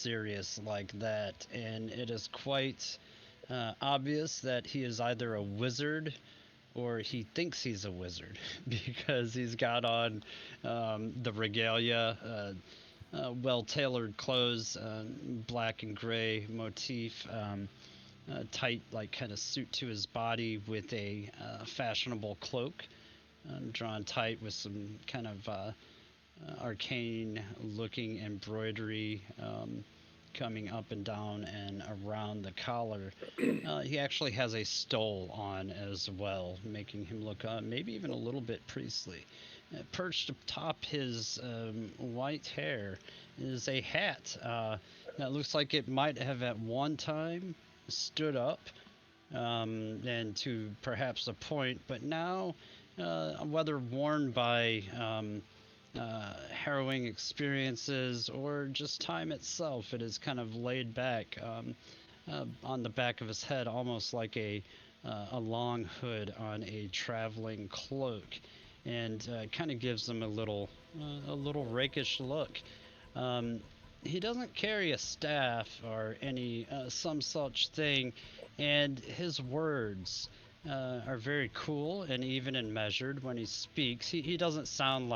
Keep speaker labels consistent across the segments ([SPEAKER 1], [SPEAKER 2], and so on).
[SPEAKER 1] serious like that, and it is quite obvious that he is either a wizard or he thinks he's a wizard because he's got on the regalia, well tailored clothes, black and gray motif, tight, like kind of suit to his body with a fashionable cloak drawn tight with some kind of arcane looking embroidery coming up and down and around the collar. He actually has a stole on as well, making him look maybe even a little bit priestly. Perched atop his white hair is a hat that looks like it might have at one time stood up and to perhaps a point, but now, whether worn by harrowing experiences or just time itself, it is kind of laid back on the back of his head, almost like a long hood on a traveling cloak, and kind of gives him a little rakish look. Um, he doesn't carry a staff or any some such thing, and his words are very cool and even and measured when he speaks. He doesn't sound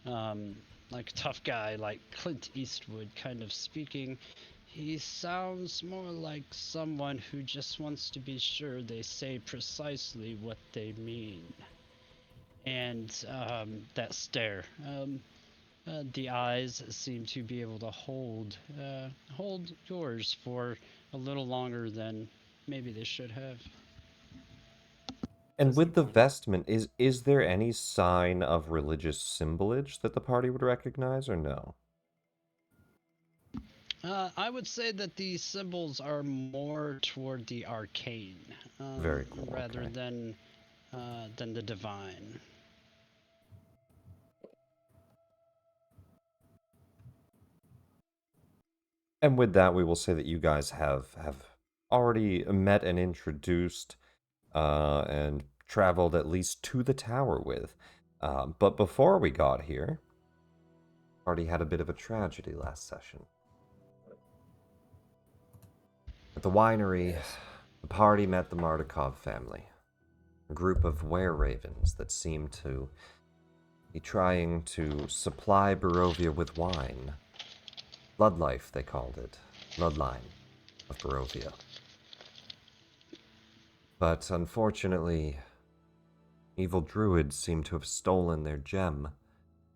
[SPEAKER 1] um, like a tough guy like Clint Eastwood kind of speaking. He sounds more like someone who just wants to be sure they say precisely what they mean. And that stare. The eyes seem to be able to hold yours for a little longer than maybe they should have.
[SPEAKER 2] And
[SPEAKER 3] Does he
[SPEAKER 2] with the
[SPEAKER 3] want?
[SPEAKER 2] vestment, is there any sign of religious symbolage that the party would recognize, or no?
[SPEAKER 1] I would say that the symbols are more toward the arcane
[SPEAKER 2] Very cool.
[SPEAKER 1] rather
[SPEAKER 2] Okay.
[SPEAKER 1] than the divine.
[SPEAKER 2] And with that, we will say that you guys have already met and introduced and traveled at least to the tower with. But before we got here, party had a bit of a tragedy last session. At the winery,
[SPEAKER 3] Yes.
[SPEAKER 2] the party met the Mardukov family, a group of were-ravens that seemed to be trying to supply Barovia with wine. Bloodlife, they called it. Bloodline of Barovia. But unfortunately, evil druids seem to have stolen their gem,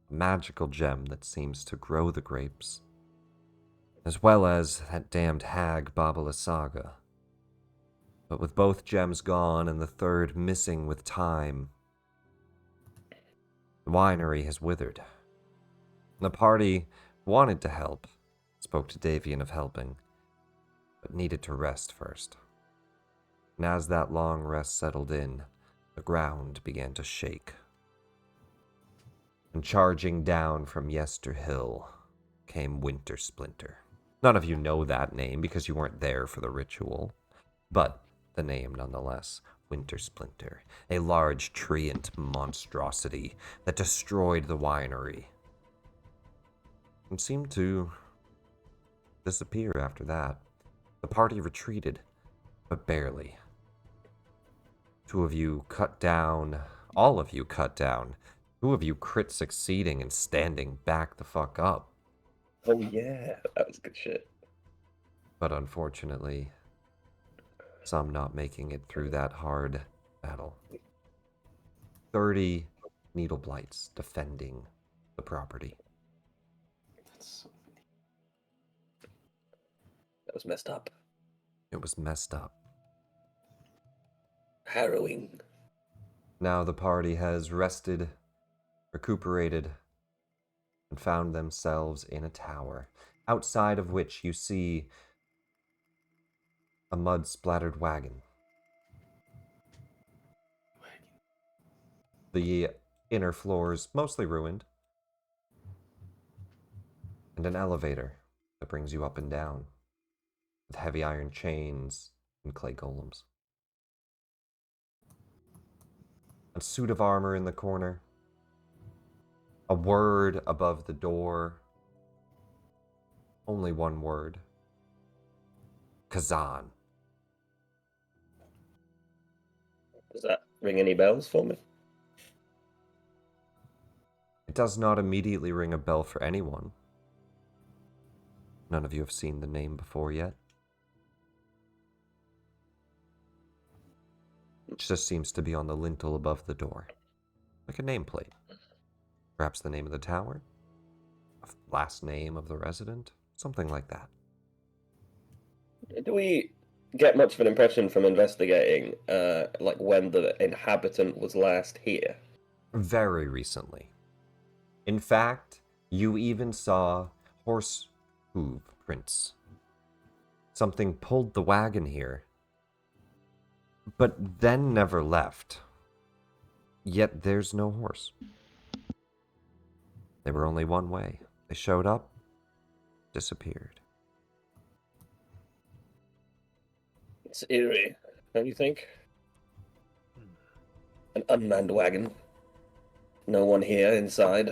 [SPEAKER 2] a magical gem that seems to grow the grapes, as well as that damned hag Babala Saga. But with both gems gone and the third missing with time, the winery has withered. The party wanted to help, spoke to Davian of helping, but needed to rest first. And as that long rest settled in, the ground began to shake. And charging down from Yester Hill came Winter Splinter. None of you know that name because you weren't there for the ritual, but the name nonetheless. Winter Splinter, a large treant monstrosity that destroyed the winery and seemed to disappear after that. The party retreated, but barely. Two of you cut down, all of you cut down. Two of you crit succeeding and standing back the fuck up.
[SPEAKER 3] Oh yeah, that was good shit.
[SPEAKER 2] But unfortunately, some not making it through that hard battle. 30 needle blights defending the property.
[SPEAKER 3] That's so funny. That was messed up.
[SPEAKER 2] It was messed up.
[SPEAKER 3] Harrowing.
[SPEAKER 2] Now the party has rested, recuperated, and found themselves in a tower, outside of which you see a mud-splattered wagon. The inner floors mostly ruined, and an elevator that brings you up and down, with heavy iron chains and clay golems. A suit of armor in the corner, a word above the door, Only one word. Kazan.
[SPEAKER 3] Does that ring any bells for me?
[SPEAKER 2] It does not immediately ring a bell for anyone. None of you have seen the name before yet. It just seems to be on the lintel above the door, like a nameplate. Perhaps the name of the tower? Last name of the resident? Something like that.
[SPEAKER 3] Do we get much of an impression from investigating, like when the inhabitant was last here?
[SPEAKER 2] Very recently. In fact, you even saw horse hoof prints. Something pulled the wagon here, but then never left. Yet there's no horse. They were only one way. They showed up, disappeared.
[SPEAKER 3] It's eerie, don't you think? An unmanned wagon. No one here inside.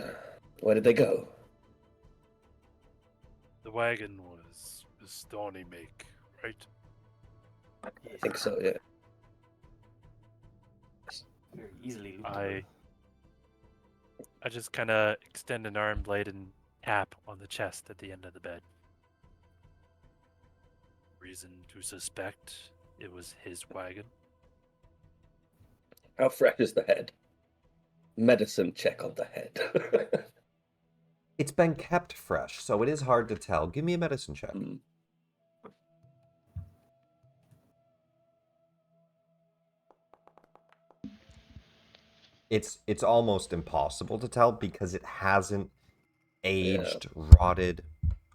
[SPEAKER 3] Where did they go?
[SPEAKER 4] The wagon was a stony make, right?
[SPEAKER 3] I think so, yeah.
[SPEAKER 5] Very easily lootable.
[SPEAKER 4] I just kind of extend an arm blade and tap on the chest at the end of the bed. Reason to suspect it was his wagon.
[SPEAKER 3] How fresh is the head? Medicine check on the head.
[SPEAKER 2] It's been kept fresh, so it is hard to tell. Give me a medicine check. It's almost impossible to tell because it hasn't aged, rotted,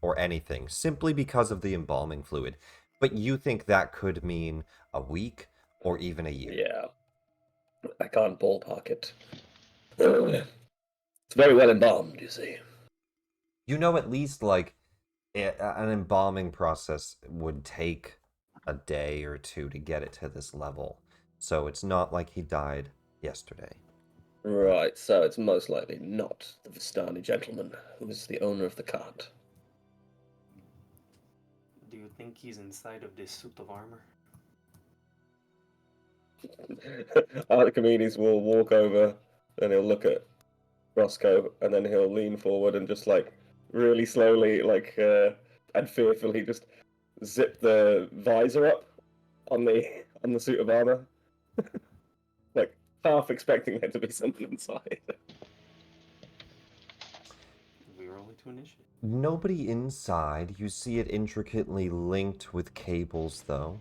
[SPEAKER 2] or anything, simply because of the embalming fluid. But you think that could mean a week or even a year.
[SPEAKER 3] Yeah. I can't ballpark it. It's very well embalmed, you see.
[SPEAKER 2] You know, at least like an embalming process would take a day or two to get it to this level. So it's not like he died yesterday.
[SPEAKER 3] Right, so it's most likely not the Vistani gentleman who is the owner of the cart.
[SPEAKER 5] Do you think he's inside of this suit of armor?
[SPEAKER 3] Archimedes will walk over and he'll look at Roscoe and then he'll lean forward and just like really slowly, and fearfully just zip the visor up on the suit of armor. Like half expecting there to be something inside.
[SPEAKER 5] We were only to initiate.
[SPEAKER 2] Nobody inside. You see it intricately linked with cables, though.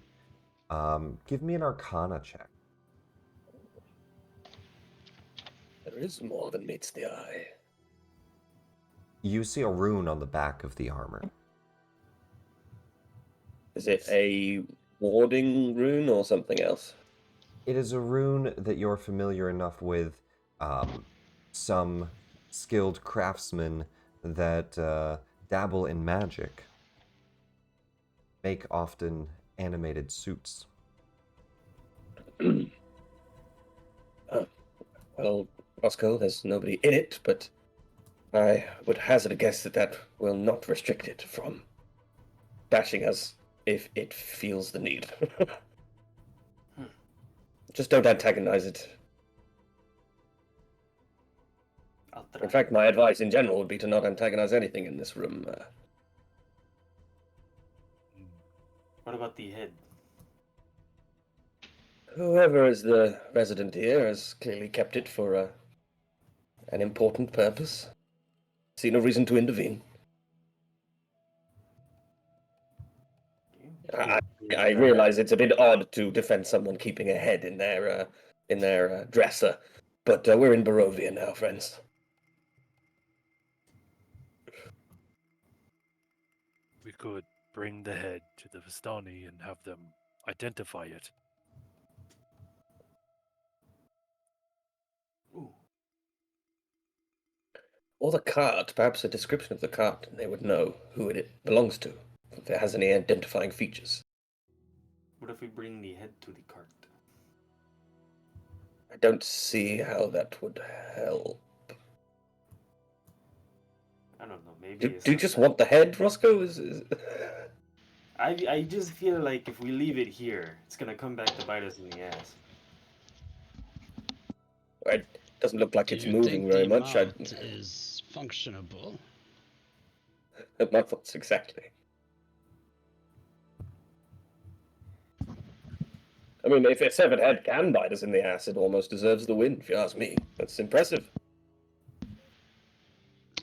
[SPEAKER 2] Give me an Arcana check.
[SPEAKER 3] There is more than meets the eye.
[SPEAKER 2] You see a rune on the back of the armor.
[SPEAKER 3] Is it a warding rune or something else?
[SPEAKER 2] It is a rune that you're familiar enough with. Some skilled craftsmen that dabble in magic make often animated suits.
[SPEAKER 3] Well, Roscoe, there's nobody in it, but I would hazard a guess that will not restrict it from bashing us if it feels the need. Just don't antagonize it.
[SPEAKER 5] I'll try.
[SPEAKER 3] In fact, my advice in general would be to not antagonize anything in this room.
[SPEAKER 5] What about the head?
[SPEAKER 3] Whoever is the resident here has clearly kept it for an important purpose. See no reason to intervene. I realize it's a bit odd to defend someone keeping a head in their dresser, but we're in Barovia now, friends.
[SPEAKER 4] We could bring the head to the Vistani and have them identify it.
[SPEAKER 5] Ooh.
[SPEAKER 3] Or the cart, perhaps a description of the cart, and they would know who it belongs to, if it has any identifying features.
[SPEAKER 5] What if we bring the head to the cart?
[SPEAKER 3] I don't see how that would help.
[SPEAKER 5] I don't know. Maybe
[SPEAKER 3] Do
[SPEAKER 5] it's
[SPEAKER 3] you
[SPEAKER 5] not
[SPEAKER 3] just
[SPEAKER 5] that-
[SPEAKER 3] want the head, Roscoe? Is...
[SPEAKER 5] I just feel like if we leave it here, it's gonna come back to bite us in the ass.
[SPEAKER 3] It doesn't look like
[SPEAKER 1] Do
[SPEAKER 3] it's
[SPEAKER 1] you
[SPEAKER 3] moving
[SPEAKER 1] think
[SPEAKER 3] very
[SPEAKER 1] the
[SPEAKER 3] much.
[SPEAKER 1] mount is functionable?
[SPEAKER 3] My thoughts exactly. I mean, if a severed head can bite us in the ass, it almost deserves the win, if you ask me. That's impressive.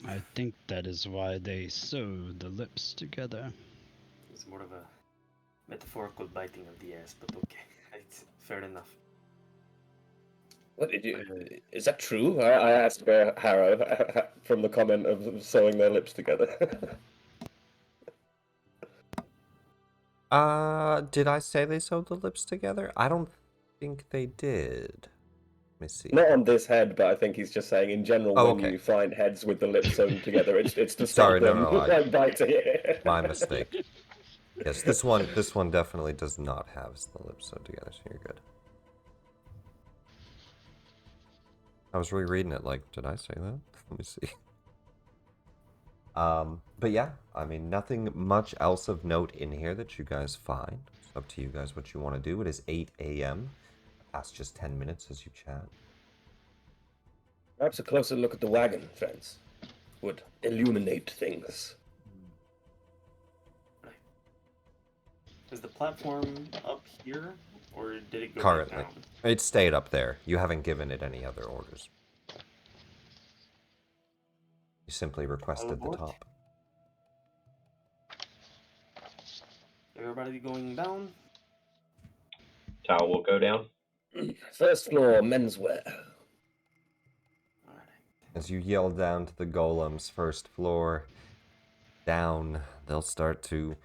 [SPEAKER 1] I think that is why they sew the lips together.
[SPEAKER 5] It's more of a metaphorical biting of the ass, but okay, it's fair enough.
[SPEAKER 3] What did you? Is that true? I asked Harrow from the comment of sewing their lips together.
[SPEAKER 2] Did I say they sewed the lips together? I don't think they did. Let me see.
[SPEAKER 3] Not on this head, but I think he's just saying in general
[SPEAKER 2] Oh,
[SPEAKER 3] when
[SPEAKER 2] okay.
[SPEAKER 3] you find heads with the lips sewn together, it's to
[SPEAKER 2] Sorry,
[SPEAKER 3] stop
[SPEAKER 2] no,
[SPEAKER 3] them
[SPEAKER 2] no,
[SPEAKER 3] like biting.
[SPEAKER 2] My mistake. Yes, this one definitely does not have the lips sewed together, so you're good. I was rereading it like, did I say that? Let me see. But yeah, I mean, nothing much else of note in here that you guys find. It's up to you guys what you want to do. It is 8 a.m. Past just 10 minutes as you chat.
[SPEAKER 3] Perhaps a closer look at the wagon, friends, would illuminate things.
[SPEAKER 5] Right. Is the platform up here, or did it go
[SPEAKER 2] Currently.
[SPEAKER 5] back down?
[SPEAKER 2] It stayed up there. You haven't given it any other orders. You simply requested the
[SPEAKER 5] aboard.
[SPEAKER 2] top.
[SPEAKER 5] Everybody going down?
[SPEAKER 6] Towel will go down.
[SPEAKER 3] First floor, menswear.
[SPEAKER 5] Alright.
[SPEAKER 2] As you yell down to the golems, first floor, down, they'll start to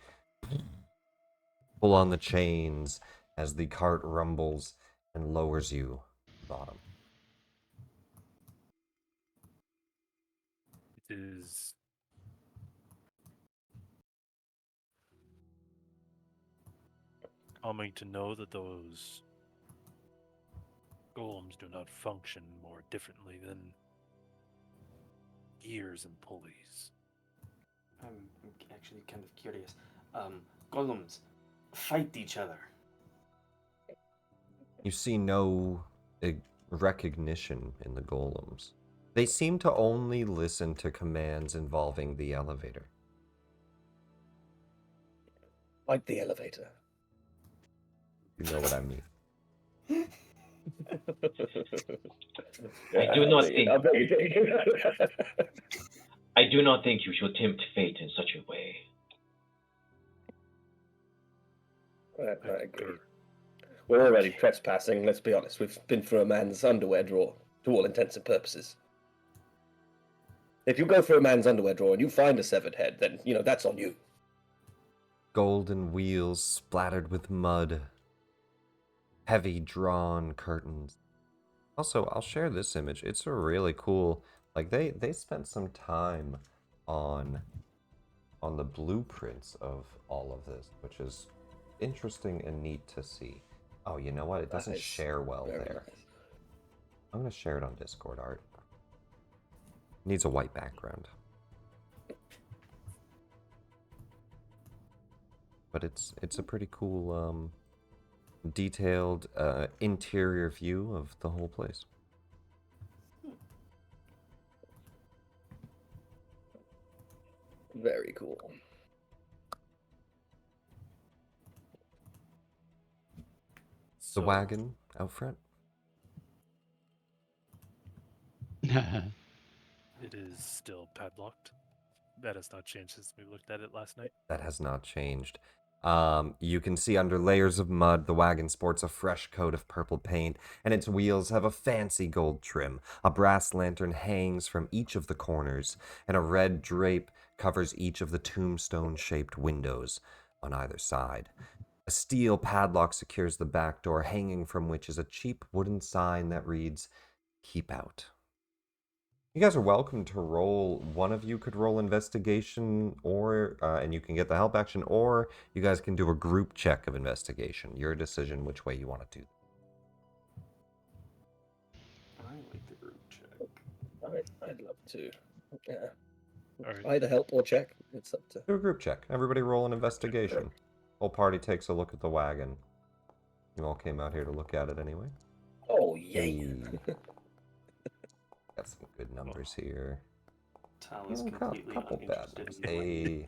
[SPEAKER 2] pull on the chains as the cart rumbles and lowers you to the bottom.
[SPEAKER 4] It is calming to know that those golems do not function more differently than gears and pulleys.
[SPEAKER 5] I'm actually kind of curious. Golems fight each other.
[SPEAKER 2] You see no recognition in the golems. They seem to only listen to commands involving the elevator.
[SPEAKER 3] Like the elevator.
[SPEAKER 2] You know what I mean.
[SPEAKER 6] I do not think-
[SPEAKER 3] I'm begging.
[SPEAKER 6] I do not think you should tempt fate in such a way.
[SPEAKER 3] I agree. We're already trespassing, let's be honest. We've been through a man's underwear drawer, to all intents and purposes. If you go through a man's underwear drawer and you find a severed head, then, that's on you.
[SPEAKER 2] Golden wheels splattered with mud. Heavy drawn curtains. Also, I'll share this image. It's a really cool, like they spent some time on the blueprints of all of this, which is interesting and neat to see. Oh, you know what? It doesn't share well there.
[SPEAKER 3] Nice.
[SPEAKER 2] I'm gonna share it on Discord art. Needs a white background. But it's a pretty cool detailed interior view of the whole place.
[SPEAKER 3] Very cool.
[SPEAKER 2] The wagon out front.
[SPEAKER 4] It is still padlocked. That has not changed since we looked at it last night.
[SPEAKER 2] That has not changed. You can see under layers of mud, the wagon sports a fresh coat of purple paint, and its wheels have a fancy gold trim. A brass lantern hangs from each of the corners, and a red drape covers each of the tombstone-shaped windows on either side. A steel padlock secures the back door, hanging from which is a cheap wooden sign that reads, "Keep out." You guys are welcome to roll. One of you could roll investigation, or and you can get the help action, or you guys can do a group check of investigation. Your decision which way you want to do.
[SPEAKER 5] I like the group check.
[SPEAKER 3] I'd love to. Yeah.
[SPEAKER 4] Alright.
[SPEAKER 3] Either help or check. It's up to.
[SPEAKER 2] Do a group check. Everybody roll an investigation. Whole party takes a look at the wagon. You all came out here to look at it anyway.
[SPEAKER 3] Oh, yay.
[SPEAKER 2] Got some good numbers here.
[SPEAKER 5] Tal is
[SPEAKER 2] Yeah,
[SPEAKER 5] completely
[SPEAKER 2] couple bad
[SPEAKER 5] uninterested
[SPEAKER 2] numbers.
[SPEAKER 5] in knowing.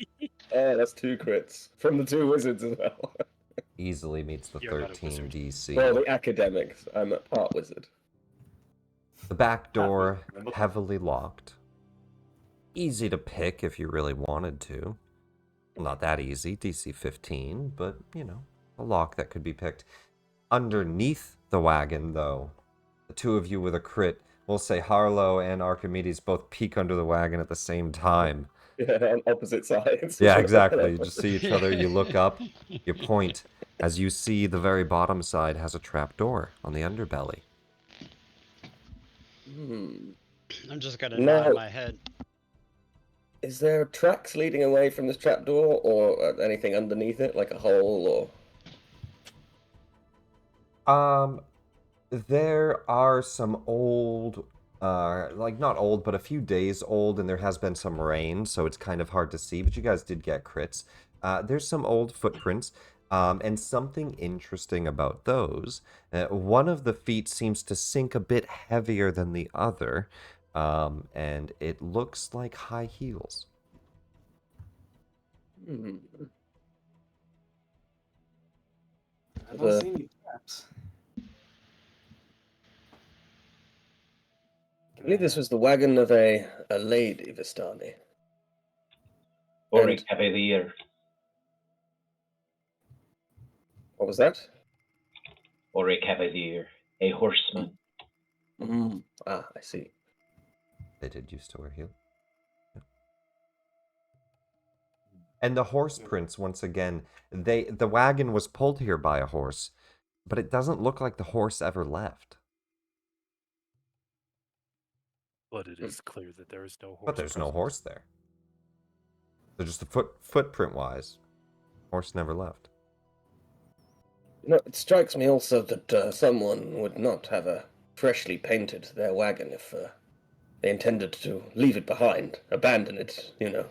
[SPEAKER 2] Hey,
[SPEAKER 3] Oh, that's 2 crits. From the 2 wizards as well.
[SPEAKER 2] easily meets the
[SPEAKER 4] You're not a
[SPEAKER 2] 13
[SPEAKER 4] wizard.
[SPEAKER 2] DC.
[SPEAKER 3] Well, the academics. I'm a part wizard.
[SPEAKER 2] The back door
[SPEAKER 5] Remember?
[SPEAKER 2] heavily locked. Easy to pick if you really wanted to. Well, not that easy, DC 15, but, you know, a lock that could be picked. Underneath the wagon, though, the two of you with a crit, we'll say Harlow and Archimedes both peek under the wagon at the same time.
[SPEAKER 3] Yeah, on opposite sides.
[SPEAKER 2] Yeah, exactly. You just see each other, you look up, you point, as you see the very bottom side has a trap door on the underbelly.
[SPEAKER 3] Hmm.
[SPEAKER 1] I'm just gonna
[SPEAKER 3] No.
[SPEAKER 1] nod my head.
[SPEAKER 3] Is there tracks leading away from this trapdoor, or anything underneath it, like a hole, or?
[SPEAKER 2] There are some old, like not old, but a few days old, and there has been some rain, so it's kind of hard to see, but you guys did get crits. There's some old footprints, and something interesting about those. One of the feet seems to sink a bit heavier than the other, and it looks like high heels.
[SPEAKER 3] Hmm.
[SPEAKER 5] I don't see any traps.
[SPEAKER 3] I believe this was the wagon of a lady, Vistani.
[SPEAKER 6] Or a
[SPEAKER 3] And-
[SPEAKER 6] cavalier.
[SPEAKER 3] What was that?
[SPEAKER 6] Or a cavalier. A horseman.
[SPEAKER 3] Mm. Ah, I see.
[SPEAKER 2] They did used to wear heels. And the horse prints, once again, the wagon was pulled here by a horse, but it doesn't look like the horse ever left.
[SPEAKER 4] But it is clear that there is no horse.
[SPEAKER 2] But there's no
[SPEAKER 4] present.
[SPEAKER 2] horse there. So just the footprint wise, horse never left.
[SPEAKER 3] You know, it strikes me also that someone would not have freshly painted their wagon if they intended to leave it behind, abandon it, you know.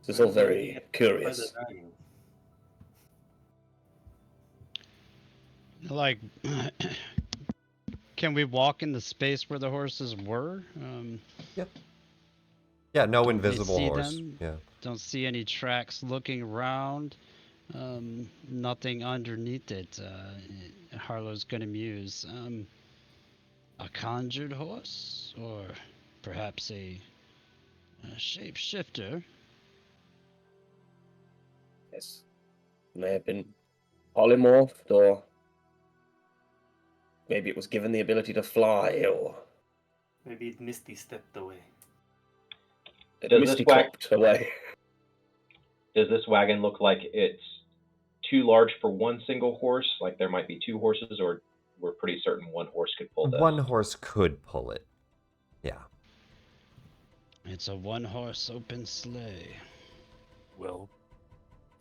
[SPEAKER 3] This is all very curious.
[SPEAKER 1] Like, can we walk in the space where the horses were?
[SPEAKER 2] Yep. Yeah, no
[SPEAKER 1] Don't we
[SPEAKER 2] invisible
[SPEAKER 1] see
[SPEAKER 2] horse.
[SPEAKER 1] them?
[SPEAKER 2] Yeah.
[SPEAKER 1] Don't see any tracks looking around. Nothing underneath it. Harlow's gonna muse. A conjured horse, or perhaps a shapeshifter.
[SPEAKER 3] Yes. May have been polymorphed, or maybe it was given the ability to fly, or
[SPEAKER 5] Maybe it Misty stepped away.
[SPEAKER 3] it
[SPEAKER 6] Does
[SPEAKER 3] misty
[SPEAKER 6] this wag-
[SPEAKER 3] copped away.
[SPEAKER 6] Does this wagon look like it's too large for one single horse? Like there might be 2 horses, or we're pretty certain one horse could pull this?
[SPEAKER 2] One horse could pull it. Yeah.
[SPEAKER 1] It's a one-horse open sleigh
[SPEAKER 4] Well,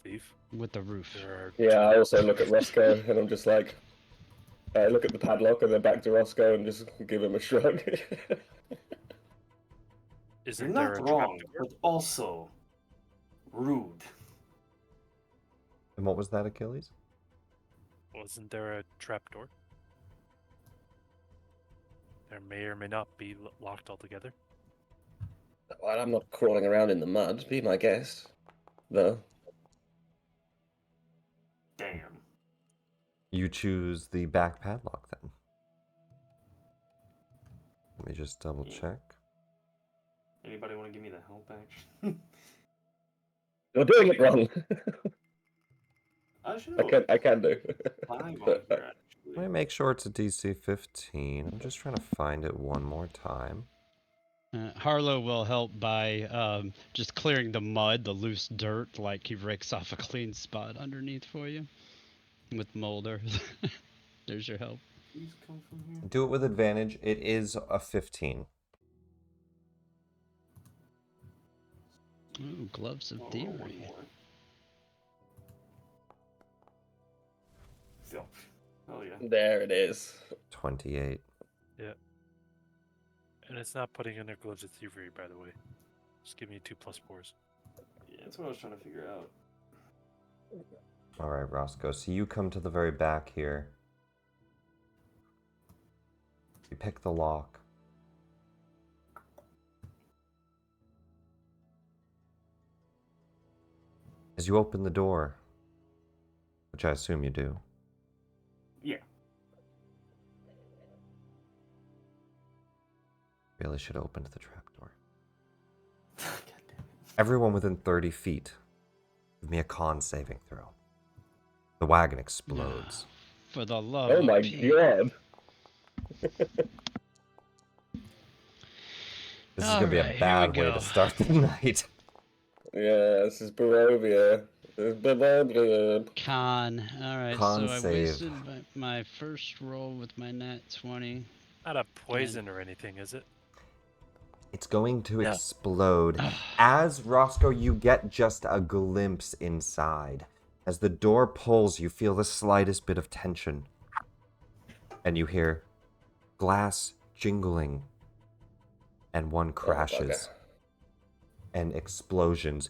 [SPEAKER 4] thief.
[SPEAKER 1] with a roof.
[SPEAKER 4] There are
[SPEAKER 3] Yeah, I also look at Roscoe, and I'm just like, I look at the padlock, and then back to Roscoe, and just give him a shrug.
[SPEAKER 5] You're
[SPEAKER 4] Isn't there
[SPEAKER 5] not
[SPEAKER 4] a
[SPEAKER 5] wrong,
[SPEAKER 4] trapdoor?
[SPEAKER 5] but also rude.
[SPEAKER 2] And what was that, Achilles?
[SPEAKER 4] Wasn't there a trapdoor? There may or may not be locked altogether.
[SPEAKER 3] Well, I'm not crawling around in the mud, be my guest. Though.
[SPEAKER 5] Damn.
[SPEAKER 2] You choose the back padlock then. Let me just double check.
[SPEAKER 5] Anybody want to give me the help action?
[SPEAKER 3] You're doing it wrong.
[SPEAKER 5] I should.
[SPEAKER 3] I can do.
[SPEAKER 5] 5 on here,
[SPEAKER 2] Let
[SPEAKER 5] actually.
[SPEAKER 2] me make sure it's a DC 15. I'm just trying to find it one more time.
[SPEAKER 1] Harlow will help by just clearing the mud, the loose dirt, like he rakes off a clean spot underneath for you with Molder. There's your help.
[SPEAKER 5] Please come from here.
[SPEAKER 2] Do it with advantage. It is a 15.
[SPEAKER 1] Ooh, gloves of
[SPEAKER 5] Oh,
[SPEAKER 1] theory.
[SPEAKER 5] one more. So, oh yeah.
[SPEAKER 3] There it is.
[SPEAKER 2] 28.
[SPEAKER 4] And it's not putting in their gloves of thievery, by the way. Just give me 2+4s.
[SPEAKER 5] Yeah, that's what I was trying to figure out.
[SPEAKER 2] All right, Roscoe. So you come to the very back here. You pick the lock. As you open the door, which I assume you do,
[SPEAKER 5] Yeah.
[SPEAKER 2] really should have opened the trapdoor.
[SPEAKER 5] God damn it.
[SPEAKER 2] Everyone within 30 feet, give me a con saving throw. The wagon explodes.
[SPEAKER 1] For the love
[SPEAKER 3] Oh
[SPEAKER 1] of
[SPEAKER 3] my
[SPEAKER 1] Pete.
[SPEAKER 3] god.
[SPEAKER 2] This is going to be a
[SPEAKER 1] Alright, here we
[SPEAKER 2] bad way
[SPEAKER 1] go.
[SPEAKER 2] to start the night.
[SPEAKER 3] Yeah, this is Barovia. This is Barovia.
[SPEAKER 1] Con. Alright,
[SPEAKER 2] Con
[SPEAKER 1] so I
[SPEAKER 2] save.
[SPEAKER 1] wasted my first roll with my nat 20.
[SPEAKER 4] Not a poison or anything, is it?
[SPEAKER 2] It's going to
[SPEAKER 4] Yeah.
[SPEAKER 2] explode. As Roscoe, you get just a glimpse inside. As the door pulls, you feel the slightest bit of tension. And you hear glass jingling. And one crashes. And explosions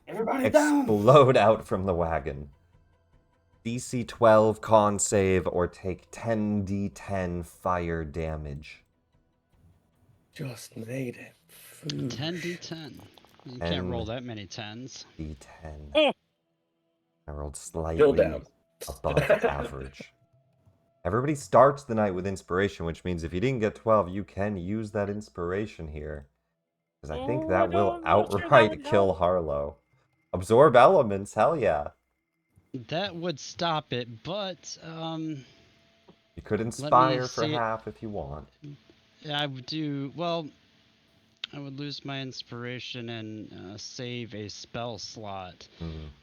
[SPEAKER 5] Everybody down!
[SPEAKER 2] explode out from the wagon. DC 12 con save or take 10d10 fire damage.
[SPEAKER 3] Just made it.
[SPEAKER 1] 10d10. You can't roll that many 10s.
[SPEAKER 2] D10.
[SPEAKER 4] Oh!
[SPEAKER 2] I rolled
[SPEAKER 3] Still
[SPEAKER 2] slightly
[SPEAKER 3] down.
[SPEAKER 2] above average. Everybody starts the night with inspiration, which means if you didn't get 12, you can use that inspiration here. Because I think
[SPEAKER 4] Oh,
[SPEAKER 2] that
[SPEAKER 4] I
[SPEAKER 2] will
[SPEAKER 4] know, I'm not sure that
[SPEAKER 2] outright
[SPEAKER 4] would
[SPEAKER 2] kill
[SPEAKER 4] help.
[SPEAKER 2] Harlow. Absorb elements, hell yeah.
[SPEAKER 1] That would stop it, but
[SPEAKER 2] You could inspire for
[SPEAKER 1] see it.
[SPEAKER 2] half if you want.
[SPEAKER 1] I would do well. I would lose my inspiration and save a spell slot.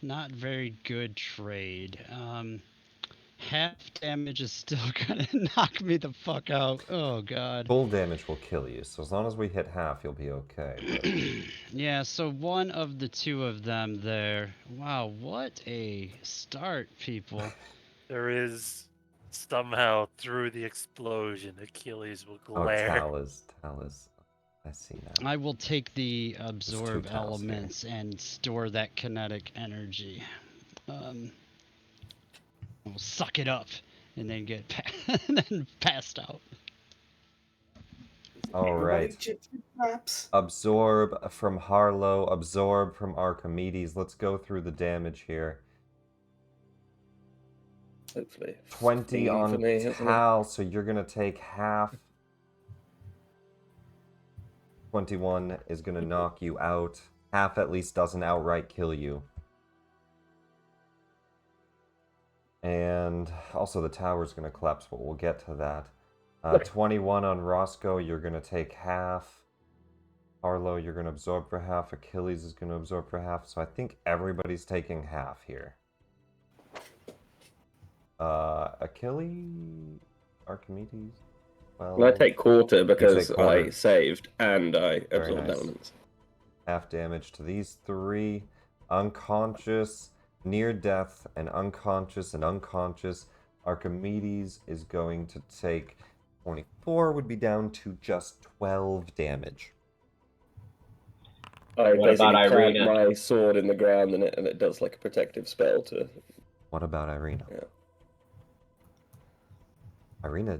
[SPEAKER 1] Not very good trade. Half damage is still gonna knock me the fuck out. Oh god.
[SPEAKER 2] Full damage will kill you, so as long as we hit half, you'll be okay.
[SPEAKER 1] Yeah, so one of the two of them there. Wow, what a start, people.
[SPEAKER 4] There is somehow through the explosion, Achilles will
[SPEAKER 2] Oh,
[SPEAKER 4] glare.
[SPEAKER 2] Tal is. I see now.
[SPEAKER 1] I will take the absorb
[SPEAKER 2] Tals here.
[SPEAKER 1] elements and store that kinetic energy. We'll suck it up and then get and then passed out.
[SPEAKER 2] All
[SPEAKER 5] Everybody
[SPEAKER 2] right.
[SPEAKER 5] chip traps.
[SPEAKER 2] Absorb from Harlow, absorb from Archimedes. Let's go through the damage here.
[SPEAKER 3] Hopefully.
[SPEAKER 2] 20
[SPEAKER 3] 15 for
[SPEAKER 2] on
[SPEAKER 3] me, isn't it?
[SPEAKER 2] Tal, so you're going to take half. 21 is going to knock you out. Half at least doesn't outright kill you. And also the tower's going to collapse, but we'll get to that. 21 on Roscoe, you're going to take half. Harlow, you're going to absorb for half. Achilles is going to absorb for half. So I think everybody's taking half here. Achilles? Archimedes?
[SPEAKER 3] Well, I take quarter because
[SPEAKER 2] take quarter.
[SPEAKER 3] I saved and I
[SPEAKER 2] Very
[SPEAKER 3] absorbed
[SPEAKER 2] nice.
[SPEAKER 3] elements.
[SPEAKER 2] Half damage to these three. Unconscious, near death, and unconscious and unconscious. Archimedes is going to take 24, would be down to just 12 damage.
[SPEAKER 3] I
[SPEAKER 6] What about
[SPEAKER 3] basically plant
[SPEAKER 6] Irina?
[SPEAKER 3] my sword in the ground and it does like a protective spell to.
[SPEAKER 2] What about Irina?
[SPEAKER 3] Yeah.
[SPEAKER 2] Irina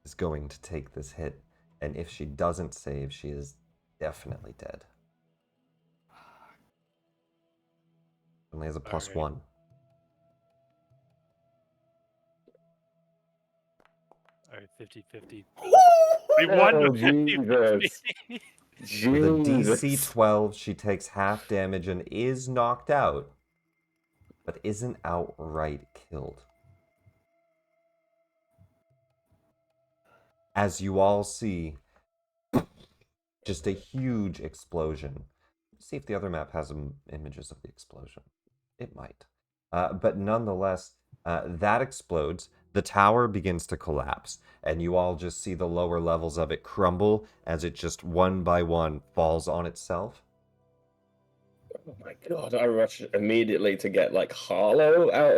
[SPEAKER 2] is going to take this hit, and if she doesn't save, she is definitely dead. Only has a plus
[SPEAKER 4] Alright.
[SPEAKER 2] 1.
[SPEAKER 4] Alright, 50-50. We won
[SPEAKER 3] Oh,
[SPEAKER 4] with 50-50.
[SPEAKER 3] Jesus.
[SPEAKER 2] With a
[SPEAKER 3] Jesus.
[SPEAKER 2] DC 12, she takes half damage and is knocked out, but isn't outright killed. As you all see, just a huge explosion. See if the other map has images of the explosion. It might. But nonetheless, that explodes. The tower begins to collapse, and you all just see the lower levels of it crumble as it just one by one falls on itself.
[SPEAKER 3] Oh my god, I rush immediately to get like Harlow out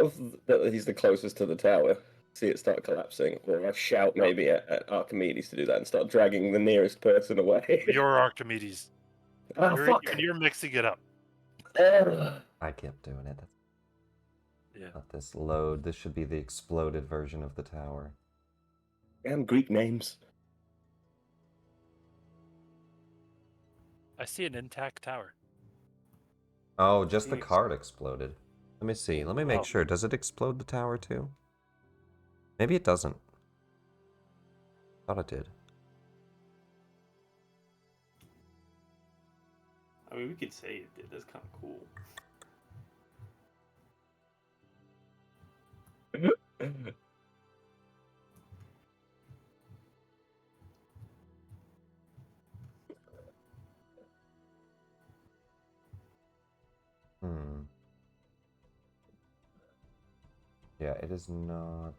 [SPEAKER 3] of. He's the closest to the tower. see it start collapsing, or I shout maybe at Archimedes to do that and start dragging the nearest person away.
[SPEAKER 4] You're Archimedes.
[SPEAKER 3] Ah, fuck!
[SPEAKER 4] You're mixing it up.
[SPEAKER 2] I kept doing it.
[SPEAKER 4] Yeah.
[SPEAKER 2] Let this load. This should be the exploded version of the tower.
[SPEAKER 3] Damn Greek names.
[SPEAKER 4] I see an intact tower.
[SPEAKER 2] Oh, just the card exploded. Let me see. Let me make
[SPEAKER 4] Oh.
[SPEAKER 2] sure. Does it explode the tower too? Maybe it doesn't. Thought it did.
[SPEAKER 5] I mean, we could say it did. That's kind of cool.
[SPEAKER 2] Yeah, it is not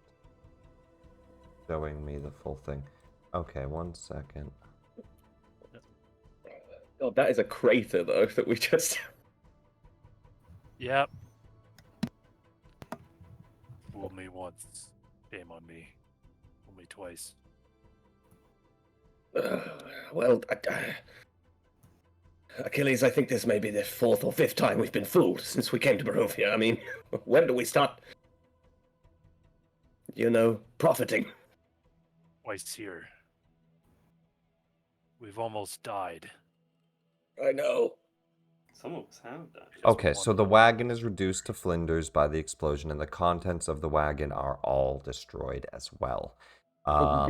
[SPEAKER 2] showing me the full thing. Okay, 1 second.
[SPEAKER 3] God, that is a crater though that we just.
[SPEAKER 4] Yep. Fool me once, shame on me. Fool me twice.
[SPEAKER 3] Well, Achilles, I think this may be the 4th or 5th time we've been fooled since we came to Barovia. I mean, when do we start, profiting?
[SPEAKER 4] Twice here. We've almost died.
[SPEAKER 3] I know.
[SPEAKER 5] Some of us have done.
[SPEAKER 2] Okay, so the wagon is reduced to flinders by the explosion, and the contents of the wagon are all destroyed as well.
[SPEAKER 3] Oh,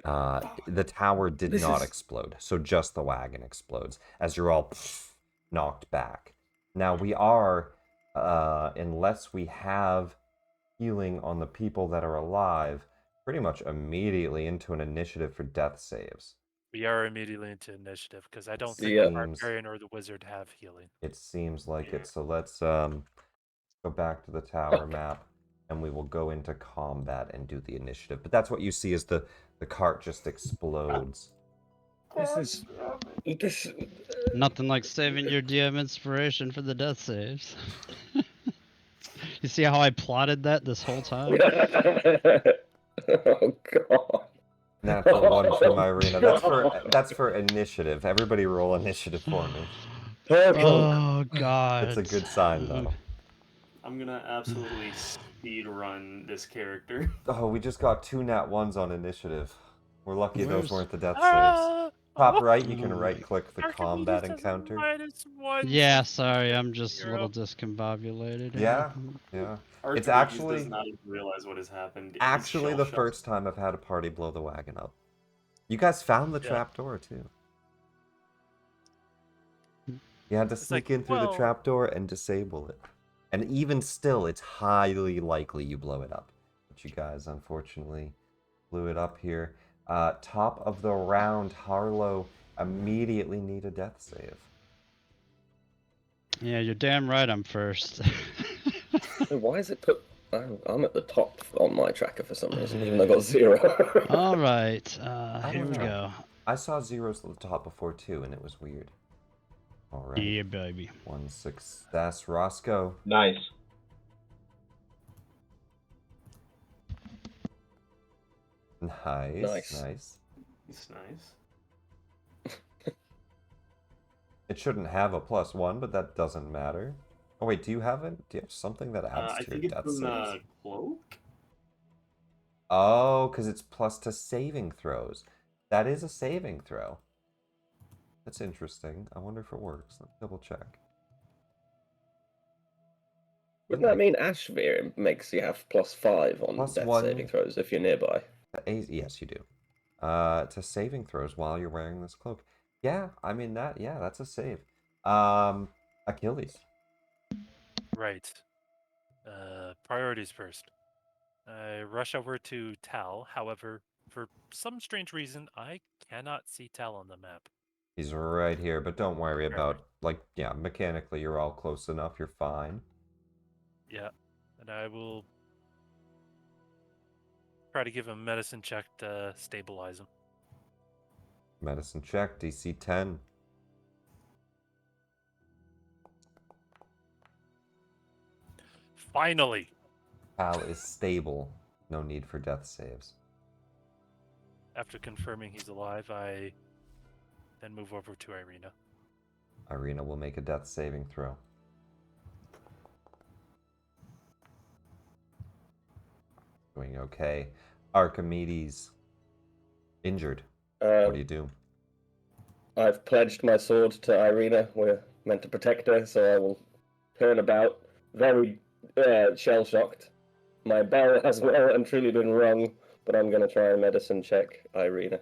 [SPEAKER 3] God.
[SPEAKER 2] The tower did
[SPEAKER 3] This
[SPEAKER 2] not
[SPEAKER 3] is-
[SPEAKER 2] explode, so just the wagon explodes as you're all knocked back. Now we are, unless we have healing on the people that are alive, pretty much immediately into an initiative for death saves.
[SPEAKER 4] We are immediately into initiative because I don't think
[SPEAKER 3] Yeah.
[SPEAKER 4] the barbarian or the wizard have healing.
[SPEAKER 2] It seems like it. So let's go back to the tower map, and we will go into combat and do the initiative. But that's what you see as the cart just explodes.
[SPEAKER 3] This.
[SPEAKER 1] Nothing like saving your DM inspiration for the death saves. You see how I plotted that this whole time?
[SPEAKER 3] Oh God.
[SPEAKER 2] Natural one from Irina. That's for initiative. Everybody roll initiative for me.
[SPEAKER 1] Oh God.
[SPEAKER 2] It's a good sign though.
[SPEAKER 5] I'm gonna absolutely speed run this character.
[SPEAKER 2] Oh, we just got 2 nat 1s on initiative. We're lucky those
[SPEAKER 1] Where's-
[SPEAKER 2] weren't the death saves.
[SPEAKER 4] Ah!
[SPEAKER 2] Top right, you can
[SPEAKER 1] Oh.
[SPEAKER 2] right click the
[SPEAKER 4] Archimedes
[SPEAKER 2] combat
[SPEAKER 4] has a
[SPEAKER 2] encounter.
[SPEAKER 4] -1,
[SPEAKER 1] Yeah,
[SPEAKER 4] so
[SPEAKER 1] sorry, I'm just a
[SPEAKER 4] 0.
[SPEAKER 1] little discombobulated.
[SPEAKER 2] Yeah, yeah.
[SPEAKER 5] Archimedes
[SPEAKER 2] actually-
[SPEAKER 5] does not even realize what has happened. He's
[SPEAKER 2] Actually, the
[SPEAKER 5] shell-shocked.
[SPEAKER 2] first time I've had a party blow the wagon up. You guys found the
[SPEAKER 4] Yeah.
[SPEAKER 2] trapdoor too. You had to
[SPEAKER 4] It's
[SPEAKER 2] sneak
[SPEAKER 4] like,
[SPEAKER 2] in through the
[SPEAKER 4] well-
[SPEAKER 2] trapdoor and disable it. And even still, it's highly likely you blow it up. But you guys, unfortunately, blew it up here. Top of the round, Harlow immediately need a death save.
[SPEAKER 1] Yeah, you're damn right I'm first.
[SPEAKER 3] Why is it put? I'm at the top on my tracker for some reason, even though I got 0.
[SPEAKER 1] All right,
[SPEAKER 2] I
[SPEAKER 1] here
[SPEAKER 2] don't
[SPEAKER 1] we
[SPEAKER 2] know.
[SPEAKER 1] go.
[SPEAKER 2] I saw zeros at the top before too, and it was weird. All right.
[SPEAKER 1] Yeah, baby.
[SPEAKER 2] 1 success. Roscoe.
[SPEAKER 6] Nice.
[SPEAKER 2] Nice. Nice.
[SPEAKER 5] It's nice.
[SPEAKER 2] It shouldn't have a +1, but that doesn't matter. Oh wait, do you have something that adds
[SPEAKER 5] I
[SPEAKER 2] to
[SPEAKER 5] think
[SPEAKER 2] your
[SPEAKER 5] it's
[SPEAKER 2] death
[SPEAKER 5] from
[SPEAKER 2] saves?
[SPEAKER 5] the cloak.
[SPEAKER 2] Oh, because it's plus to saving throws. That is a saving throw. That's interesting. I wonder if it works. Let's double check.
[SPEAKER 3] Wouldn't that mean Ashvir makes you have +5 on death
[SPEAKER 2] +1.
[SPEAKER 3] saving throws if you're nearby?
[SPEAKER 2] Yes, you do. To saving throws while you're wearing this cloak. Yeah, I mean that's a save. Achilles.
[SPEAKER 4] Right. Priorities first. I rush over to Tal. However, for some strange reason, I cannot see Tal on the map.
[SPEAKER 2] He's right here, but don't worry
[SPEAKER 4] Right.
[SPEAKER 2] about, mechanically you're all close enough, you're fine.
[SPEAKER 4] Yeah. And I will try to give him a medicine check to stabilize him.
[SPEAKER 2] Medicine check, DC 10.
[SPEAKER 4] Finally!
[SPEAKER 2] Al is stable. No need for death saves.
[SPEAKER 4] After confirming he's alive, I then move over to Irina.
[SPEAKER 2] Irina will make a death saving throw. Doing okay. Archimedes. Injured. What do you do?
[SPEAKER 3] I've pledged my sword to Irina. We're meant to protect her, so I will turn about, very shell-shocked. My bow has well and truly been wrong, but I'm going to try and medicine check Irina.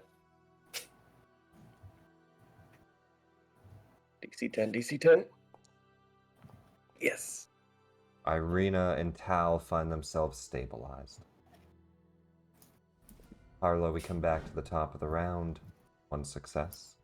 [SPEAKER 3] DC 10, DC 10. Yes.
[SPEAKER 2] Irina and Tal find themselves stabilized. Harlow, we come back to the top of the round. 1 success.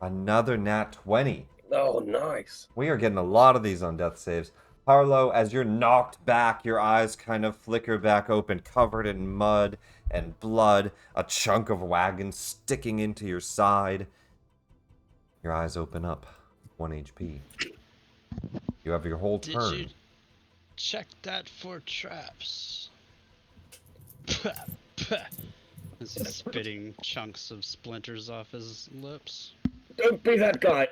[SPEAKER 2] Another nat 20.
[SPEAKER 3] Oh, nice.
[SPEAKER 2] We are getting a lot of these on death saves. Harlow, as you're knocked back, your eyes kind of flicker back open, covered in mud and blood, a chunk of wagon sticking into your side. Your eyes open up. 1 HP. You have your whole turn.
[SPEAKER 1] Did you check that for traps? As he's spitting chunks of splinters off his lips.
[SPEAKER 3] Don't be that guy.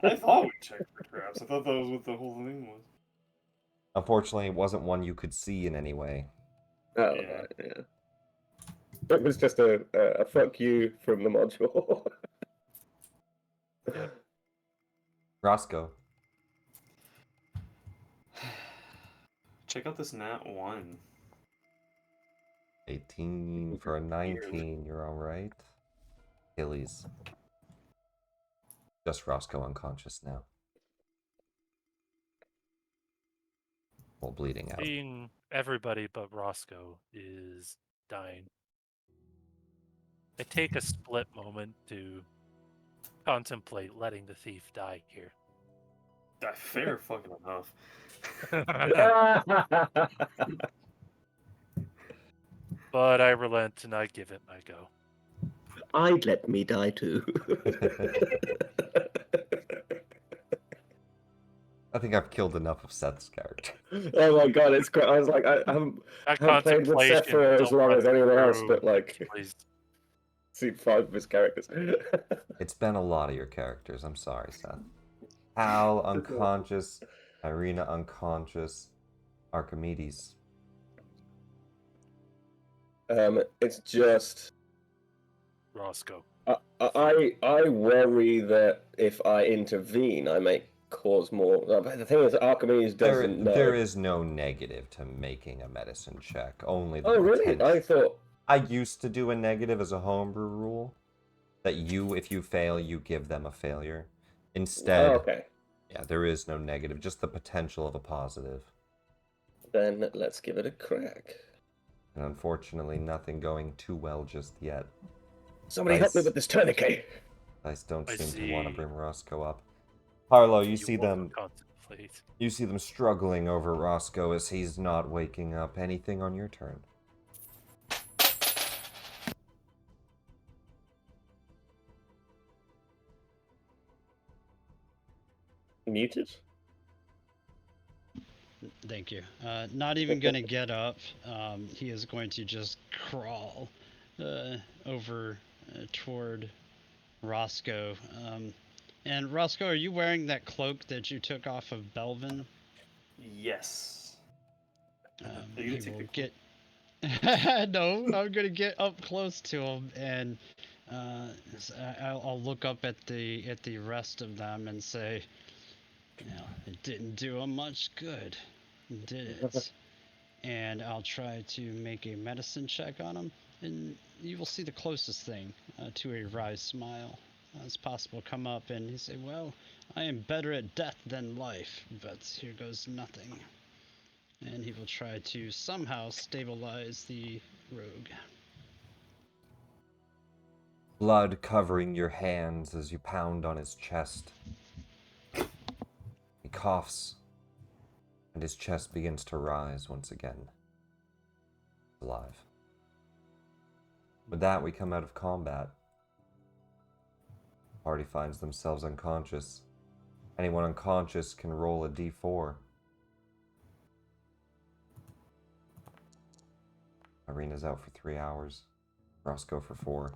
[SPEAKER 5] I thought we checked for traps. I thought that was what the whole thing was.
[SPEAKER 2] Unfortunately, it wasn't one you could see in any way.
[SPEAKER 3] Oh,
[SPEAKER 5] Yeah.
[SPEAKER 3] right, yeah. It was just a fuck you from the module.
[SPEAKER 4] Yep.
[SPEAKER 2] Roscoe.
[SPEAKER 5] Check out this nat 1.
[SPEAKER 2] 18 for a 19. You're alright. Achilles. Just Roscoe unconscious now. Well, bleeding out.
[SPEAKER 4] Seeing everybody but Roscoe is dying. I take a split moment to contemplate letting the thief die here.
[SPEAKER 5] Fair fucking enough.
[SPEAKER 4] But I relent and I give it my go.
[SPEAKER 3] I'd let me die too.
[SPEAKER 2] I think I've killed enough of Seth's character.
[SPEAKER 3] Oh my god, it's great. I was like, I haven't
[SPEAKER 4] That
[SPEAKER 3] played with Seth
[SPEAKER 4] contemplation
[SPEAKER 3] for as
[SPEAKER 4] don't
[SPEAKER 3] long
[SPEAKER 4] run
[SPEAKER 3] as anyone else,
[SPEAKER 4] through
[SPEAKER 3] but like,
[SPEAKER 4] Please.
[SPEAKER 3] seen 5 of his characters.
[SPEAKER 2] It's been a lot of your characters. I'm sorry, Seth. Hal unconscious. Irina unconscious. Archimedes.
[SPEAKER 3] It's just
[SPEAKER 4] Roscoe.
[SPEAKER 3] I worry that if I intervene, I may cause more. But the thing is, Archimedes doesn't know.
[SPEAKER 2] There is no negative to making a medicine check. Only the
[SPEAKER 3] Oh, really?
[SPEAKER 2] potential.
[SPEAKER 3] I thought.
[SPEAKER 2] I used to do a negative as a homebrew rule. That if you fail, you give them a failure. Instead,
[SPEAKER 3] Oh, okay.
[SPEAKER 2] yeah, there is no negative, just the potential of a positive.
[SPEAKER 3] Then let's give it a crack.
[SPEAKER 2] And unfortunately, nothing going too well just yet.
[SPEAKER 3] Somebody help me with this tourniquet.
[SPEAKER 2] Dice don't
[SPEAKER 4] I
[SPEAKER 2] seem to want to
[SPEAKER 4] see.
[SPEAKER 2] bring Roscoe up. Harlow, you see
[SPEAKER 4] also
[SPEAKER 2] them.
[SPEAKER 4] contemplate.
[SPEAKER 2] You see them struggling over Roscoe as he's not waking up. Anything on your turn?
[SPEAKER 3] Muted?
[SPEAKER 1] Thank you. Not even gonna get up. He is going to just crawl over toward Roscoe. And Roscoe, are you wearing that cloak that you took off of Belvin?
[SPEAKER 5] Yes. Are
[SPEAKER 1] He
[SPEAKER 5] you gonna take
[SPEAKER 1] will
[SPEAKER 5] the
[SPEAKER 1] get. No, I'm gonna get up close to him, and I'll look up at the rest of them and say, it didn't do him much good, did it? And I'll try to make a medicine check on him, and you will see the closest thing to a wry smile as possible come up, and he say, well, I am better at death than life, but here goes nothing. And he will try to somehow stabilize the rogue.
[SPEAKER 2] Blood covering your hands as you pound on his chest. He coughs, and his chest begins to rise once again. Alive. With that, we come out of combat. Party finds themselves unconscious. Anyone unconscious can roll a d4. Arena's out for 3 hours. Roscoe for 4.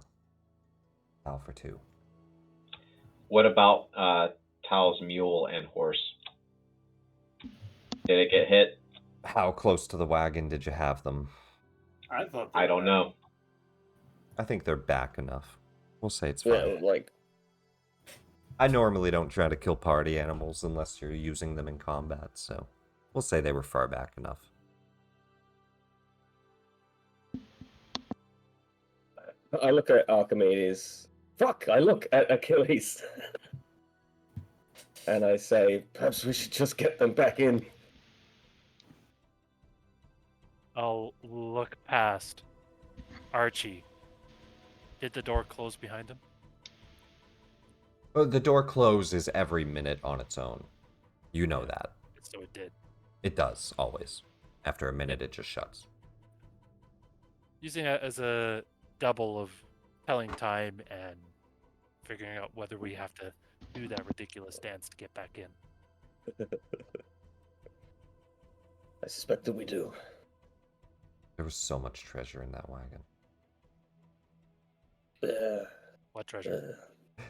[SPEAKER 2] Tal for 2.
[SPEAKER 6] What about Tal's mule and horse? Did it get hit?
[SPEAKER 2] How close to the wagon did you have them?
[SPEAKER 5] I thought.
[SPEAKER 6] I don't know.
[SPEAKER 2] I think they're back enough. We'll say it's
[SPEAKER 3] Yeah,
[SPEAKER 2] fine.
[SPEAKER 3] like
[SPEAKER 2] I normally don't try to kill party animals unless you're using them in combat, so we'll say they were far back enough.
[SPEAKER 3] I look at Archimedes. Fuck! I look at Achilles, and I say, perhaps we should just get them back in.
[SPEAKER 4] I'll look past Archie. Did the door close behind him?
[SPEAKER 2] The door closes every minute on its own. You know that.
[SPEAKER 4] So it did.
[SPEAKER 2] It does, always. After a minute, it just shuts.
[SPEAKER 4] Using it as a double of telling time and figuring out whether we have to do that ridiculous dance to get back in.
[SPEAKER 3] I suspect that we do.
[SPEAKER 2] There was so much treasure in that wagon.
[SPEAKER 4] What treasure?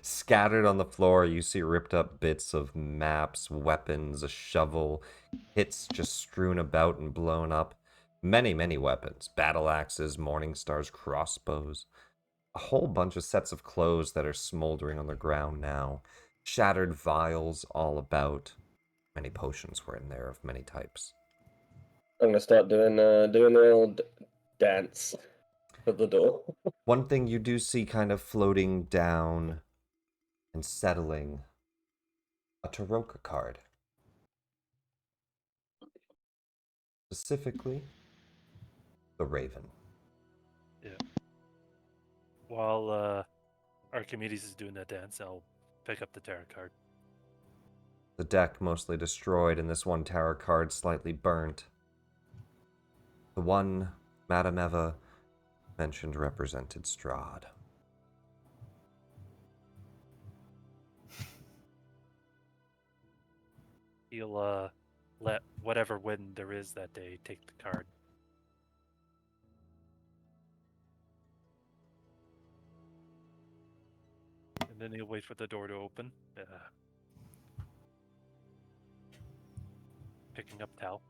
[SPEAKER 2] Scattered on the floor, you see ripped up bits of maps, weapons, a shovel, hits just strewn about and blown up. Many, many weapons. Battle axes, morning stars, crossbows. A whole bunch of sets of clothes that are smoldering on the ground now. Shattered vials all about. Many potions were in there of many types.
[SPEAKER 3] I'm gonna start doing the old dance at the door.
[SPEAKER 2] One thing you do see kind of floating down and settling, a Taroka card. Specifically, the Raven.
[SPEAKER 4] Yeah. While Archimedes is doing that dance, I'll pick up the tarot card.
[SPEAKER 2] The deck mostly destroyed, and this one tarot card slightly burnt. The one Madame Eva mentioned represented Strahd.
[SPEAKER 4] He'll let whatever wind there is that day take the card. And then he'll wait for the door to open. Picking up Tal.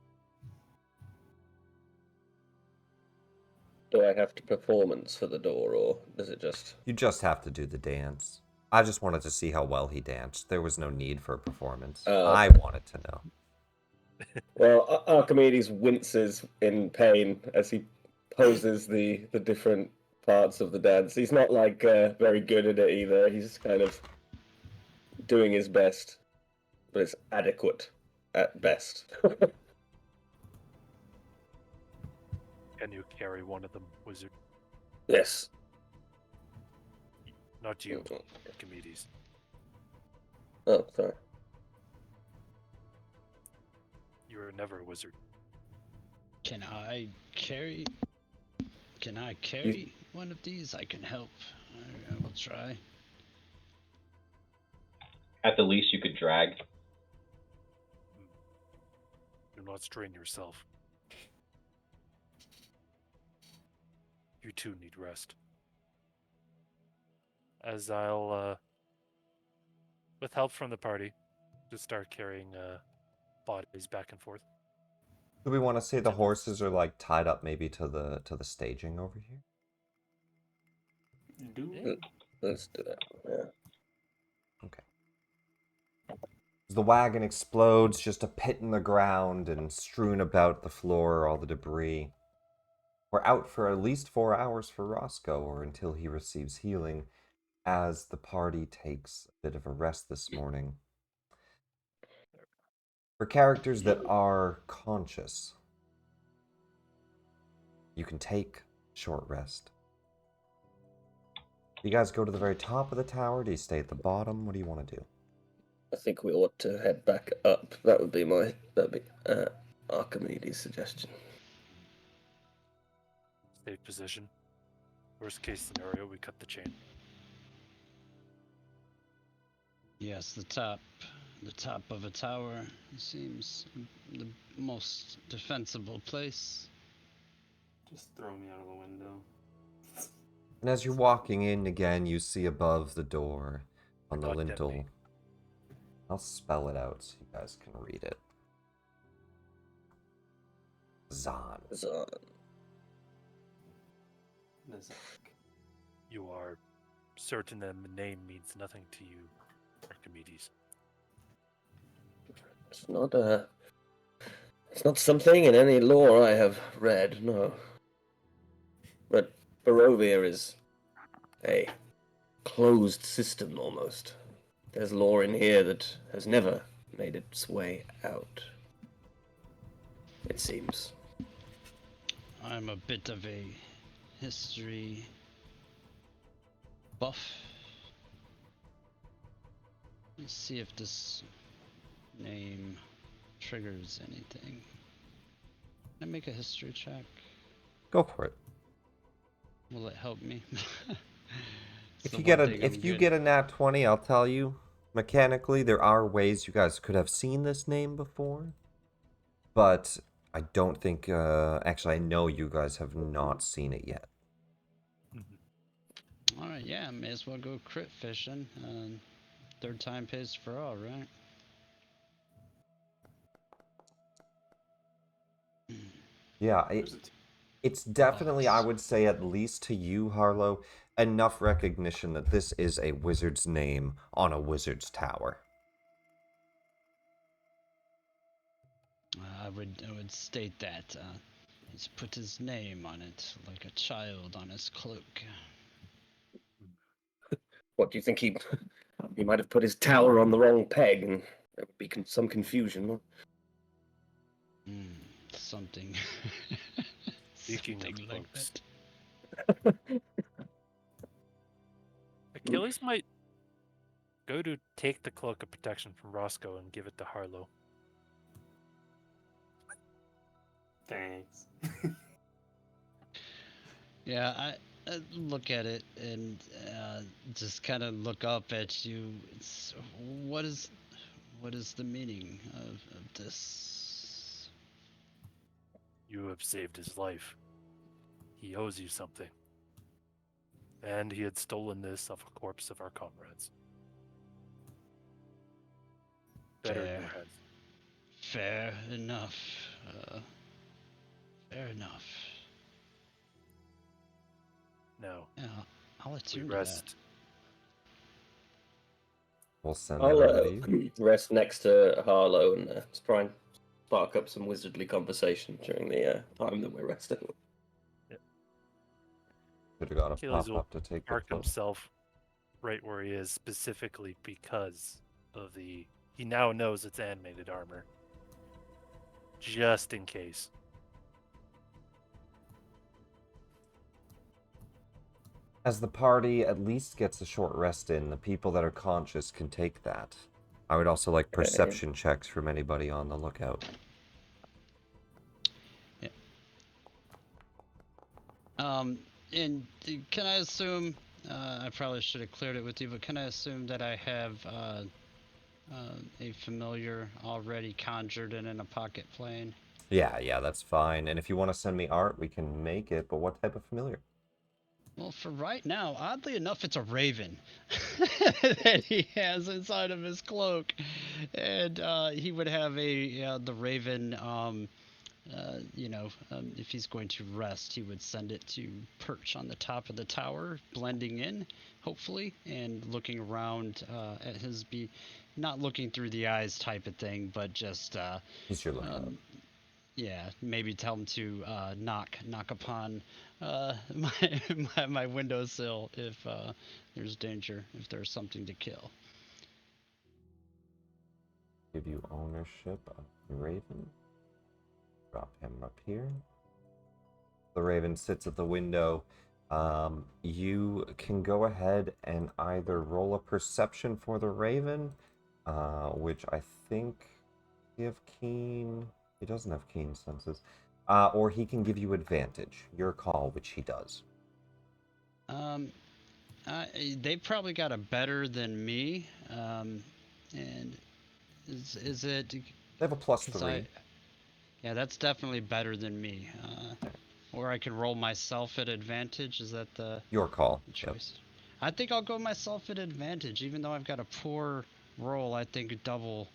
[SPEAKER 3] Do I have to performance for the door, or does it just...
[SPEAKER 2] You just have to do the dance. I just wanted to see how well he danced. There was no need for a performance. I wanted to know.
[SPEAKER 3] Well, Archimedes winces in pain as he poses the different parts of the dance. He's not like very good at it either. He's kind of doing his best, but it's adequate at best.
[SPEAKER 4] Can you carry one of them, wizard?
[SPEAKER 3] Yes.
[SPEAKER 4] Not you, Archimedes.
[SPEAKER 3] Oh, sorry.
[SPEAKER 4] You were never a wizard.
[SPEAKER 1] Can I carry one of these? I can help. I will try.
[SPEAKER 6] At the least, you could drag.
[SPEAKER 4] Do not strain yourself. You too need rest. As I'll, with help from the party, just start carrying bodies back and forth.
[SPEAKER 2] Do we want to say the horses are like tied up maybe to the staging over here?
[SPEAKER 3] Let's do that. Yeah.
[SPEAKER 2] Okay. As the wagon explodes, just a pit in the ground and strewn about the floor, all the debris. We're out for at least 4 hours for Roscoe, or until he receives healing, as the party takes a bit of a rest this morning. For characters that are conscious, you can take short rest. Do you guys go to the very top of the tower? Do you stay at the bottom? What do you want to do?
[SPEAKER 3] I think we ought to head back up. That'd be Archimedes' suggestion.
[SPEAKER 4] Safe position. Worst case scenario, we cut the chain.
[SPEAKER 1] Yes, the top the top of a tower seems the most defensible place.
[SPEAKER 5] Just throw me out of the window.
[SPEAKER 2] And as you're walking in again, you see above the door on the
[SPEAKER 4] God damn
[SPEAKER 2] lintel.
[SPEAKER 4] me.
[SPEAKER 2] I'll spell it out so you guys can read it. Zahn.
[SPEAKER 3] So,
[SPEAKER 5] Nazak.
[SPEAKER 4] You are certain that the name means nothing to you, Archimedes.
[SPEAKER 3] it's not something in any lore I have read, no. But Barovia is a closed system almost. There's lore in here that has never made its way out. It seems.
[SPEAKER 1] I'm a bit of a history buff. Let's see if this name triggers anything. Can I make a history check?
[SPEAKER 2] Go for it.
[SPEAKER 1] Will it help me?
[SPEAKER 2] If you get a nat 20, I'll tell you. Mechanically, there are ways you guys could have seen this name before, but I don't think. Actually, I know you guys have not seen it yet.
[SPEAKER 1] All right, yeah, may as well go crit fishing. Third time pays for all, right?
[SPEAKER 2] Yeah,
[SPEAKER 5] There's a
[SPEAKER 2] it's definitely, I
[SPEAKER 1] Boss.
[SPEAKER 2] would say, at least to you, Harlow, enough recognition that this is a wizard's name on a wizard's tower.
[SPEAKER 1] I would state that he's put his name on it like a child on his cloak.
[SPEAKER 3] What do you think he might have put his tower on the wrong peg and there would be some confusion.
[SPEAKER 1] Something.
[SPEAKER 4] Speaking
[SPEAKER 1] Something
[SPEAKER 4] of
[SPEAKER 1] like
[SPEAKER 4] cloaks.
[SPEAKER 1] that.
[SPEAKER 4] Achilles might go to take the cloak of protection from Roscoe and give it to Harlow.
[SPEAKER 5] Thanks.
[SPEAKER 1] Yeah, I look at it and just kind of look up at you. What is the meaning of this?
[SPEAKER 4] You have saved his life. He owes you something. And he had stolen this off a corpse of our comrades. Better in your
[SPEAKER 1] Fair.
[SPEAKER 4] hands.
[SPEAKER 1] Fair enough. Fair enough.
[SPEAKER 4] Now,
[SPEAKER 1] Yeah, I'll
[SPEAKER 4] we
[SPEAKER 1] attune to that.
[SPEAKER 4] rest.
[SPEAKER 2] We'll send
[SPEAKER 3] I'll
[SPEAKER 2] everybody.
[SPEAKER 3] rest next to Harlow and try and spark up some wizardly conversation during the time that we're resting.
[SPEAKER 2] Should have got a
[SPEAKER 4] Achilles will
[SPEAKER 2] pop-up to take the
[SPEAKER 4] park
[SPEAKER 2] cloak.
[SPEAKER 4] himself right where he is, specifically because of the... He now knows it's animated armor. Just in case.
[SPEAKER 2] As the party at least gets a short rest in, the people that are conscious can take that. I would also like perception checks from anybody on the lookout.
[SPEAKER 1] Yeah. And can I assume? I probably should have cleared it with you, but can I assume that I have a familiar already conjured and in a pocket plane?
[SPEAKER 2] Yeah, that's fine. And if you want to send me art, we can make it. But what type of familiar?
[SPEAKER 1] Well, for right now, oddly enough, it's a raven that he has inside of his cloak, and he would have the raven. If he's going to rest, he would send it to perch on the top of the tower, blending in, hopefully, and looking around at his not looking through the eyes type of thing, but just
[SPEAKER 2] He's your lookout.
[SPEAKER 1] yeah, maybe tell him to knock upon my windowsill if there's danger, if there's something to kill.
[SPEAKER 2] Give you ownership of the raven. Drop him up here. The raven sits at the window. You can go ahead and either roll a perception for the raven, which I think you have keen. He doesn't have keen senses. Or he can give you advantage. Your call, which he does.
[SPEAKER 1] They probably got a better than me, and Is it?
[SPEAKER 2] They have a plus
[SPEAKER 1] Since
[SPEAKER 2] 3.
[SPEAKER 1] Yeah, that's definitely better than me. Or I could roll myself at advantage. Is that the
[SPEAKER 2] Your call.
[SPEAKER 1] choice? I think I'll go myself at advantage, even though I've got a poor roll. I think double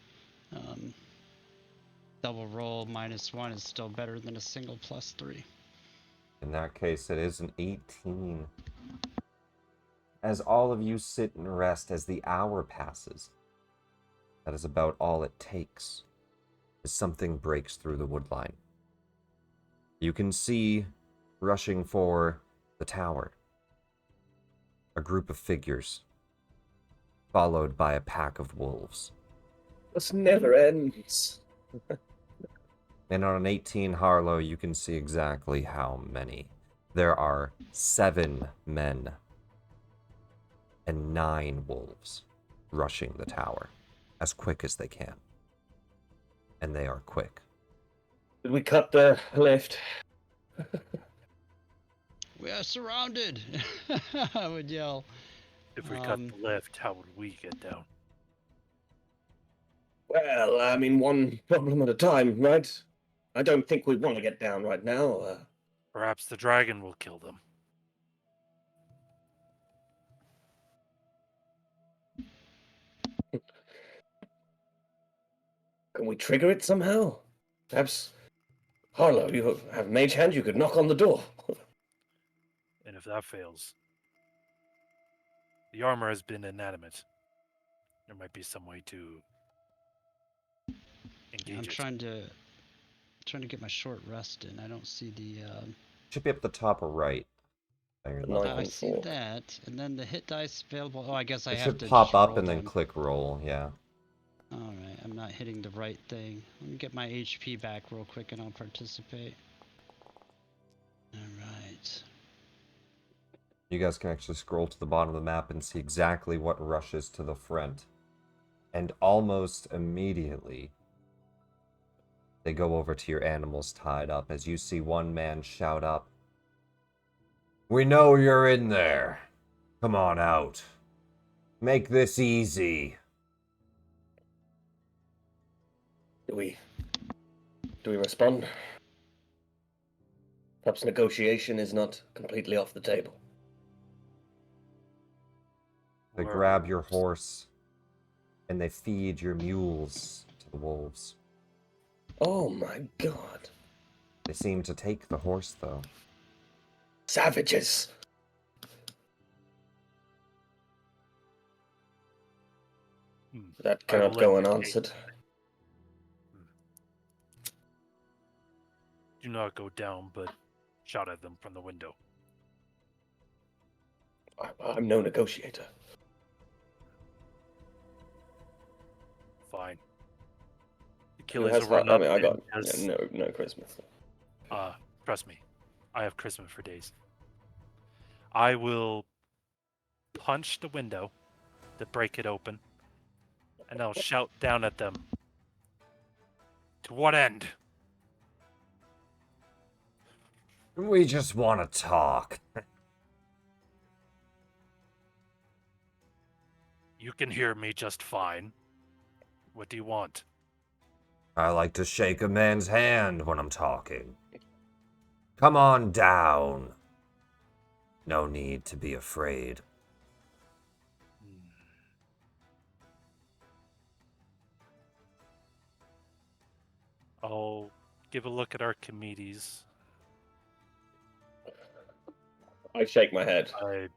[SPEAKER 1] roll -1 is still better than a single +3.
[SPEAKER 2] In that case, it is an 18. As all of you sit and rest as the hour passes, that is about all it takes, as something breaks through the woodline. You can see, rushing for the tower, a group of figures, followed by a pack of wolves.
[SPEAKER 3] This never ends.
[SPEAKER 2] And on an 18 Harlow, you can see exactly how many. There are 7 men and 9 wolves rushing the tower as quick as they can. And they are quick.
[SPEAKER 3] Did we cut the lift?
[SPEAKER 1] We are surrounded! I would yell.
[SPEAKER 4] If we cut the lift, how would we get down?
[SPEAKER 3] Well, I mean, one problem at a time, right? I don't think we want to get down right now.
[SPEAKER 4] Perhaps the dragon will kill them.
[SPEAKER 3] Can we trigger it somehow? Perhaps, Harlow, you have mage hand, you could knock on the door.
[SPEAKER 4] And if that fails, the armor has been inanimate. There might be some way to engage
[SPEAKER 1] I'm
[SPEAKER 4] it.
[SPEAKER 1] trying to get my short rest in. I don't see the.
[SPEAKER 2] Should be up the top right.
[SPEAKER 1] I see that, and then the hit dice available. Oh, I guess I
[SPEAKER 2] It
[SPEAKER 1] have
[SPEAKER 2] should
[SPEAKER 1] to
[SPEAKER 2] pop
[SPEAKER 1] just
[SPEAKER 2] up
[SPEAKER 1] roll
[SPEAKER 2] and then
[SPEAKER 1] them.
[SPEAKER 2] click roll, yeah.
[SPEAKER 1] Alright, I'm not hitting the right thing. Let me get my HP back real quick and I'll participate. Alright.
[SPEAKER 2] You guys can actually scroll to the bottom of the map and see exactly what rushes to the front. And almost immediately, they go over to your animals tied up as you see one man shout up, "We know you're in there. Come on out. Make this easy."
[SPEAKER 3] Do we respond? Perhaps negotiation is not completely off the table.
[SPEAKER 2] They
[SPEAKER 4] Where
[SPEAKER 2] grab
[SPEAKER 4] are
[SPEAKER 2] your
[SPEAKER 4] the-
[SPEAKER 2] horse and they feed your mules to the wolves.
[SPEAKER 3] Oh my god.
[SPEAKER 2] They seem to take the horse, though.
[SPEAKER 3] Savages! That
[SPEAKER 4] I will
[SPEAKER 3] cannot
[SPEAKER 4] let
[SPEAKER 3] go
[SPEAKER 4] the king-
[SPEAKER 3] unanswered.
[SPEAKER 4] Do not go down, but shout at them from the window.
[SPEAKER 3] I'm no negotiator.
[SPEAKER 4] Fine.
[SPEAKER 3] Who
[SPEAKER 4] Achilles
[SPEAKER 3] has
[SPEAKER 4] will run
[SPEAKER 3] that? I
[SPEAKER 4] up
[SPEAKER 3] mean, I
[SPEAKER 4] and
[SPEAKER 3] got
[SPEAKER 4] just-
[SPEAKER 3] no charisma.
[SPEAKER 4] trust me, I have charisma for days. I will punch the window to break it open, and I'll shout down at them. To what end?
[SPEAKER 2] We just want to talk.
[SPEAKER 4] You can hear me just fine. What do you want?
[SPEAKER 2] I like to shake a man's hand when I'm talking. Come on down. No need to be afraid.
[SPEAKER 4] I'll give a look at Archimedes.
[SPEAKER 3] I shake my head.
[SPEAKER 4] I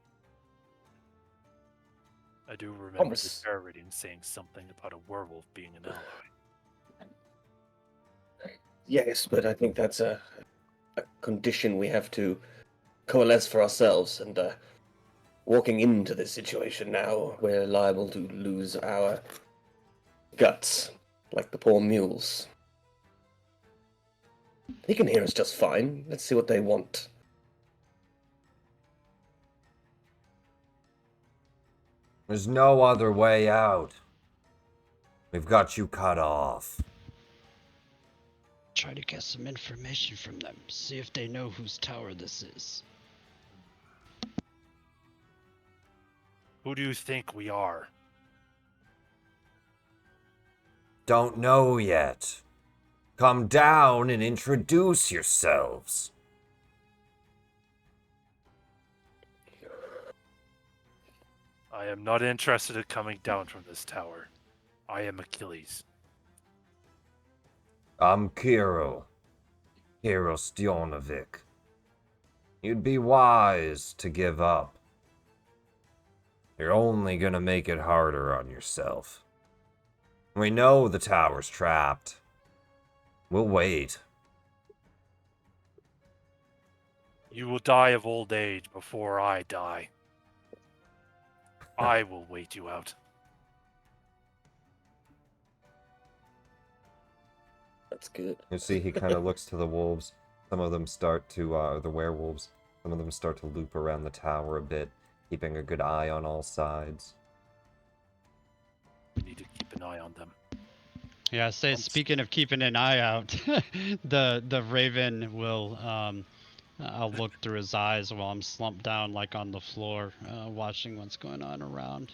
[SPEAKER 4] do remember
[SPEAKER 3] Thomas.
[SPEAKER 4] the tarot reading saying something about a werewolf being an ally.
[SPEAKER 3] Yes, but I think that's a condition we have to coalesce for ourselves. And walking into this situation now, we're liable to lose our guts, like the poor mules. They can hear us just fine. Let's see what they want.
[SPEAKER 2] There's no other way out. We've got you cut off.
[SPEAKER 1] Try to get some information from them. See if they know whose tower this is.
[SPEAKER 4] Who do you think we are?
[SPEAKER 2] Don't know yet. Come down and introduce yourselves.
[SPEAKER 4] I am not interested in coming down from this tower. I am Achilles.
[SPEAKER 2] I'm Kirill. Kirill Stjonovic. You'd be wise to give up. You're only gonna make it harder on yourself. We know the tower's trapped. We'll wait.
[SPEAKER 4] You will die of old age before I die. I will wait you out.
[SPEAKER 3] That's good.
[SPEAKER 2] You see, he kind of looks to the wolves. Some of them start to, the werewolves. Some of them start to loop around the tower a bit, keeping a good eye on all sides.
[SPEAKER 4] We need to keep an eye on them.
[SPEAKER 1] Yeah, say speaking of keeping an eye out, the raven will I'll look through his eyes while I'm slumped down like on the floor, watching what's going on around.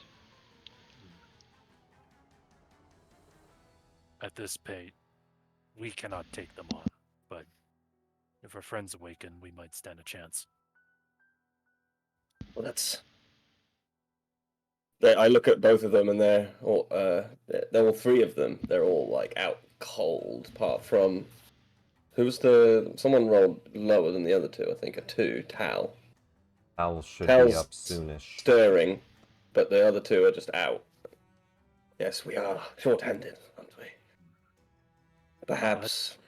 [SPEAKER 4] At this pace, we cannot take them on, but if our friends awaken, we might stand a chance.
[SPEAKER 3] Well, I look at both of them, and they're all three of them. They're all like out cold, apart from someone rolled lower than the other two. I think a 2. Tal.
[SPEAKER 2] Owl should
[SPEAKER 3] Tal's
[SPEAKER 2] be up soonish.
[SPEAKER 3] stirring, but the other two are just out. Yes, we are short-handed, aren't we? Perhaps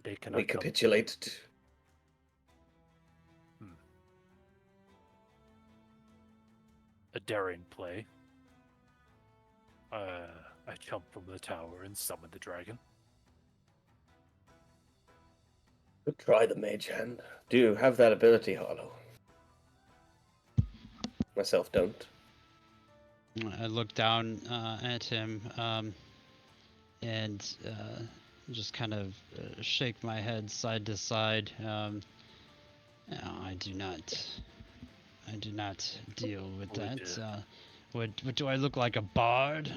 [SPEAKER 4] They cannot
[SPEAKER 3] we
[SPEAKER 4] come.
[SPEAKER 3] capitulate.
[SPEAKER 4] A daring play. I jumped from the tower and summoned the dragon.
[SPEAKER 3] Could try the mage hand. Do you have that ability, Harlow? Myself don't.
[SPEAKER 1] I look down at him and just kind of shake my head side to side. No, I do not deal with that. What do I look like, a bard?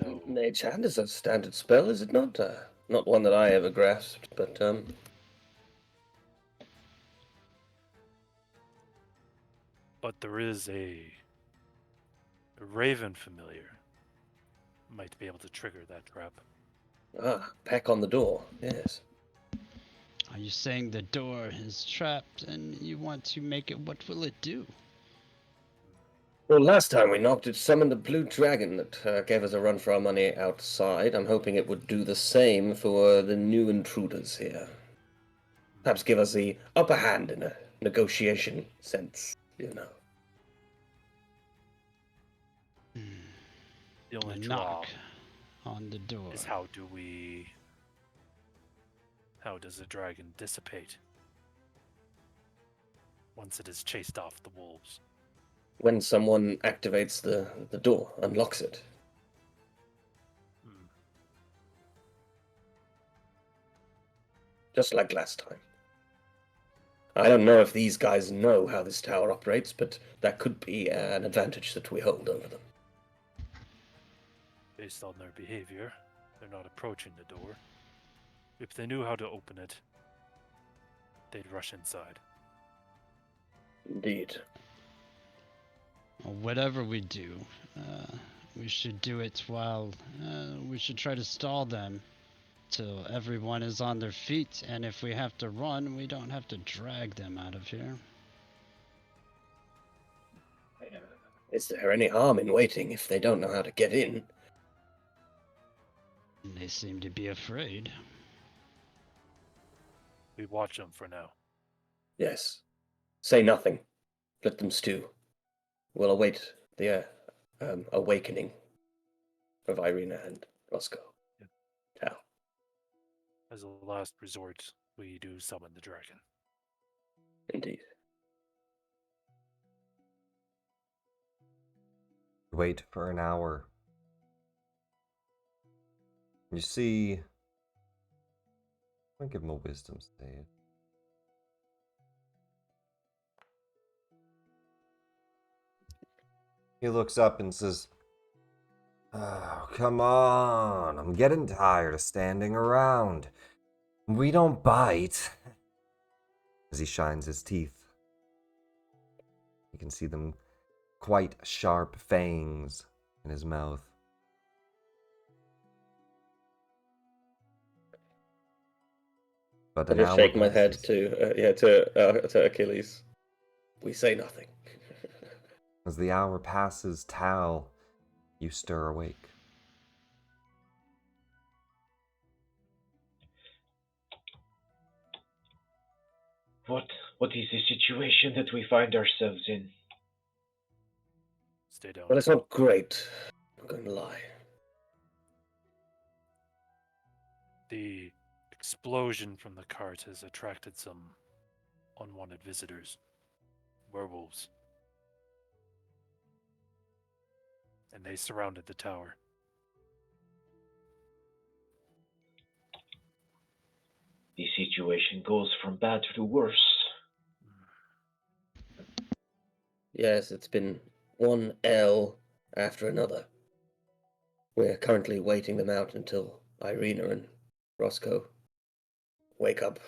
[SPEAKER 4] No.
[SPEAKER 3] Mage hand is a standard spell, is it not? Not one that I ever grasped, but
[SPEAKER 4] But there is a raven familiar. Might be able to trigger that trap.
[SPEAKER 3] peck on the door. Yes.
[SPEAKER 1] Are you saying the door is trapped and you want to make it? What will it do?
[SPEAKER 3] Well, last time we knocked, it summoned a blue dragon that gave us a run for our money outside. I'm hoping it would do the same for the new intruders here. Perhaps give us the upper hand in a negotiation sense, you know.
[SPEAKER 4] The only
[SPEAKER 1] A
[SPEAKER 4] draw
[SPEAKER 1] knock on the door.
[SPEAKER 4] is how does the dragon dissipate once it has chased off the wolves?
[SPEAKER 3] When someone activates the door, unlocks it. Just like last time. I don't know if these guys know how this tower operates, but that could be an advantage that we hold over them.
[SPEAKER 4] Based on their behavior, they're not approaching the door. If they knew how to open it, they'd rush inside.
[SPEAKER 3] Indeed.
[SPEAKER 1] Well, whatever we do, we should do it while we should try to stall them till everyone is on their feet, and if we have to run, we don't have to drag them out of here.
[SPEAKER 3] Is there any harm in waiting if they don't know how to get in?
[SPEAKER 1] They seem to be afraid.
[SPEAKER 4] We watch them for now.
[SPEAKER 3] Yes. Say nothing. Let them stew. We'll await the awakening of Irina and Roscoe.
[SPEAKER 4] Yep.
[SPEAKER 3] Tal.
[SPEAKER 4] As a last resort, we do summon the dragon.
[SPEAKER 3] Indeed.
[SPEAKER 2] Wait for an hour. You see, I'll give him a wisdom save. He looks up and says, Oh, come on. I'm getting tired of standing around. We don't bite. As he shines his teeth, you can see them quite sharp fangs in his mouth. But
[SPEAKER 3] I
[SPEAKER 2] an
[SPEAKER 3] just
[SPEAKER 2] hour
[SPEAKER 3] shake my head
[SPEAKER 2] passes.
[SPEAKER 3] to Achilles. We say nothing.
[SPEAKER 2] As the hour passes, Tal, you stir awake.
[SPEAKER 6] What is the situation that we find ourselves in?
[SPEAKER 4] Stay down.
[SPEAKER 3] Well, it's not great. I'm going to lie.
[SPEAKER 4] The explosion from the cart has attracted some unwanted visitors. Werewolves. And they surrounded the tower.
[SPEAKER 6] The situation goes from bad to worse.
[SPEAKER 3] Yes, it's been one L after another. We're currently waiting them out until Irina and Roscoe wake up.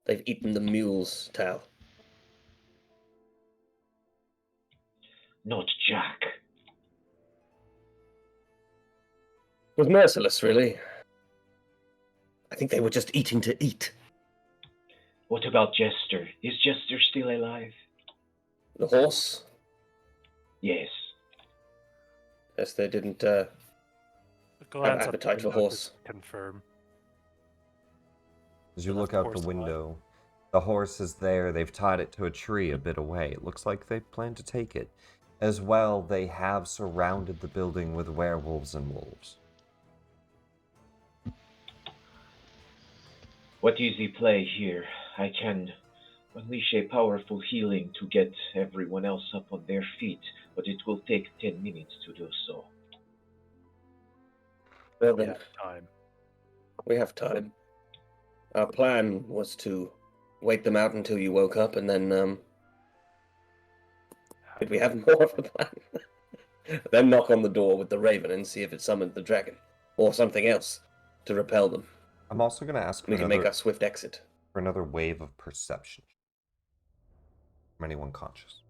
[SPEAKER 3] They've eaten the mules, Tal.
[SPEAKER 6] Not Jack.
[SPEAKER 3] It was merciless, really. I think they were just eating to eat.
[SPEAKER 6] What about Jester? Is Jester still alive?
[SPEAKER 3] The horse?
[SPEAKER 6] Yes.
[SPEAKER 3] Yes, they didn't
[SPEAKER 4] A glance
[SPEAKER 3] have
[SPEAKER 4] up the
[SPEAKER 3] appetite for
[SPEAKER 4] window to
[SPEAKER 3] horse.
[SPEAKER 4] confirm.
[SPEAKER 2] As
[SPEAKER 4] They
[SPEAKER 2] you
[SPEAKER 4] left
[SPEAKER 2] look out
[SPEAKER 4] horse
[SPEAKER 2] the
[SPEAKER 4] alive.
[SPEAKER 2] window, the horse is there. They've tied it to a tree a bit away. It looks like they plan to take it. As well, they have surrounded the building with werewolves and wolves.
[SPEAKER 6] What is the play here? I can unleash a powerful healing to get everyone else up on their feet, but it will take 10 minutes to do so.
[SPEAKER 3] Well
[SPEAKER 4] We
[SPEAKER 3] then,
[SPEAKER 4] have time.
[SPEAKER 3] we have time. Our plan was to wait them out until you woke up, and then, did we have more of a plan? Then knock on the door with the raven and see if it summoned the dragon, or something else, to repel them.
[SPEAKER 2] I'm also going to ask for
[SPEAKER 3] We can make
[SPEAKER 2] another,
[SPEAKER 3] our swift exit.
[SPEAKER 2] for another wave of perception from anyone conscious.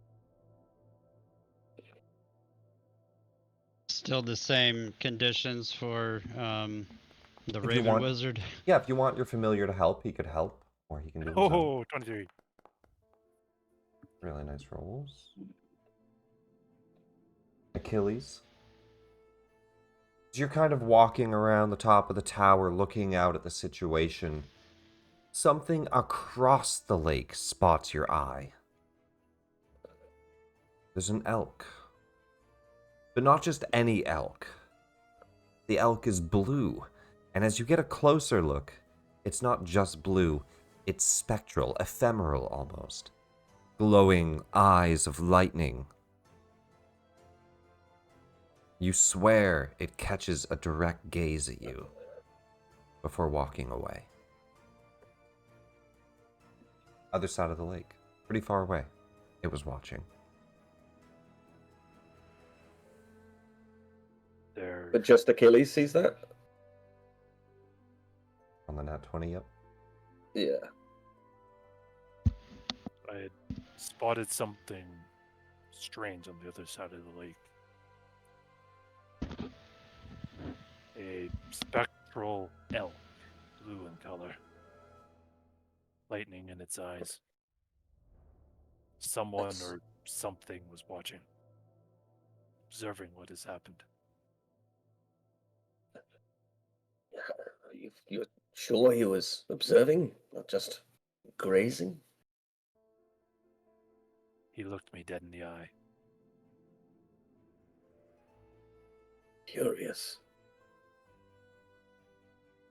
[SPEAKER 1] Still the same conditions for the
[SPEAKER 2] If you
[SPEAKER 1] Raven
[SPEAKER 2] want-
[SPEAKER 1] Wizard.
[SPEAKER 2] Yeah, if you want your familiar to help, he could help, or he can do his own.
[SPEAKER 4] Oh, 23.
[SPEAKER 2] Really nice rolls. Achilles. As you're kind of walking around the top of the tower looking out at the situation, something across the lake spots your eye. There's an elk. But not just any elk. The elk is blue, and as you get a closer look, it's not just blue, it's spectral, ephemeral almost. Glowing eyes of lightning. You swear it catches a direct gaze at you before walking away. Other side of the lake, pretty far away. It was watching.
[SPEAKER 4] They're
[SPEAKER 3] But just Achilles sees that?
[SPEAKER 2] On the nat 20, yep.
[SPEAKER 3] Yeah.
[SPEAKER 4] I had spotted something strange on the other side of the lake. A spectral elk, blue in color, lightning in its eyes. Someone
[SPEAKER 3] That's-
[SPEAKER 4] or something was watching, observing what has happened.
[SPEAKER 3] You're sure he was observing, not just grazing?
[SPEAKER 4] He looked me dead in the eye.
[SPEAKER 3] Curious.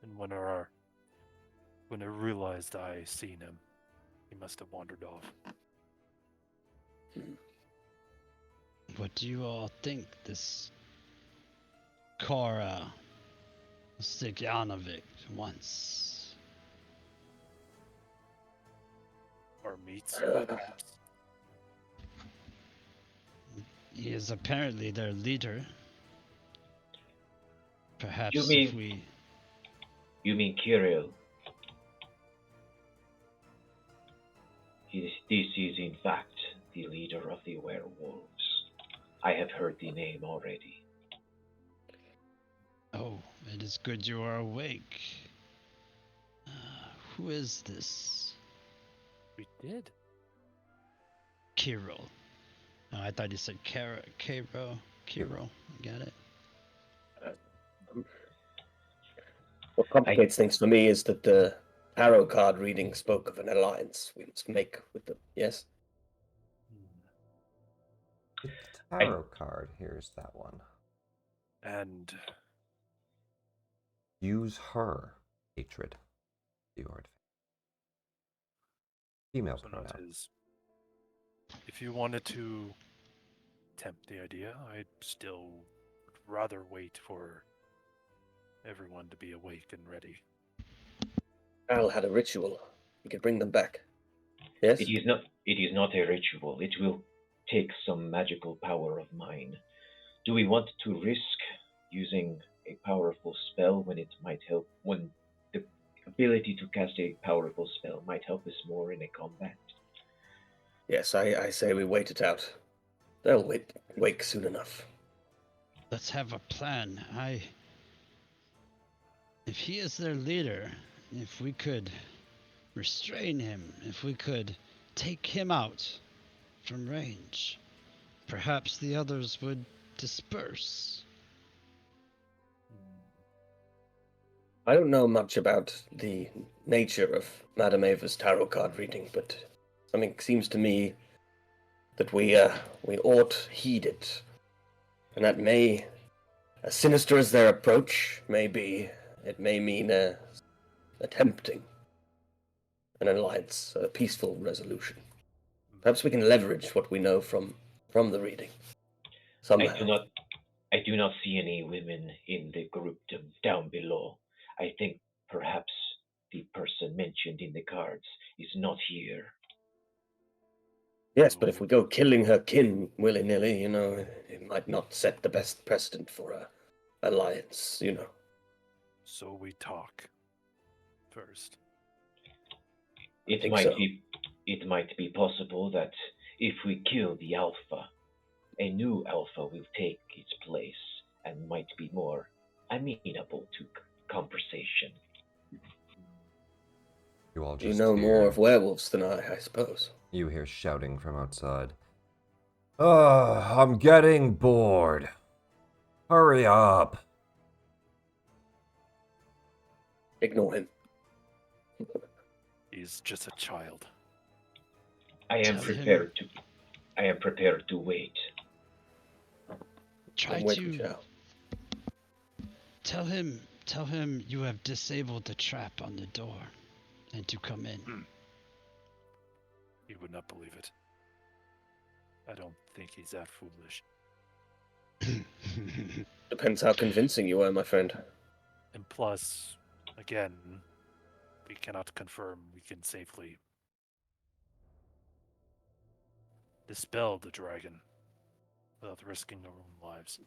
[SPEAKER 4] And when I realized I seen him, he must have wandered off.
[SPEAKER 1] What do you all think this Kora Stigjanovic wants?
[SPEAKER 4] Or meats,
[SPEAKER 3] Uh.
[SPEAKER 4] perhaps.
[SPEAKER 1] He is apparently their leader.
[SPEAKER 6] You
[SPEAKER 1] Perhaps if
[SPEAKER 6] mean
[SPEAKER 1] we...
[SPEAKER 6] you mean Kirill? This is in fact the leader of the werewolves. I have heard the name already.
[SPEAKER 1] Oh, it is good you are awake. Who is this?
[SPEAKER 4] We did.
[SPEAKER 1] Kirill. Oh, I thought you said Kiro. Kiro. Got it.
[SPEAKER 3] What complicates things for me is that the tarot card reading spoke of an alliance we must make with them. Yes?
[SPEAKER 2] The tarot card, here's that one.
[SPEAKER 4] And
[SPEAKER 2] Use her. Hatred. You are female
[SPEAKER 4] so not
[SPEAKER 2] pronoun.
[SPEAKER 4] his. If you wanted to tempt the idea, I'd still rather wait for everyone to be awake and ready.
[SPEAKER 3] Al had a ritual. He could bring them back. Yes?
[SPEAKER 6] It is not a ritual. It will take some magical power of mine. Do we want to risk using a powerful spell when it might help when the ability to cast a powerful spell might help us more in a combat?
[SPEAKER 3] Yes, I say we wait it out. They'll wake soon enough.
[SPEAKER 1] Let's have a plan. If he is their leader, if we could restrain him, if we could take him out from range, perhaps the others would disperse.
[SPEAKER 3] I don't know much about the nature of Madame Ava's tarot card reading, but something seems to me that we ought heed it. And that may, as sinister as their approach may be, it may mean attempting an alliance, a peaceful resolution. Perhaps we can leverage what we know from the reading. Somehow.
[SPEAKER 6] I do not see any women in the group down below. I think perhaps the person mentioned in the cards is not here.
[SPEAKER 3] Yes, but if we go killing her kin willy-nilly, it might not set the best precedent for a alliance,
[SPEAKER 4] So we talk first.
[SPEAKER 6] It might be possible that if we kill the alpha, a new alpha will take its place and might be more amenable to conversation.
[SPEAKER 2] You all
[SPEAKER 3] You
[SPEAKER 2] just
[SPEAKER 3] know
[SPEAKER 2] hear,
[SPEAKER 3] more of werewolves than I suppose.
[SPEAKER 2] You hear shouting from outside. I'm getting bored. Hurry up.
[SPEAKER 3] Ignore him.
[SPEAKER 4] He's just a child.
[SPEAKER 6] I am prepared to wait.
[SPEAKER 1] Try
[SPEAKER 3] Wait,
[SPEAKER 1] to
[SPEAKER 3] Michelle.
[SPEAKER 1] tell him you have disabled the trap on the door and to come in.
[SPEAKER 4] He would not believe it. I don't think he's that foolish.
[SPEAKER 3] Depends how convincing you are, my friend.
[SPEAKER 4] And plus, again, we cannot confirm we can safely dispel the dragon without risking our own lives.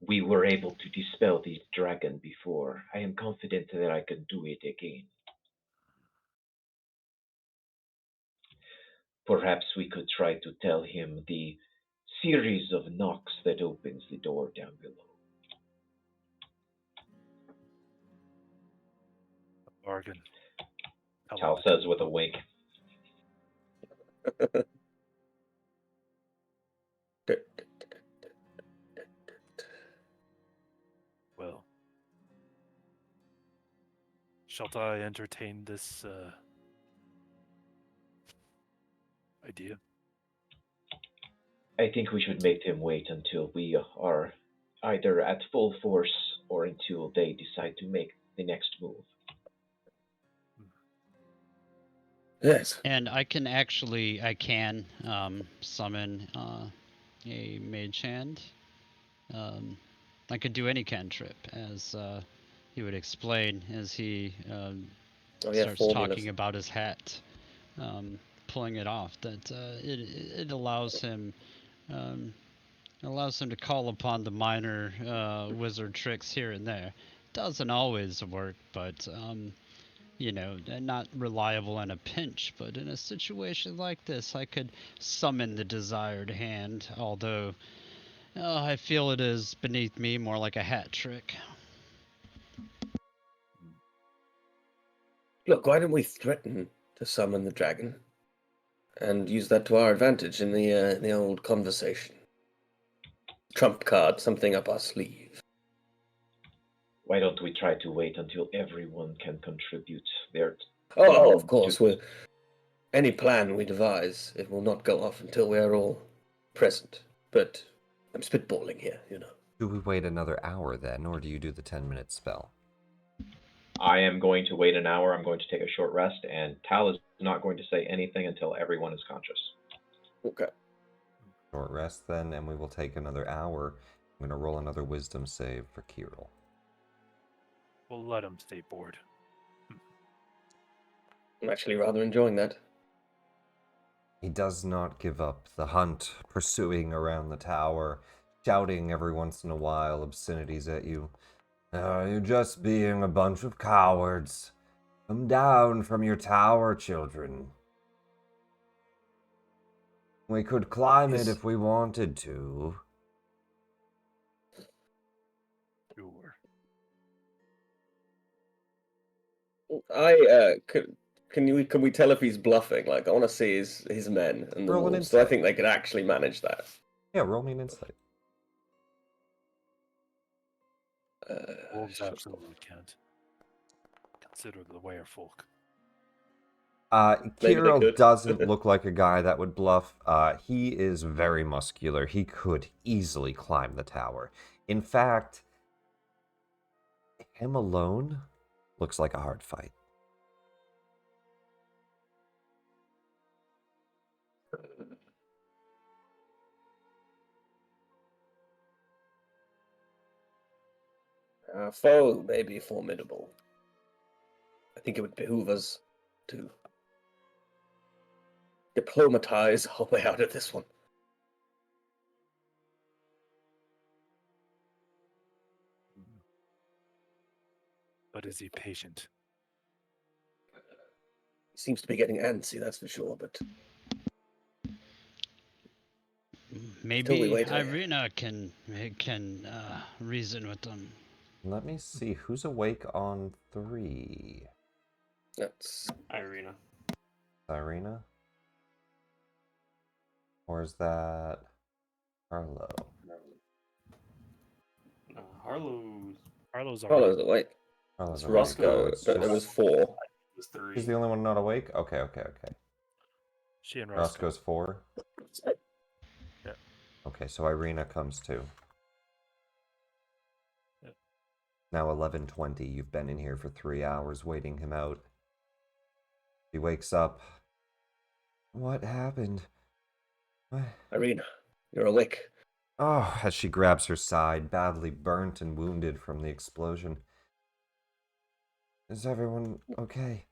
[SPEAKER 6] We were able to dispel the dragon before. I am confident that I can do it again. Perhaps we could try to tell him the series of knocks that opens the door down below.
[SPEAKER 4] A bargain.
[SPEAKER 6] Tal says with a wink.
[SPEAKER 4] Well, shall I entertain this idea?
[SPEAKER 6] I think we should make him wait until we are either at full force or until they decide to make the next move.
[SPEAKER 3] Yes.
[SPEAKER 1] And I can summon a mage hand. I could do any cantrip, as he would explain as he starts
[SPEAKER 3] formulas.
[SPEAKER 1] talking about his hat, pulling it off. That it allows him Um, allows him to call upon the minor wizard tricks here and there. Doesn't always work, but not reliable in a pinch. But in a situation like this, I could summon the desired hand. Although I feel it is beneath me, more like a hat trick.
[SPEAKER 3] Look, why don't we threaten to summon the dragon and use that to our advantage in the old conversation? Trump card, something up our sleeve.
[SPEAKER 6] Why don't we try to wait until everyone can contribute their
[SPEAKER 3] Oh, of course.
[SPEAKER 6] to-
[SPEAKER 3] Any plan we devise, it will not go off until we are all present. But I'm spitballing here, you know.
[SPEAKER 2] Do we wait another hour then, or do you do the 10-minute spell?
[SPEAKER 6] I am going to wait an hour. I'm going to take a short rest, and Tal is not going to say anything until everyone is conscious.
[SPEAKER 3] Okay.
[SPEAKER 2] Short rest then, and we will take another hour. I'm going to roll another wisdom save for Kirill.
[SPEAKER 4] We'll let him stay bored.
[SPEAKER 3] I'm actually rather enjoying that.
[SPEAKER 2] He does not give up the hunt, pursuing around the tower, shouting every once in a while obscenities at you. You're just being a bunch of cowards. Come down from your tower, children. We could climb it if we wanted to.
[SPEAKER 4] Sure.
[SPEAKER 3] Can we tell if he's bluffing? Like, I want to see his men and the
[SPEAKER 2] Roll an
[SPEAKER 3] wolves. So I
[SPEAKER 2] insight.
[SPEAKER 3] think they could actually manage that.
[SPEAKER 2] Yeah, roll me an insight.
[SPEAKER 4] Wolves
[SPEAKER 3] Sure.
[SPEAKER 4] absolutely can't. Consider the werefolk.
[SPEAKER 3] Maybe they
[SPEAKER 2] Kirill
[SPEAKER 3] could.
[SPEAKER 2] doesn't look like a guy that would bluff. He is very muscular. He could easily climb the tower. In fact, him alone looks like a hard fight.
[SPEAKER 3] Our foe may be formidable. I think it would behoove us to diplomatize our way out of this one.
[SPEAKER 4] But is he patient?
[SPEAKER 3] He seems to be getting antsy, that's for sure, but
[SPEAKER 1] Maybe
[SPEAKER 3] wait,
[SPEAKER 1] Irina can reason with them.
[SPEAKER 2] Let me see who's awake on 3.
[SPEAKER 3] that's
[SPEAKER 5] Irina.
[SPEAKER 2] Irina? Or is that Harlow?
[SPEAKER 5] Harlow's
[SPEAKER 4] Carlos
[SPEAKER 3] Carlo's awake.
[SPEAKER 2] Harlow's
[SPEAKER 3] It's
[SPEAKER 2] awake.
[SPEAKER 3] Roscoe.
[SPEAKER 2] It's
[SPEAKER 3] It
[SPEAKER 2] just-
[SPEAKER 3] was 4.
[SPEAKER 5] was 3.
[SPEAKER 2] He's the only one not awake? Okay.
[SPEAKER 4] She and Roscoe.
[SPEAKER 2] Roscoe's 4?
[SPEAKER 4] Yeah.
[SPEAKER 2] Okay, so Irina comes too.
[SPEAKER 4] Yeah.
[SPEAKER 2] Now 11:20. You've been in here for 3 hours waiting him out. He wakes up. What happened? What?
[SPEAKER 3] Irina, you're awake.
[SPEAKER 2] Oh, as she grabs her side, badly burnt and wounded from the explosion. Is everyone okay?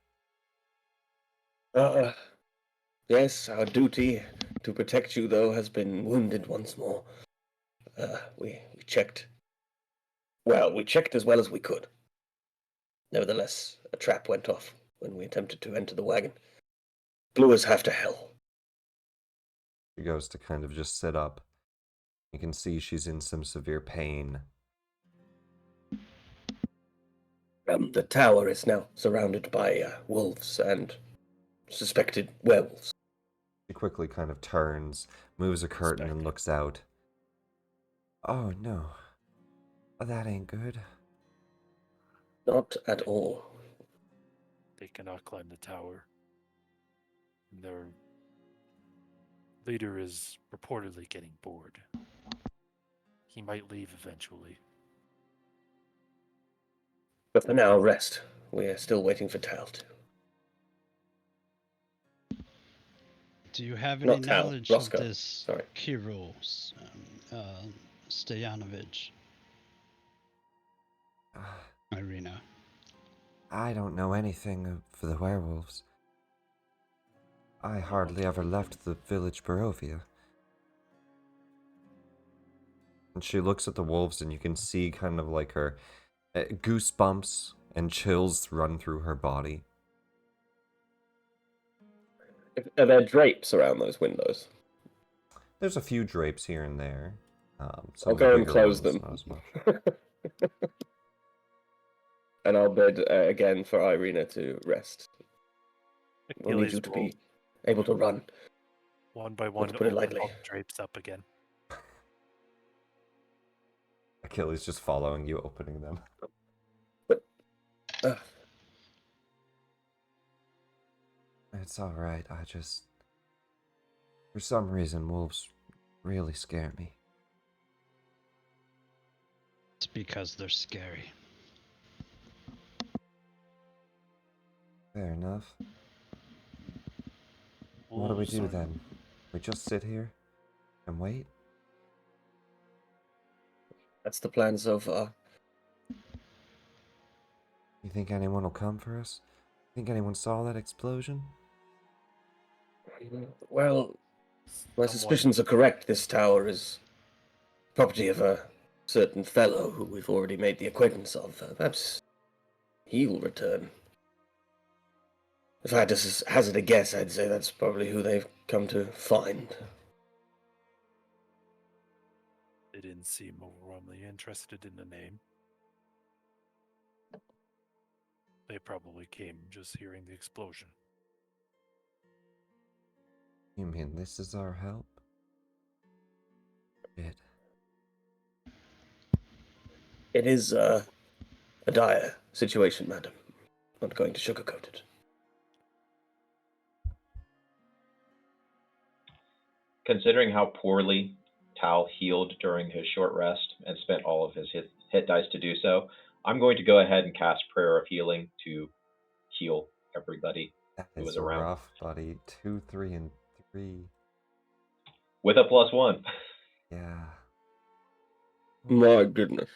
[SPEAKER 3] Yes, our duty to protect you, though, has been wounded once more. We checked. Well, we checked as well as we could. Nevertheless, a trap went off when we attempted to enter the wagon. Blew us half to hell.
[SPEAKER 2] She goes to kind of just sit up. You can see she's in some severe pain.
[SPEAKER 3] The tower is now surrounded by wolves and suspected werewolves.
[SPEAKER 2] She quickly kind of turns, moves a curtain, and looks out. Oh no. That ain't good.
[SPEAKER 3] Not at all.
[SPEAKER 4] They cannot climb the tower. Their leader is reportedly getting bored. He might leave eventually.
[SPEAKER 3] But for now, rest. We are still waiting for Tal to.
[SPEAKER 1] Do you have
[SPEAKER 3] Not
[SPEAKER 1] any
[SPEAKER 3] Tal,
[SPEAKER 1] knowledge
[SPEAKER 3] Roscoe.
[SPEAKER 1] of this
[SPEAKER 3] Sorry.
[SPEAKER 1] Kirill Stoyanovich, Irina?
[SPEAKER 2] I don't know anything for the werewolves. I hardly ever left the village Barovia. And she looks at the wolves, and you can see kind of like her goosebumps and chills run through her body.
[SPEAKER 3] Are there drapes around those windows?
[SPEAKER 2] There's a few drapes here and there. Some
[SPEAKER 3] I'll
[SPEAKER 2] of the
[SPEAKER 3] go and
[SPEAKER 2] bigger
[SPEAKER 3] close
[SPEAKER 2] ones,
[SPEAKER 3] them.
[SPEAKER 2] not as much.
[SPEAKER 3] And I'll bid again for Irina to rest. We'll need
[SPEAKER 4] Achilles
[SPEAKER 3] you to
[SPEAKER 4] will,
[SPEAKER 3] be able to run.
[SPEAKER 4] one by one,
[SPEAKER 3] put it
[SPEAKER 4] open
[SPEAKER 3] lightly.
[SPEAKER 4] all the drapes up again.
[SPEAKER 2] Achilles just following you, opening them.
[SPEAKER 3] Uh,
[SPEAKER 2] It's alright, I just... For some reason, wolves really scare me.
[SPEAKER 1] It's because they're scary.
[SPEAKER 2] Fair enough. What do we
[SPEAKER 4] Wolves
[SPEAKER 2] do
[SPEAKER 4] are-
[SPEAKER 2] then? We just sit here and wait?
[SPEAKER 3] that's the plan so far.
[SPEAKER 2] You think anyone will come for us? Think anyone saw that explosion?
[SPEAKER 3] Well, my
[SPEAKER 4] Someone-
[SPEAKER 3] suspicions are correct. This tower is property of a certain fellow who we've already made the acquaintance of. Perhaps he'll return. If I had to hazard a guess, I'd say that's probably who they've come to find.
[SPEAKER 4] They didn't seem overwhelmingly interested in the name. They probably came just hearing the explosion.
[SPEAKER 2] You mean this is our help? Shit.
[SPEAKER 3] It is a dire situation, madam. Not going to sugarcoat it.
[SPEAKER 6] Considering how poorly Tal healed during his short rest and spent all of his hit dice to do so, I'm going to go ahead and cast Prayer of Healing to heal everybody
[SPEAKER 2] That
[SPEAKER 6] who
[SPEAKER 2] is
[SPEAKER 6] was around.
[SPEAKER 2] rough, buddy. 2, 3, and 3.
[SPEAKER 6] With a +1.
[SPEAKER 2] Yeah.
[SPEAKER 3] My goodness.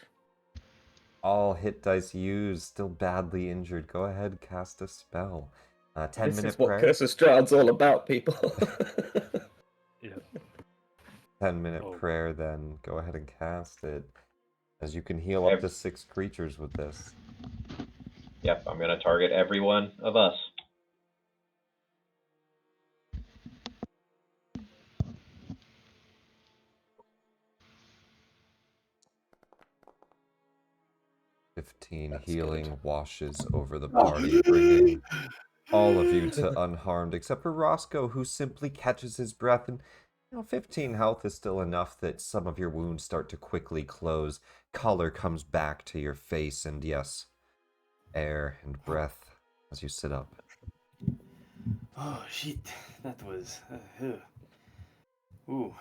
[SPEAKER 2] All hit dice used, still badly injured. Go ahead, cast a spell. 10
[SPEAKER 3] This
[SPEAKER 2] minute
[SPEAKER 3] is what
[SPEAKER 2] prayer.
[SPEAKER 3] Curse of Strahd's all about, people.
[SPEAKER 4] Yeah.
[SPEAKER 2] 10-minute
[SPEAKER 4] Oh.
[SPEAKER 2] prayer, then go ahead and cast it. As you can heal up to 6 creatures with this.
[SPEAKER 6] Yep, I'm going to target every one of us.
[SPEAKER 3] That's
[SPEAKER 2] Healing
[SPEAKER 3] good.
[SPEAKER 2] washes over the party, bringing all of you to unharmed, except for Roscoe, who simply catches his breath. And 15 health is still enough that some of your wounds start to quickly close. Color comes back to your face, and yes, air and breath as you sit up.
[SPEAKER 5] Oh shit, that was. Ooh.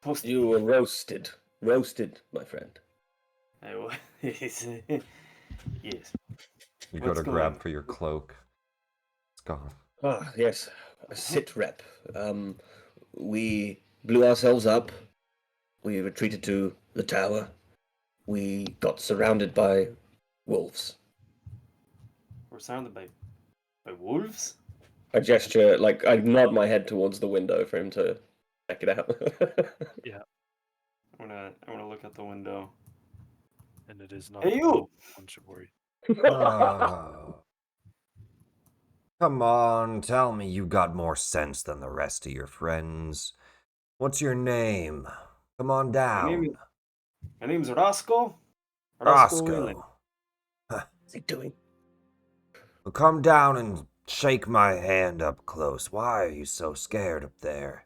[SPEAKER 5] Post.
[SPEAKER 3] You were roasted. Roasted, my friend.
[SPEAKER 5] I was. Yes.
[SPEAKER 2] You go
[SPEAKER 5] What's
[SPEAKER 2] to
[SPEAKER 5] going
[SPEAKER 2] grab
[SPEAKER 5] on?
[SPEAKER 2] for your cloak. It's gone.
[SPEAKER 3] Ah, yes. A sit rep. We blew ourselves up. We retreated to the tower. We got surrounded by wolves.
[SPEAKER 5] We're surrounded by wolves.
[SPEAKER 3] I gesture, like, I nod my head towards the window for him to check it out.
[SPEAKER 5] I'm gonna look out the window.
[SPEAKER 4] And it is not
[SPEAKER 5] Hey,
[SPEAKER 4] the
[SPEAKER 5] you!
[SPEAKER 4] wolf, one should worry.
[SPEAKER 2] Oh. Come on, tell me you got more sense than the rest of your friends. What's your name? Come on down.
[SPEAKER 5] My name's Roscoe. Roscoe Whelan.
[SPEAKER 2] Roscoe.
[SPEAKER 3] What's he doing?
[SPEAKER 2] Well, come down and shake my hand up close. Why are you so scared up there?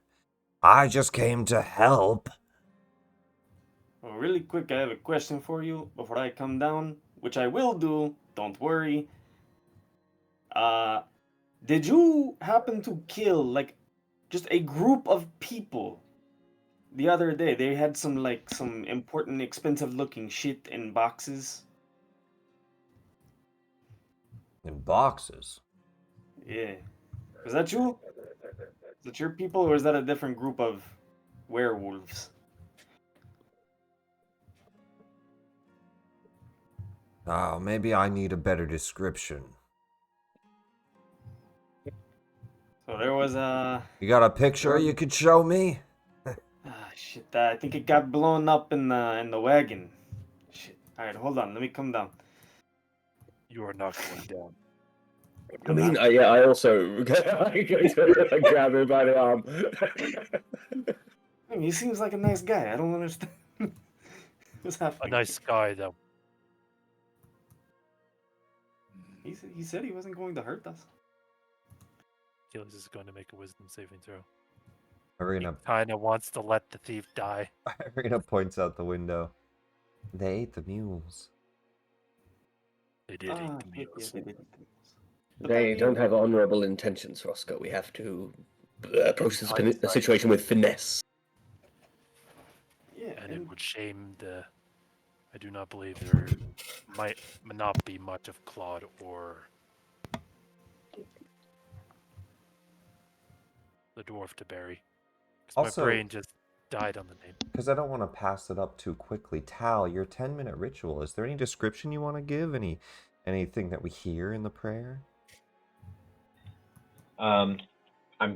[SPEAKER 2] I just came to help.
[SPEAKER 5] Well, really quick, I have a question for you before I come down, which I will do. Don't worry. Did you happen to kill like just a group of people the other day? They had some important, expensive-looking shit in boxes.
[SPEAKER 2] In boxes.
[SPEAKER 5] Yeah. Was that you? Is that your people, or is that a different group of werewolves?
[SPEAKER 2] Oh, maybe I need a better description.
[SPEAKER 5] So there was a.
[SPEAKER 2] You got a picture you could show me?
[SPEAKER 5] Shit, I think it got blown up in the wagon. Shit. All right, hold on. Let me come down.
[SPEAKER 4] You are not going down.
[SPEAKER 3] I mean, I also grab him by the arm.
[SPEAKER 5] I mean, he seems like a nice guy. I don't understand. What's
[SPEAKER 4] A
[SPEAKER 5] happening?
[SPEAKER 4] nice guy, though.
[SPEAKER 5] He said he wasn't going to hurt us.
[SPEAKER 4] Achilles is going to make a wisdom saving throw.
[SPEAKER 2] Arena,
[SPEAKER 4] Kind of wants to let the thief die.
[SPEAKER 2] Arena points out the window. They ate the mules.
[SPEAKER 4] They did eat the
[SPEAKER 5] Yeah,
[SPEAKER 4] meals.
[SPEAKER 5] they did eat the meals. But
[SPEAKER 3] They
[SPEAKER 5] I mean,
[SPEAKER 3] don't have honourable intentions, Roscoe. We have to approach this
[SPEAKER 4] Hindsight.
[SPEAKER 3] situation with finesse.
[SPEAKER 5] yeah,
[SPEAKER 4] And it would shame the. I do not believe there might not be much of Claude or the dwarf to bury. Because my
[SPEAKER 2] Also-
[SPEAKER 4] brain just died on the name.
[SPEAKER 2] Because I don't want to pass it up too quickly. Tal, your 10-minute ritual, is there any description you want to give? Anything that we hear in the prayer?
[SPEAKER 6] I'm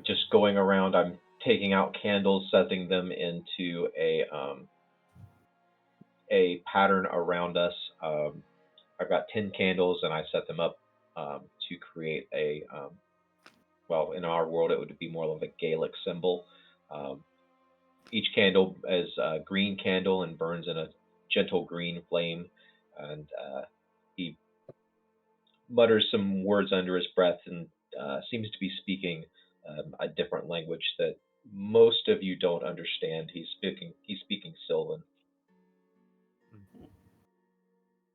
[SPEAKER 6] just going around. I'm taking out candles, setting them into a pattern around us. I've got 10 candles, and I set them up to create a well, in our world, it would be more of a Gaelic symbol. Each candle is a green candle and burns in a gentle green flame, and he mutters some words under his breath and seems to be speaking a different language that most of you don't understand. He's speaking Sylvan.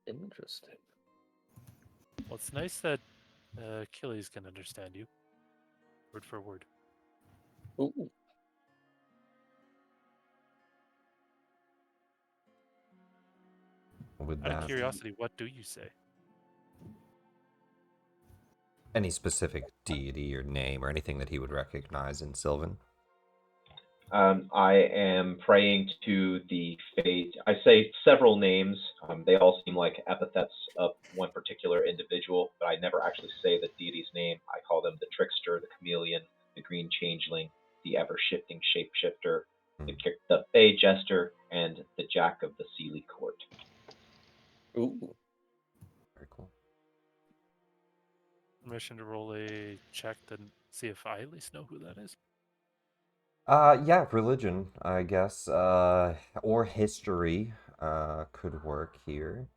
[SPEAKER 3] Interesting.
[SPEAKER 4] Well, it's nice that Achilles can understand you, word for word.
[SPEAKER 3] Ooh.
[SPEAKER 2] With
[SPEAKER 4] Out of
[SPEAKER 2] that,
[SPEAKER 4] curiosity, what do you say?
[SPEAKER 2] any specific deity or name or anything that he would recognize in Sylvan?
[SPEAKER 6] I am praying to the fate. I say several names. They all seem like epithets of one particular individual, but I never actually say the deity's name. I call them the trickster, the chameleon, the green changeling, the ever-shifting shapeshifter, the fey jester, and the jack of the Sealy court.
[SPEAKER 3] Ooh.
[SPEAKER 2] Very cool.
[SPEAKER 4] Permission to roll a check to see if I at least know who that is.
[SPEAKER 2] Yeah, religion, I guess, or history, could work here.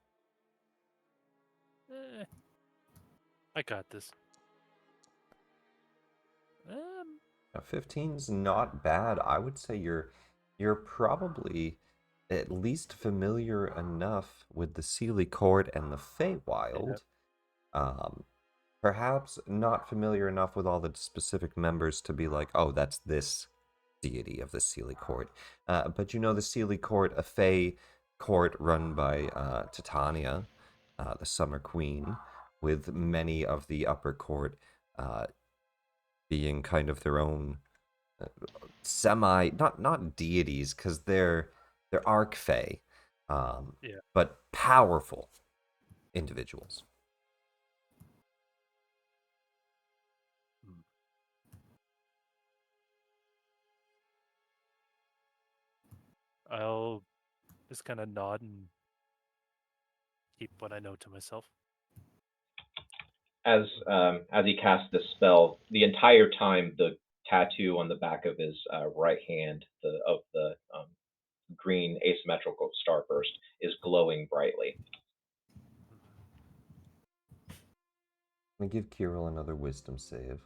[SPEAKER 4] I got this.
[SPEAKER 2] 15's not bad. I would say you're probably at least familiar enough with the Sealy Court and the Feywild. Perhaps not familiar enough with all the specific members to be like, oh, that's this deity of the Sealy Court. But you know the Sealy Court, a Fey court run by Titania, the Summer Queen, with many of the upper court being kind of their own not deities, because they're archfey, but powerful individuals.
[SPEAKER 4] I'll just kind of nod and keep what I know to myself.
[SPEAKER 6] As he casts this spell, the entire time the tattoo on the back of his right hand, of the green asymmetrical starburst, is glowing brightly.
[SPEAKER 2] I'm gonna give Kirill another wisdom save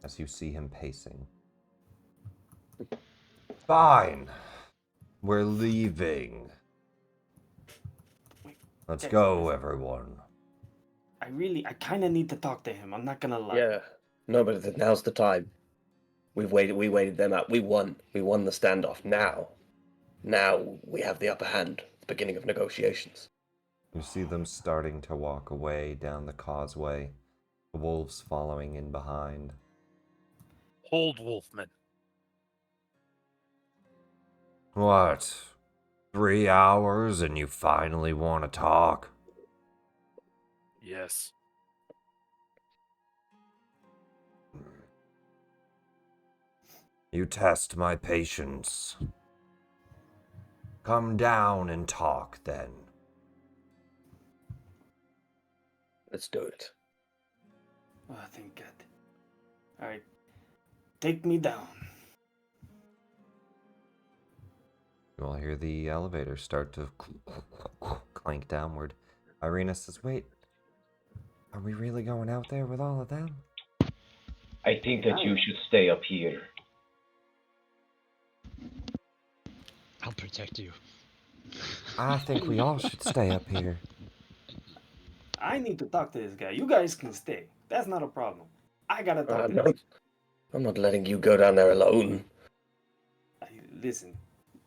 [SPEAKER 2] as you see him pacing. Fine. We're leaving. Let's go, everyone.
[SPEAKER 5] I kind of need to talk to him. I'm not gonna lie.
[SPEAKER 3] Yeah. No, but now's the time. We waited them out. We won the standoff. Now we have the upper hand. Beginning of negotiations.
[SPEAKER 2] You see them starting to walk away down the causeway, the wolves following in behind.
[SPEAKER 4] Hold, Wolfman.
[SPEAKER 2] What? 3 hours and you finally want to talk?
[SPEAKER 4] Yes.
[SPEAKER 2] You test my patience. Come down and talk, then.
[SPEAKER 3] Let's do it.
[SPEAKER 5] Oh, thank God. All right, take me down.
[SPEAKER 2] You all hear the elevator start to clank downward. Irina says, wait, are we really going out there with all of them?
[SPEAKER 6] I think that you should stay up here.
[SPEAKER 1] I'll protect you.
[SPEAKER 2] I think we all should stay up here.
[SPEAKER 5] I need to talk to this guy. You guys can stay. That's not a problem. I gotta talk to
[SPEAKER 3] No,
[SPEAKER 5] this.
[SPEAKER 3] I'm not letting you go down there alone.
[SPEAKER 5] Listen,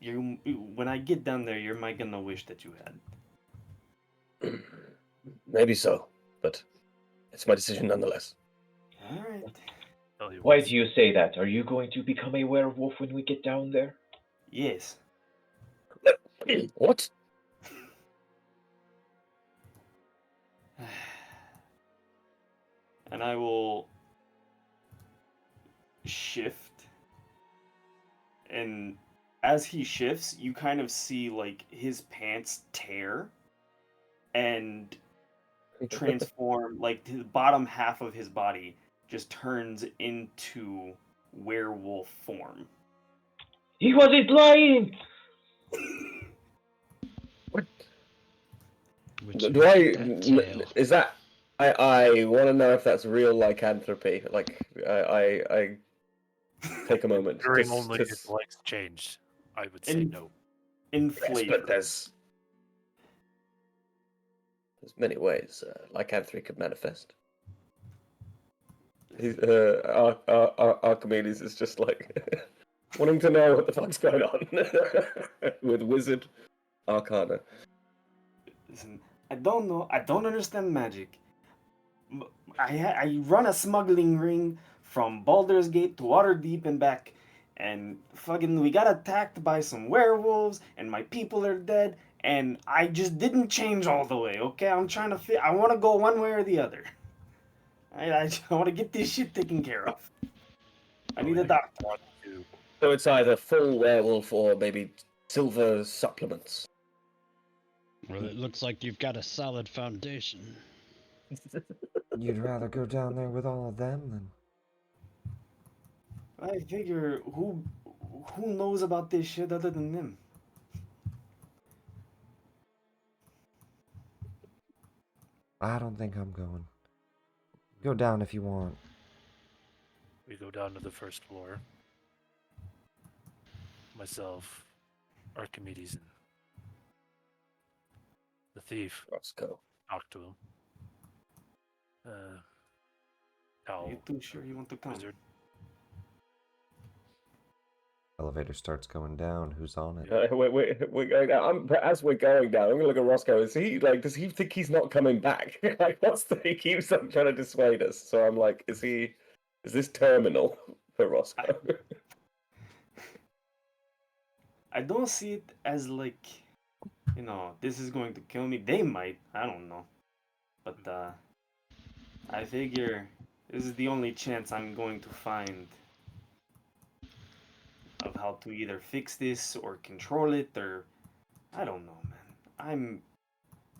[SPEAKER 5] when I get down there, you're gonna wish that you had.
[SPEAKER 3] Maybe so, but it's my decision nonetheless.
[SPEAKER 5] All right.
[SPEAKER 4] Tell you
[SPEAKER 6] Why
[SPEAKER 4] what,
[SPEAKER 6] do you say that? Are you going to become a werewolf when we get down there?
[SPEAKER 5] Yes.
[SPEAKER 3] What?
[SPEAKER 5] And I will shift. And as he shifts, you kind of see like his pants tear and transform, like the bottom half of his body just turns into werewolf form.
[SPEAKER 6] He wasn't lying!
[SPEAKER 3] What?
[SPEAKER 1] Which
[SPEAKER 3] Do
[SPEAKER 1] that tail.
[SPEAKER 3] Is that? I want to know if that's real lycanthropy. Like I take a moment.
[SPEAKER 4] during only his legs changed, I would say no.
[SPEAKER 5] In
[SPEAKER 3] Yes,
[SPEAKER 5] flavor.
[SPEAKER 3] but there's many ways lycanthropy could manifest. Archimedes is just like wanting to know what the fuck's going on with wizard arcana.
[SPEAKER 5] Listen, I don't know. I don't understand magic. I run a smuggling ring from Baldur's Gate to Waterdeep and back, and fucking we got attacked by some werewolves, and my people are dead, and I just didn't change all the way. Okay, I'm trying to fit. I want to go one way or the other. I want to get this shit taken care of. I need a doctor.
[SPEAKER 3] So it's either full werewolf or maybe silver supplements.
[SPEAKER 1] Well, it looks like you've got a solid foundation.
[SPEAKER 2] You'd rather go down there with all of them than...
[SPEAKER 5] I figure who knows about this shit other than them?
[SPEAKER 2] I don't think I'm going. Go down if you want.
[SPEAKER 4] We go down to the first floor. Myself, Archimedes, and the thief.
[SPEAKER 3] Let's go.
[SPEAKER 4] Talk to him.
[SPEAKER 5] Are you too sure you want to come?
[SPEAKER 4] Wizard.
[SPEAKER 2] Elevator starts going down. Who's on it?
[SPEAKER 3] We're going down. As we're going down, I'm gonna look at Roscoe. Is he like? Does he think he's not coming back? Like, he keeps on trying to dissuade us. So I'm like, is this terminal for Roscoe?
[SPEAKER 5] I don't see it as like, this is going to kill me. They might. I don't know. But I figure this is the only chance I'm going to find of how to either fix this or control it, or I don't know, man.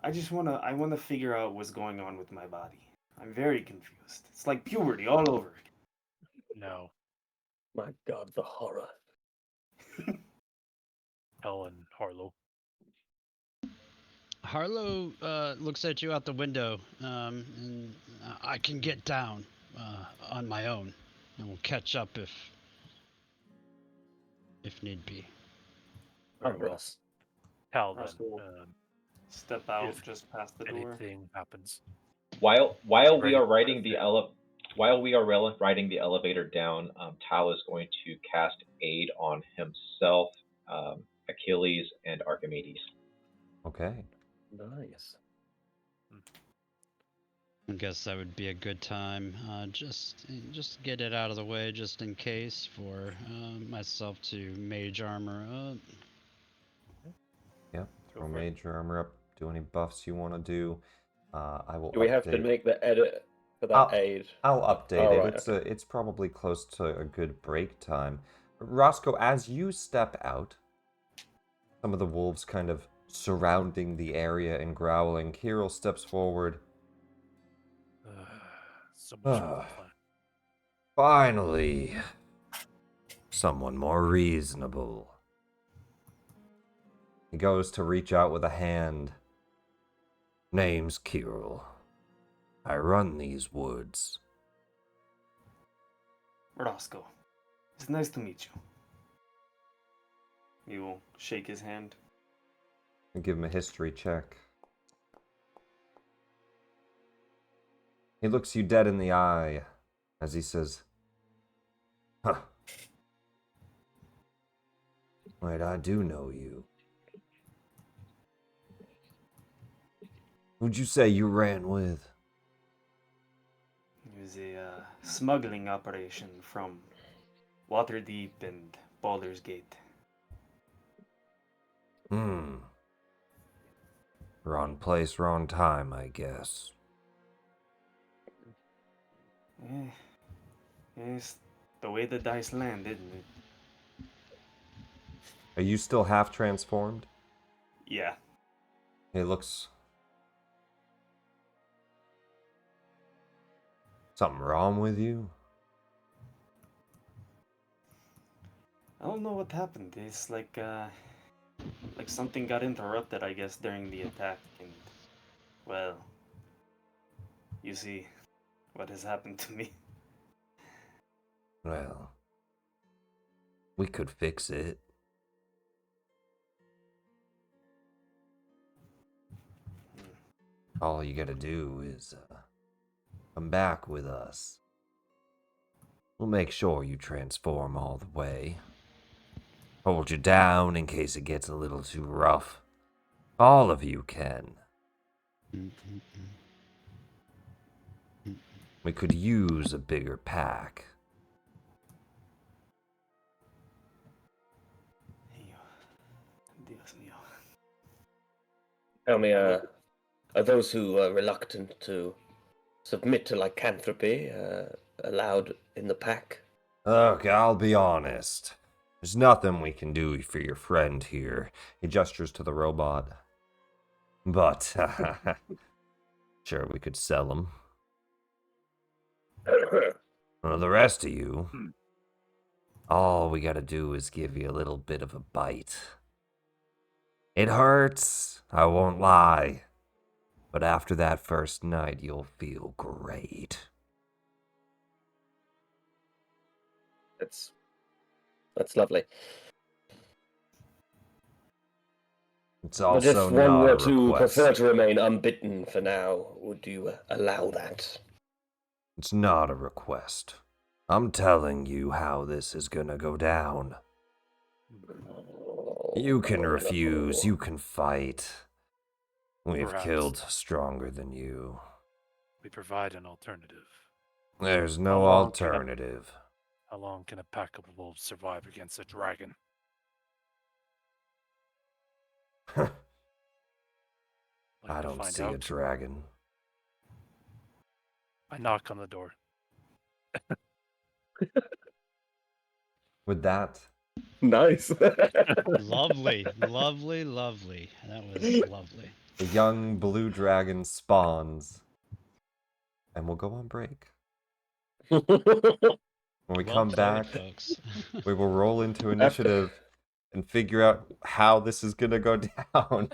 [SPEAKER 5] I want to figure out what's going on with my body. I'm very confused. It's like puberty all over again.
[SPEAKER 4] No.
[SPEAKER 3] My God, the horror.
[SPEAKER 4] Helen Harlow.
[SPEAKER 1] Harlow looks at you out the window, and I can get down on my own, and we'll catch up if need be.
[SPEAKER 3] Very well.
[SPEAKER 4] Hal, then,
[SPEAKER 5] Roscoe, step out
[SPEAKER 4] if
[SPEAKER 5] just past the door.
[SPEAKER 4] anything happens.
[SPEAKER 6] While we
[SPEAKER 4] Ready.
[SPEAKER 6] are riding the riding the elevator down, Tal is going to cast aid on himself, Achilles, and Archimedes.
[SPEAKER 2] Okay.
[SPEAKER 3] Nice.
[SPEAKER 1] I guess that would be a good time. Just get it out of the way, just in case, for myself to mage armor up.
[SPEAKER 2] Yep. Throw major armor up. Do any buffs you want to do. I will.
[SPEAKER 3] Do we have to make the edit for that aid?
[SPEAKER 2] I'll update
[SPEAKER 3] Oh,
[SPEAKER 2] it.
[SPEAKER 3] right,
[SPEAKER 2] It's probably close to a good break time. Roscoe, as you step out, some of the wolves kind of surrounding the area and growling. Kirill steps forward.
[SPEAKER 4] So much for the
[SPEAKER 2] Ah.
[SPEAKER 4] plan.
[SPEAKER 2] Finally, someone more reasonable. He goes to reach out with a hand. Name's Kirill. I run these woods.
[SPEAKER 5] Roscoe, it's nice to meet you. You will shake his hand.
[SPEAKER 2] And give him a history check. He looks you dead in the eye as he says, "Huh. Wait, I do know you. Who'd you say you ran with?"
[SPEAKER 5] It was a smuggling operation from Waterdeep and Baldur's Gate.
[SPEAKER 2] Wrong place, wrong time, I guess.
[SPEAKER 5] It's the way the dice land, isn't it?
[SPEAKER 2] Are you still half transformed?
[SPEAKER 5] Yeah.
[SPEAKER 2] He looks... Something wrong with you?
[SPEAKER 5] I don't know what happened. It's like something got interrupted, I guess, during the attack, and well, you see what has happened to me.
[SPEAKER 2] Well, we could fix it. All you gotta do is come back with us. We'll make sure you transform all the way. Hold you down in case it gets a little too rough. All of you can. We could use a bigger pack.
[SPEAKER 5] Dios mío.
[SPEAKER 3] Tell me, are those who are reluctant to submit to lycanthropy allowed in the pack?
[SPEAKER 2] Look, I'll be honest. There's nothing we can do for your friend here. He gestures to the robot. But, sure, we could sell him. Well, the rest of you, all we gotta do is give you a little bit of a bite. It hurts, I won't lie. But after that first night, you'll feel great.
[SPEAKER 3] That's lovely.
[SPEAKER 2] It's
[SPEAKER 3] But
[SPEAKER 2] also
[SPEAKER 3] if one
[SPEAKER 2] not
[SPEAKER 3] were
[SPEAKER 2] a
[SPEAKER 3] to
[SPEAKER 2] request.
[SPEAKER 3] prefer to remain unbitten for now, would you allow that?
[SPEAKER 2] It's not a request. I'm telling you how this is gonna go down. You can refuse, you can fight. We've
[SPEAKER 4] Perhaps.
[SPEAKER 2] killed stronger than you.
[SPEAKER 4] We provide an alternative.
[SPEAKER 2] There's no
[SPEAKER 4] How long can a-
[SPEAKER 2] alternative.
[SPEAKER 4] How long can a pack of wolves survive against a dragon? Like
[SPEAKER 2] I
[SPEAKER 4] to
[SPEAKER 2] don't
[SPEAKER 4] find
[SPEAKER 2] see a
[SPEAKER 4] out?
[SPEAKER 2] dragon.
[SPEAKER 4] I knock on the door.
[SPEAKER 2] With that,
[SPEAKER 3] Nice.
[SPEAKER 1] Lovely, lovely, lovely. That was lovely.
[SPEAKER 2] the young blue dragon spawns. And we'll go on break. When we
[SPEAKER 1] Well
[SPEAKER 2] come
[SPEAKER 1] played,
[SPEAKER 2] back,
[SPEAKER 1] folks.
[SPEAKER 2] we will roll into initiative and figure out how this is gonna go down.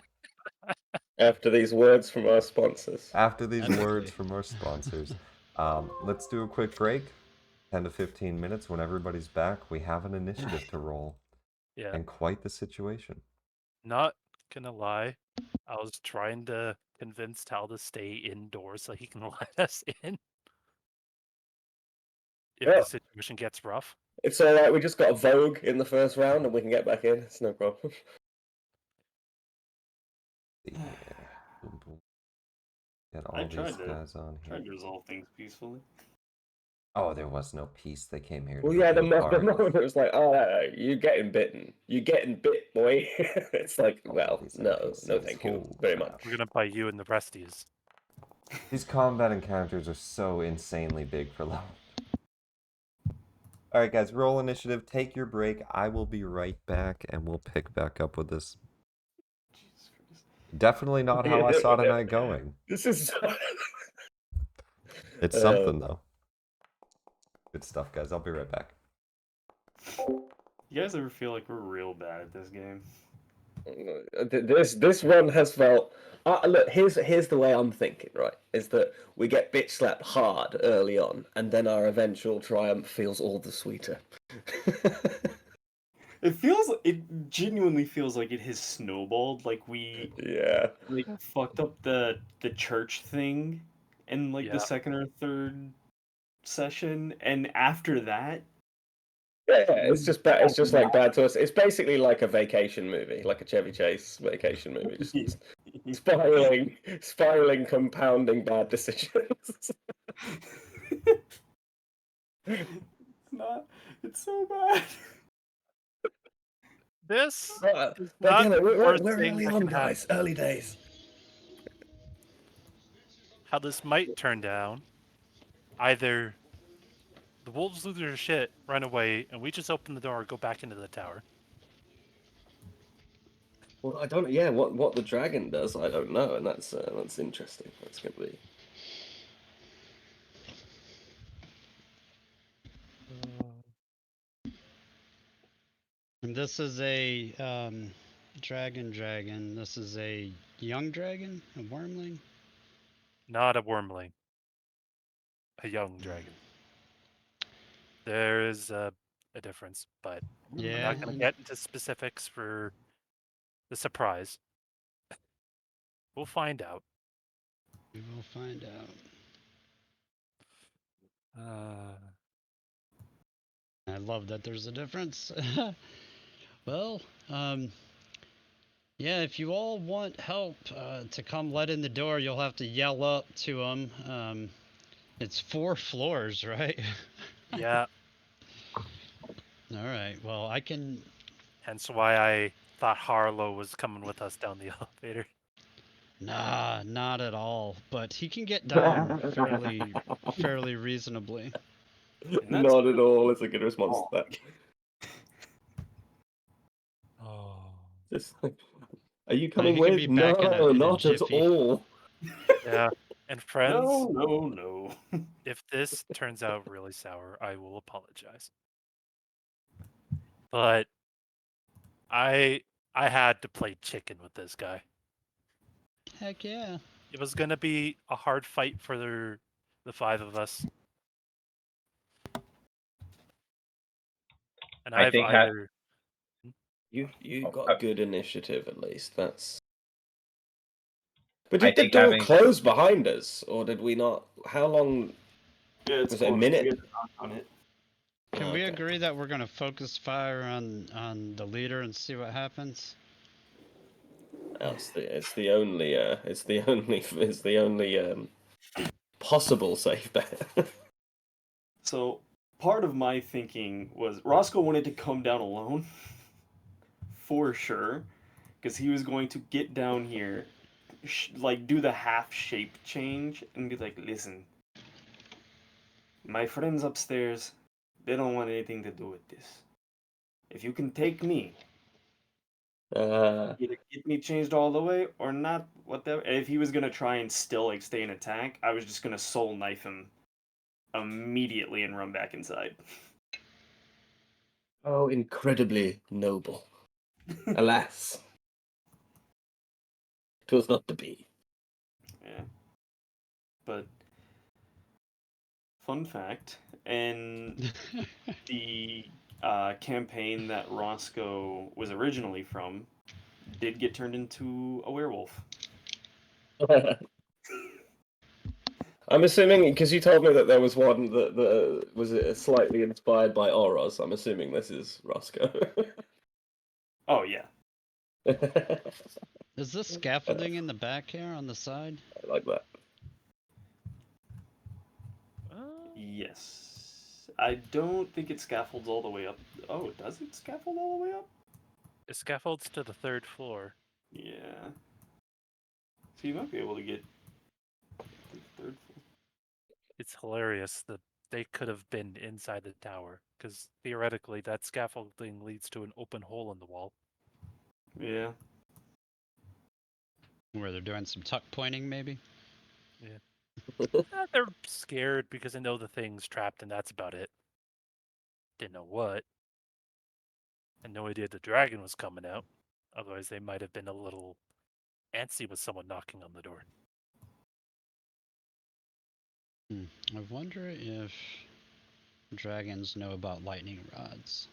[SPEAKER 3] After these words from our sponsors.
[SPEAKER 2] After these
[SPEAKER 1] Absolutely.
[SPEAKER 2] words from our sponsors. Let's do a quick break. 10 to 15 minutes. When everybody's back, we have an initiative to roll.
[SPEAKER 4] Yeah.
[SPEAKER 2] And quite the situation.
[SPEAKER 4] Not gonna lie, I was trying to convince Tal to stay indoors so he can let us in. If
[SPEAKER 3] Yeah.
[SPEAKER 4] the situation gets rough.
[SPEAKER 3] It's alright, we just got a Vogue in the first round and we can get back in. It's no problem.
[SPEAKER 2] Yeah. Boom, boom. Get
[SPEAKER 5] I
[SPEAKER 2] all
[SPEAKER 5] tried
[SPEAKER 2] these
[SPEAKER 5] to-
[SPEAKER 2] guys on here.
[SPEAKER 5] Trying to resolve things peacefully.
[SPEAKER 2] Oh, there was no peace. They came here to
[SPEAKER 3] Well, yeah,
[SPEAKER 2] rip
[SPEAKER 3] the
[SPEAKER 2] you apart.
[SPEAKER 3] moment it was like, you're getting bitten. You're getting bit, boy. It's like,
[SPEAKER 2] All
[SPEAKER 3] well,
[SPEAKER 2] these
[SPEAKER 3] no,
[SPEAKER 2] NPCs.
[SPEAKER 3] thank you
[SPEAKER 2] Holy
[SPEAKER 3] very
[SPEAKER 2] crap.
[SPEAKER 3] much.
[SPEAKER 4] We're gonna buy you and the resties.
[SPEAKER 2] These combat encounters are so insanely big for level. All right, guys, roll initiative. Take your break. I will be right back, and we'll pick back up with this.
[SPEAKER 5] Jesus Christ.
[SPEAKER 2] Definitely not how I saw tonight going.
[SPEAKER 3] This is.
[SPEAKER 2] It's something though. Good stuff, guys. I'll be right back.
[SPEAKER 5] You guys ever feel like we're real bad at this game?
[SPEAKER 3] This one has felt. Look, here's the way I'm thinking. Right, is that we get bitch slapped hard early on, and then our eventual triumph feels all the sweeter.
[SPEAKER 5] It genuinely feels like it has snowballed. Like we
[SPEAKER 3] Yeah.
[SPEAKER 5] like fucked up the church thing in like the
[SPEAKER 4] Yeah.
[SPEAKER 5] second or third session, and after that,
[SPEAKER 3] Yeah, it's just bad. It's just like bad to us. It's basically like a vacation movie, like a Chevy Chase vacation movie. Just spiraling, compounding bad decisions.
[SPEAKER 5] it's not. It's so bad.
[SPEAKER 4] This
[SPEAKER 3] But
[SPEAKER 4] is
[SPEAKER 3] but
[SPEAKER 4] not
[SPEAKER 3] again,
[SPEAKER 4] the
[SPEAKER 3] we're
[SPEAKER 4] worst
[SPEAKER 3] we're
[SPEAKER 4] thing
[SPEAKER 3] early
[SPEAKER 4] that
[SPEAKER 3] on,
[SPEAKER 4] can happen.
[SPEAKER 3] guys. Early days.
[SPEAKER 4] How this might turn down, either the wolves lose their shit, run away, and we just open the door and go back into the tower.
[SPEAKER 3] Well, I don't. Yeah, what the dragon does, I don't know, and that's interesting. That's gonna be.
[SPEAKER 1] And this is a dragon. This is a young dragon, a wormling.
[SPEAKER 4] Not a wormling. A young dragon. There is a difference, but I'm
[SPEAKER 1] Yeah,
[SPEAKER 4] not going to get into specifics for the surprise. We'll find out.
[SPEAKER 1] we will find out. I love that there's a difference. Well, yeah, if you all want help to come let in the door, you'll have to yell up to them. It's 4 floors, right?
[SPEAKER 4] Yeah,
[SPEAKER 1] All right. Well, I can.
[SPEAKER 4] hence why I thought Harlow was coming with us down the elevator.
[SPEAKER 1] Nah, not at all. But he can get down fairly reasonably.
[SPEAKER 3] Not at all. It's a good response to that.
[SPEAKER 4] Oh.
[SPEAKER 3] Just like, are you
[SPEAKER 1] He
[SPEAKER 3] coming
[SPEAKER 1] can
[SPEAKER 3] with?
[SPEAKER 1] be back in
[SPEAKER 3] No,
[SPEAKER 1] a
[SPEAKER 3] not at
[SPEAKER 1] jiffy.
[SPEAKER 3] all.
[SPEAKER 4] Yeah, and friends,
[SPEAKER 5] No.
[SPEAKER 4] if this turns out really sour, I will apologize. But I had to play chicken with this guy.
[SPEAKER 1] Heck yeah.
[SPEAKER 4] It was gonna be a hard fight for the 5 of us. And
[SPEAKER 6] I
[SPEAKER 4] I've
[SPEAKER 6] think
[SPEAKER 4] either
[SPEAKER 3] You
[SPEAKER 6] Oh,
[SPEAKER 3] got good initiative at least. That's. But
[SPEAKER 6] I
[SPEAKER 3] did the
[SPEAKER 6] think
[SPEAKER 3] door
[SPEAKER 6] having-
[SPEAKER 3] close behind us, or did we not? How long?
[SPEAKER 5] Yeah, it's
[SPEAKER 3] Was it a
[SPEAKER 5] close.
[SPEAKER 3] minute?
[SPEAKER 5] We had to knock on it.
[SPEAKER 1] Can we
[SPEAKER 3] Okay.
[SPEAKER 1] agree that we're gonna focus fire on the leader and see what happens?
[SPEAKER 3] It's the only possible safe bet.
[SPEAKER 5] So part of my thinking was Roscoe wanted to come down alone, for sure, because he was going to get down here, like do the half shape change, and be like, "Listen, my friends upstairs, they don't want anything to do with this. If you can take me, either get me changed all the way or not, whatever." And if he was gonna try and still like stay in attack, I was just gonna soul knife him immediately and run back inside.
[SPEAKER 3] Oh, incredibly noble. Alas, 'twas not to be.
[SPEAKER 5] Yeah. But fun fact, in the campaign that Roscoe was originally from, did get turned into a werewolf.
[SPEAKER 3] I'm assuming because you told me that there was one that was slightly inspired by Oros. I'm assuming this is Roscoe.
[SPEAKER 5] Oh yeah.
[SPEAKER 3] I
[SPEAKER 1] Is this scaffolding in the back here on the side?
[SPEAKER 3] like that.
[SPEAKER 5] Yes. I don't think it scaffolds all the way up. Oh, does it scaffold all the way up?
[SPEAKER 4] it scaffolds to the 3rd floor.
[SPEAKER 5] Yeah. So you might be able to get to the third floor.
[SPEAKER 4] It's hilarious. The they could have been inside the tower, because theoretically that scaffolding leads to an open hole in the wall.
[SPEAKER 5] Yeah.
[SPEAKER 1] Where they're doing some tuck pointing, maybe.
[SPEAKER 4] They're scared because they know the thing's trapped, and that's about it. Didn't know what. Had no idea the dragon was coming out. Otherwise, they might have been a little antsy with someone knocking on the door.
[SPEAKER 1] I wonder if dragons know about lightning rods.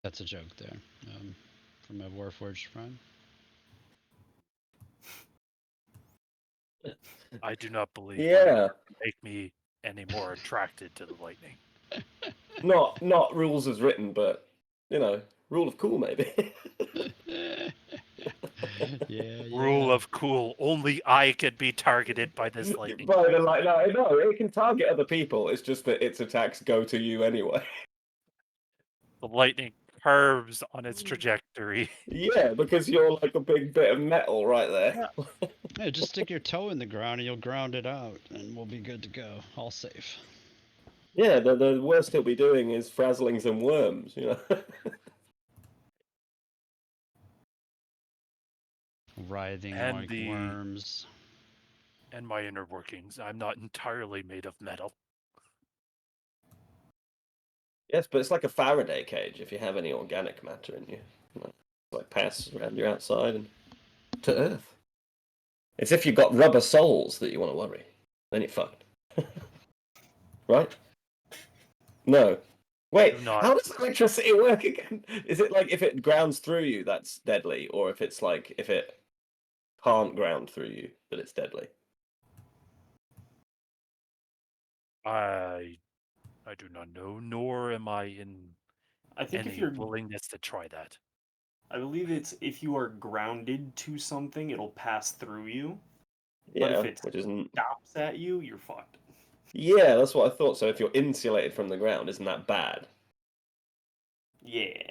[SPEAKER 1] That's a joke there, from a Warforged friend.
[SPEAKER 4] I do not believe
[SPEAKER 3] Yeah.
[SPEAKER 4] make me any more attracted to the lightning.
[SPEAKER 3] Not rules as written, but you know, rule of cool maybe.
[SPEAKER 1] Yeah.
[SPEAKER 4] Rule of cool. Only I can be targeted by this lightning.
[SPEAKER 3] By the light, no, it can target other people. It's just that its attacks go to you anyway.
[SPEAKER 4] The lightning curves on its trajectory.
[SPEAKER 3] Yeah, because you're like a big bit of metal right there.
[SPEAKER 1] Yeah, just stick your toe in the ground and you'll ground it out, and we'll be good to go. All safe.
[SPEAKER 3] Yeah, the worst he'll be doing is frazzling some worms, you know.
[SPEAKER 1] Writhing
[SPEAKER 4] And
[SPEAKER 1] like
[SPEAKER 4] the-
[SPEAKER 1] worms.
[SPEAKER 4] And my inner workings. I'm not entirely made of metal.
[SPEAKER 3] Yes, but it's like a Faraday cage if you have any organic matter in you. Like pass around your outside and to Earth. It's if you've got rubber soles that you want to worry. Then you're fucked. Right? No. Wait,
[SPEAKER 4] Do not.
[SPEAKER 3] how does electricity work again? Is it like if it grounds through you, that's deadly? Or if it's like if it can't ground through you, that it's deadly?
[SPEAKER 4] I do not know, nor am I in
[SPEAKER 5] I think if
[SPEAKER 4] any
[SPEAKER 5] you're,
[SPEAKER 4] willingness to try that.
[SPEAKER 5] I believe it's if you are grounded to something, it'll pass through you.
[SPEAKER 3] Yeah,
[SPEAKER 5] But if it
[SPEAKER 3] which isn't.
[SPEAKER 5] stops at you, you're fucked.
[SPEAKER 3] Yeah, that's what I thought. So if you're insulated from the ground, isn't that bad?
[SPEAKER 5] Yeah.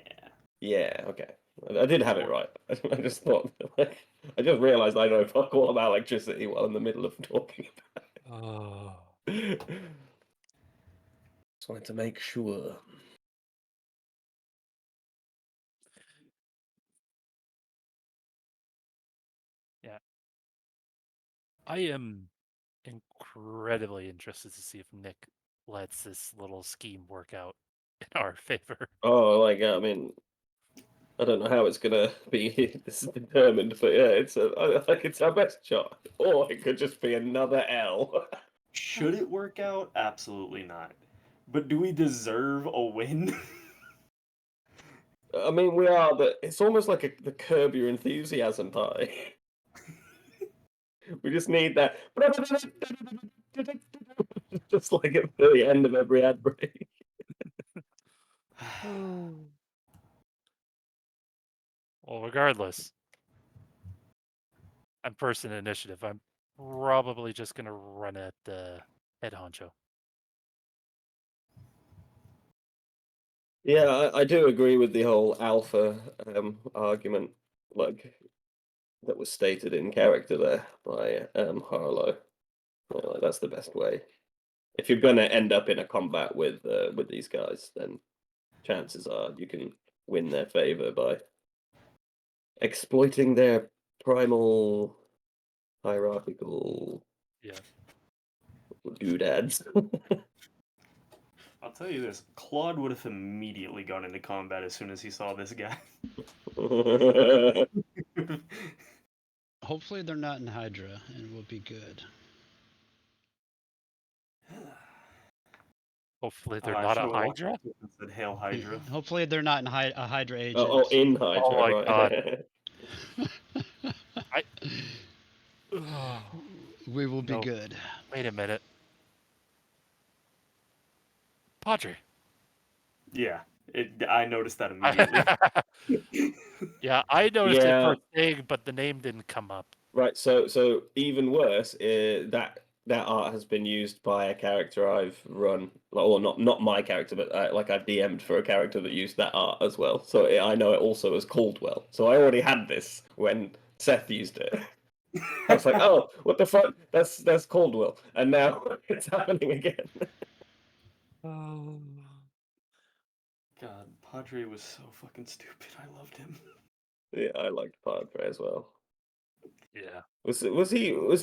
[SPEAKER 3] Yeah, okay. I did have it right. I just thought, like, I just realised I know fuck all about electricity while in the middle of talking
[SPEAKER 4] Oh.
[SPEAKER 3] about it. Just wanted to make sure.
[SPEAKER 4] I am incredibly interested to see if Nick lets this little scheme work out in our favor.
[SPEAKER 3] Oh, like, I mean, I don't know how it's gonna be this is determined, but yeah, I think it's our best shot. Or it could just be another L.
[SPEAKER 5] Should it work out? Absolutely not. But do we deserve a win?
[SPEAKER 3] I mean, we are, but it's almost like the Curb Your Enthusiasm party. We just need that. Just like at the end of every ad break.
[SPEAKER 4] Well, regardless, I'm first in initiative. I'm probably just gonna run at the head honcho.
[SPEAKER 3] Yeah, I do agree with the whole alpha argument, like that was stated in character there by Harlow. Like, that's the best way. If you're gonna end up in a combat with these guys, then chances are you can win their favor by exploiting their primal hierarchical doodads.
[SPEAKER 5] I'll tell you this: Claude would have immediately gone into combat as soon as he saw this guy.
[SPEAKER 1] Hopefully they're not in Hydra, and we'll be good.
[SPEAKER 4] Hopefully they're
[SPEAKER 5] I
[SPEAKER 4] not a
[SPEAKER 5] should've walked
[SPEAKER 4] Hydra.
[SPEAKER 5] up and said, "Hail Hydra!"
[SPEAKER 1] Hopefully they're not in a Hydra agent.
[SPEAKER 3] Oh, in Hydra,
[SPEAKER 4] Oh my
[SPEAKER 3] right?
[SPEAKER 4] God.
[SPEAKER 1] We will be
[SPEAKER 4] No.
[SPEAKER 1] good.
[SPEAKER 4] Wait a minute. Padre.
[SPEAKER 5] Yeah, I noticed that immediately.
[SPEAKER 4] Yeah, I noticed it
[SPEAKER 3] Yeah.
[SPEAKER 4] first thing, but the name didn't come up.
[SPEAKER 3] Right, so even worse, that art has been used by a character I've run, or not my character, but like I've DM'd for a character that used that art as well. So I know it also as Caldwell. So I already had this when Seth used it. I was like, oh, what the fuck? That's Caldwell, and now it's happening again.
[SPEAKER 4] Oh.
[SPEAKER 5] God, Padre was so fucking stupid. I loved him.
[SPEAKER 3] Yeah, I liked Padre as well.
[SPEAKER 4] Yeah.
[SPEAKER 3] Was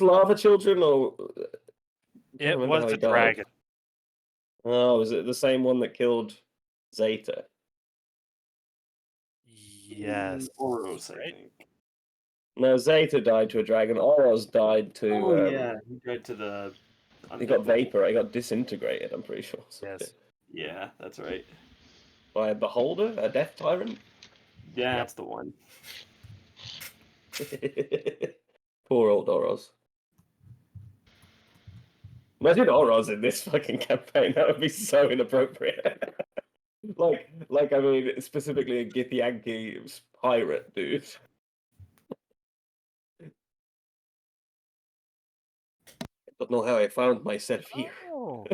[SPEAKER 3] Lava Children or I can't
[SPEAKER 4] It
[SPEAKER 3] remember
[SPEAKER 4] was
[SPEAKER 3] how he
[SPEAKER 4] the
[SPEAKER 3] died.
[SPEAKER 4] dragon.
[SPEAKER 3] Oh, was it the same one that killed Zeta?
[SPEAKER 4] Yes.
[SPEAKER 5] Oros, I
[SPEAKER 4] Right?
[SPEAKER 5] think.
[SPEAKER 3] No, Zeta died to a dragon. Oros died
[SPEAKER 5] Oh
[SPEAKER 3] to
[SPEAKER 5] yeah, he died to the.
[SPEAKER 3] he got
[SPEAKER 5] undead.
[SPEAKER 3] vapor. He got disintegrated. I'm pretty sure. So,
[SPEAKER 4] Yes.
[SPEAKER 5] Yeah, that's right.
[SPEAKER 3] by a beholder, a death tyrant.
[SPEAKER 5] Yeah,
[SPEAKER 4] Yep.
[SPEAKER 5] that's the one.
[SPEAKER 3] Poor old Oros. Imagine Oros in this fucking campaign. That would be so inappropriate. like I mean, specifically a Githyanki pirate dude. I don't know how I found myself here.
[SPEAKER 4] Oh.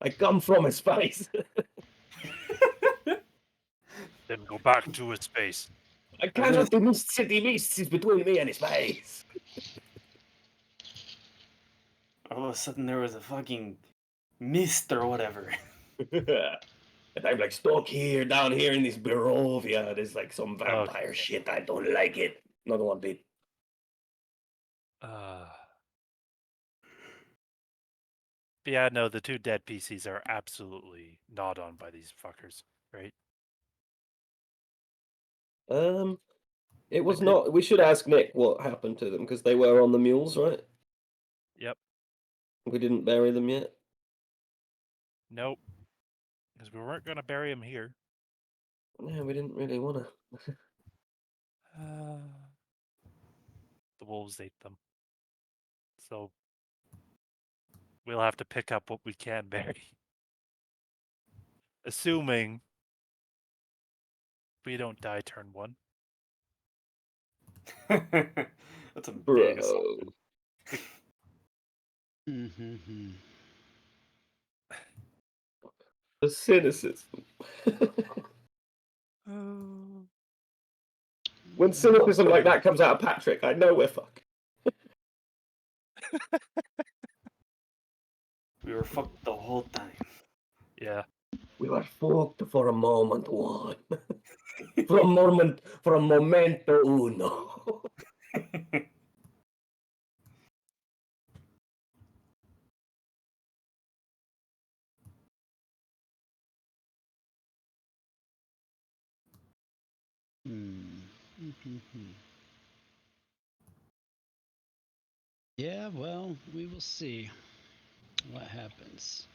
[SPEAKER 3] I come from a space.
[SPEAKER 4] Then go back to a space.
[SPEAKER 3] I cannot the mist city mists is between me and space.
[SPEAKER 5] All of a sudden, there was a fucking mist or whatever.
[SPEAKER 3] And I'm like stuck here, down here in this Barovia. There's like some vampire shit. I don't like it. Another one did.
[SPEAKER 4] But yeah, no, the two dead PCs are absolutely gnawed on by these fuckers, right?
[SPEAKER 3] It was
[SPEAKER 4] did-
[SPEAKER 3] not. We should ask Nick what happened to them because they were on the mules, right?
[SPEAKER 4] Yep.
[SPEAKER 3] We didn't bury them yet.
[SPEAKER 4] Nope. Because we weren't going to bury him here.
[SPEAKER 3] Yeah, we didn't really want to.
[SPEAKER 4] The wolves ate them. So we'll have to pick up what we can bury. Assuming we don't die turn 1.
[SPEAKER 5] That's a
[SPEAKER 3] Bro,
[SPEAKER 5] big assumption.
[SPEAKER 3] the cynicism. When cynicism like that comes out of Patrick, I know we're fucked.
[SPEAKER 5] We were fucked the whole time.
[SPEAKER 4] Yeah.
[SPEAKER 3] We were fucked for a moment one. for a momento uno.
[SPEAKER 1] Yeah, well, we will see what happens.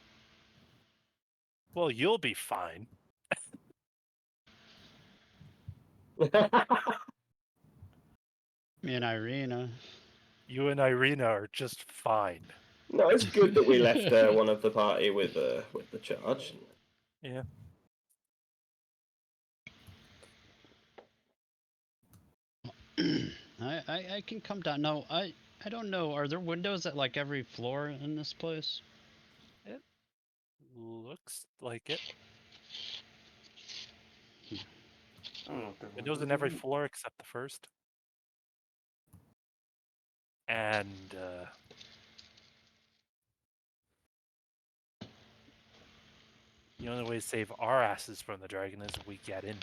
[SPEAKER 4] Well, you'll be fine.
[SPEAKER 1] Me and Irina.
[SPEAKER 4] You and Irina are just fine.
[SPEAKER 3] No, it's good that we left one of the party with the charge.
[SPEAKER 4] Yeah.
[SPEAKER 1] I can come down. No, I don't know. Are there windows at like every floor in this place?
[SPEAKER 4] It looks like it.
[SPEAKER 5] I don't know if there
[SPEAKER 4] Windows in every floor except the first. And the only way to save our asses from the dragon is if we get in.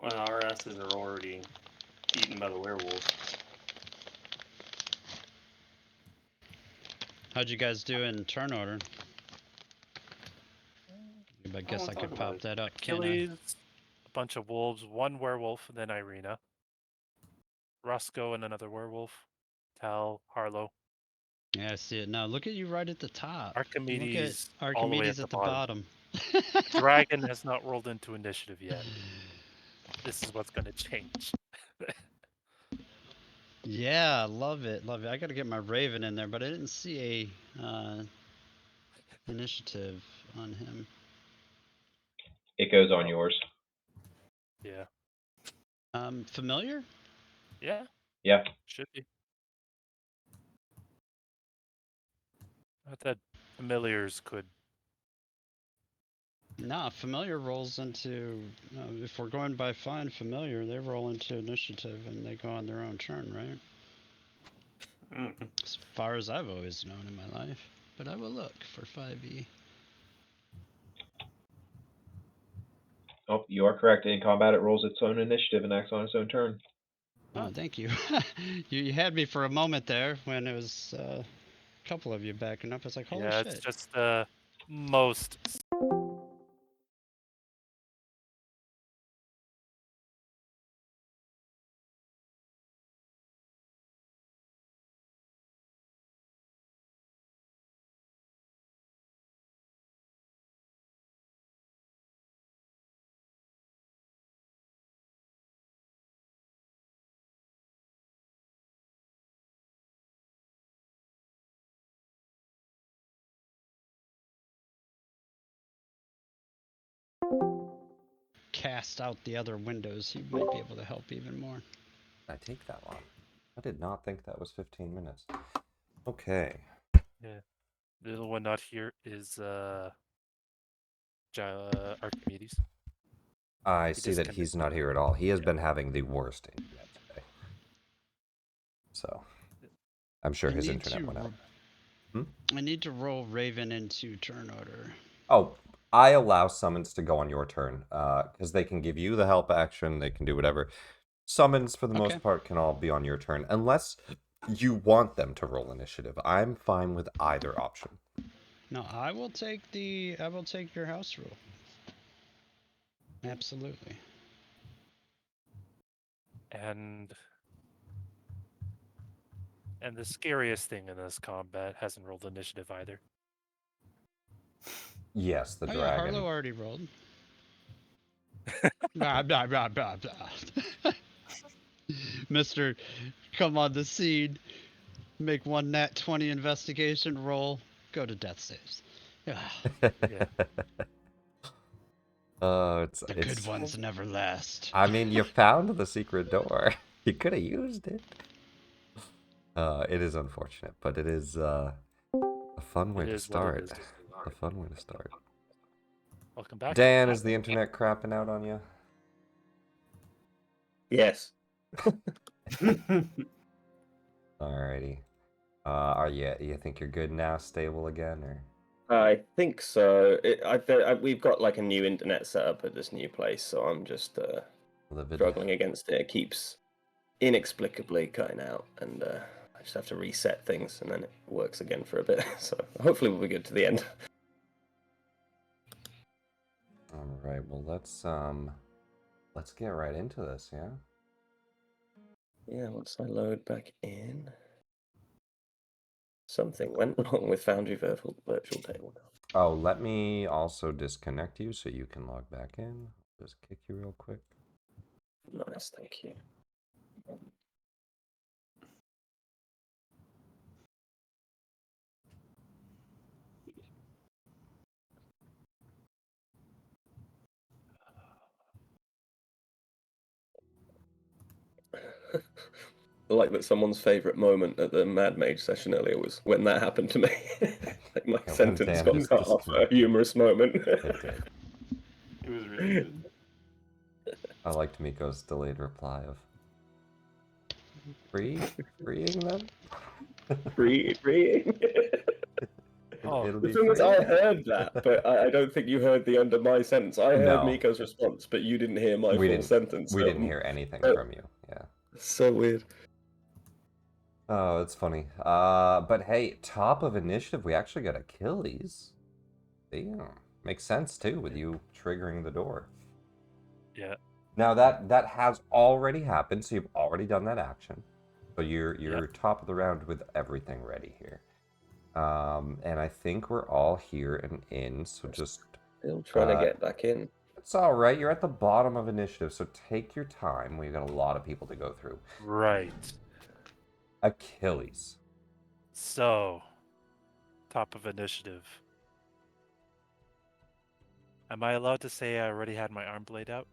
[SPEAKER 5] Well, our asses are already eaten by the werewolves.
[SPEAKER 1] How'd you guys do in turn order? I guess I
[SPEAKER 5] wanna
[SPEAKER 1] could
[SPEAKER 5] talk about
[SPEAKER 1] pop
[SPEAKER 5] it.
[SPEAKER 1] that up, can't I?
[SPEAKER 4] Achilles, a bunch of wolves, one werewolf, and then Irina. Roscoe and another werewolf. Tal, Harlow.
[SPEAKER 1] Yeah, I see it now. Look at you right at the top.
[SPEAKER 4] Archimedes
[SPEAKER 1] Look at
[SPEAKER 4] all the way
[SPEAKER 1] Archimedes
[SPEAKER 4] at
[SPEAKER 1] at
[SPEAKER 4] the
[SPEAKER 1] the bottom.
[SPEAKER 4] Dragon has not rolled into initiative yet. This is what's going to change.
[SPEAKER 1] Yeah, love it, love it. I gotta get my Raven in there, but I didn't see a initiative on him.
[SPEAKER 6] It goes on yours.
[SPEAKER 4] Yeah.
[SPEAKER 1] Familiar?
[SPEAKER 4] Yeah,
[SPEAKER 6] Yeah.
[SPEAKER 4] should be. I thought familiars could
[SPEAKER 1] Nah, familiar rolls into. If we're going by find familiar, they roll into initiative and they go on their own turn, right?
[SPEAKER 5] Mm.
[SPEAKER 1] As far as I've always known in my life. But I will look for 5e.
[SPEAKER 6] Oh, you are correct. In combat, it rolls its own initiative and acts on its own turn.
[SPEAKER 1] Oh, thank you. You had me for a moment there when it was a couple of you backing up. I was like, holy
[SPEAKER 4] Yeah, it's
[SPEAKER 1] shit.
[SPEAKER 4] just most.
[SPEAKER 1] Cast out the other windows, he might be able to help even more.
[SPEAKER 2] I take that long. I did not think that was 15 minutes. Okay.
[SPEAKER 4] Yeah. The little one not here is Archimedes.
[SPEAKER 2] I
[SPEAKER 4] He
[SPEAKER 2] see that
[SPEAKER 4] disconnected.
[SPEAKER 2] he's not here at all. He has been having the worst internet today. So, I'm sure his internet went out.
[SPEAKER 1] I need to roll Raven into turn order.
[SPEAKER 2] Oh, I allow summons to go on your turn, because they can give you the help action, they can do whatever. Summons, for the
[SPEAKER 1] Okay.
[SPEAKER 2] most part, can all be on your turn, unless you want them to roll initiative. I'm fine with either option.
[SPEAKER 1] No, I will take your house rule. Absolutely.
[SPEAKER 4] And the scariest thing in this combat hasn't rolled initiative either.
[SPEAKER 2] Yes, the
[SPEAKER 1] Oh yeah,
[SPEAKER 2] dragon.
[SPEAKER 1] Harlow already rolled. Blah, blah, blah, blah, blah. Mr. Come on the scene, make one nat 20 investigation roll, go to death saves.
[SPEAKER 4] Yeah.
[SPEAKER 2] Oh,
[SPEAKER 1] The good ones never last.
[SPEAKER 2] I mean, you found the secret door. You could have used it. It is unfortunate, but it is a fun way
[SPEAKER 4] It
[SPEAKER 2] to
[SPEAKER 4] is what it
[SPEAKER 2] start.
[SPEAKER 4] is.
[SPEAKER 2] A fun way to start.
[SPEAKER 4] Welcome back.
[SPEAKER 2] Dan, is the internet crapping out on you?
[SPEAKER 3] Yes.
[SPEAKER 2] Alrighty. You think you're good now, stable again, or?
[SPEAKER 3] I think so. We've got like a new internet setup at this new place, so I'm just
[SPEAKER 2] Livid.
[SPEAKER 3] struggling against it. It keeps inexplicably cutting out, and I just have to reset things, and then it works again for a bit. So hopefully we'll be good to the end.
[SPEAKER 2] Alright, well let's get right into this, yeah?
[SPEAKER 3] Yeah, once I load back in, something went wrong with Foundry Virtual Table.
[SPEAKER 2] Oh, let me also disconnect you so you can log back in. Just kick you real quick.
[SPEAKER 3] Nice, thank you. I like that someone's favorite moment at the Mad Mage session earlier was when that happened to me. Like my
[SPEAKER 2] Yeah, when
[SPEAKER 3] sentence
[SPEAKER 2] Dan
[SPEAKER 3] got
[SPEAKER 2] just
[SPEAKER 3] cut off at a humorous moment.
[SPEAKER 2] It did.
[SPEAKER 5] It was really good.
[SPEAKER 2] I liked Miko's delayed reply of freeing them?
[SPEAKER 3] Freeing.
[SPEAKER 4] Oh,
[SPEAKER 2] It'll
[SPEAKER 3] The
[SPEAKER 2] be
[SPEAKER 3] thing is,
[SPEAKER 2] free.
[SPEAKER 3] I heard that, but I don't think you heard the end of my sentence. I heard
[SPEAKER 2] No.
[SPEAKER 3] Miko's response, but you didn't hear my
[SPEAKER 2] We
[SPEAKER 3] full
[SPEAKER 2] didn't
[SPEAKER 3] sentence.
[SPEAKER 2] we
[SPEAKER 3] so-
[SPEAKER 2] didn't hear anything from you. Yeah.
[SPEAKER 3] So weird.
[SPEAKER 2] Oh, it's funny. But hey, top of initiative, we actually got Achilles. Damn. Makes sense too with you triggering the door.
[SPEAKER 4] yeah.
[SPEAKER 2] Now that has already happened, so you've already done that action. So you're
[SPEAKER 4] Yep.
[SPEAKER 2] top of the round with everything ready here. And I think we're all here and in, so just
[SPEAKER 3] Still trying to get back in.
[SPEAKER 2] it's all right. You're at the bottom of initiative, so take your time. We've got a lot of people to go through.
[SPEAKER 4] Right.
[SPEAKER 2] Achilles.
[SPEAKER 4] So, top of initiative. Am I allowed to say I already had my arm blade out?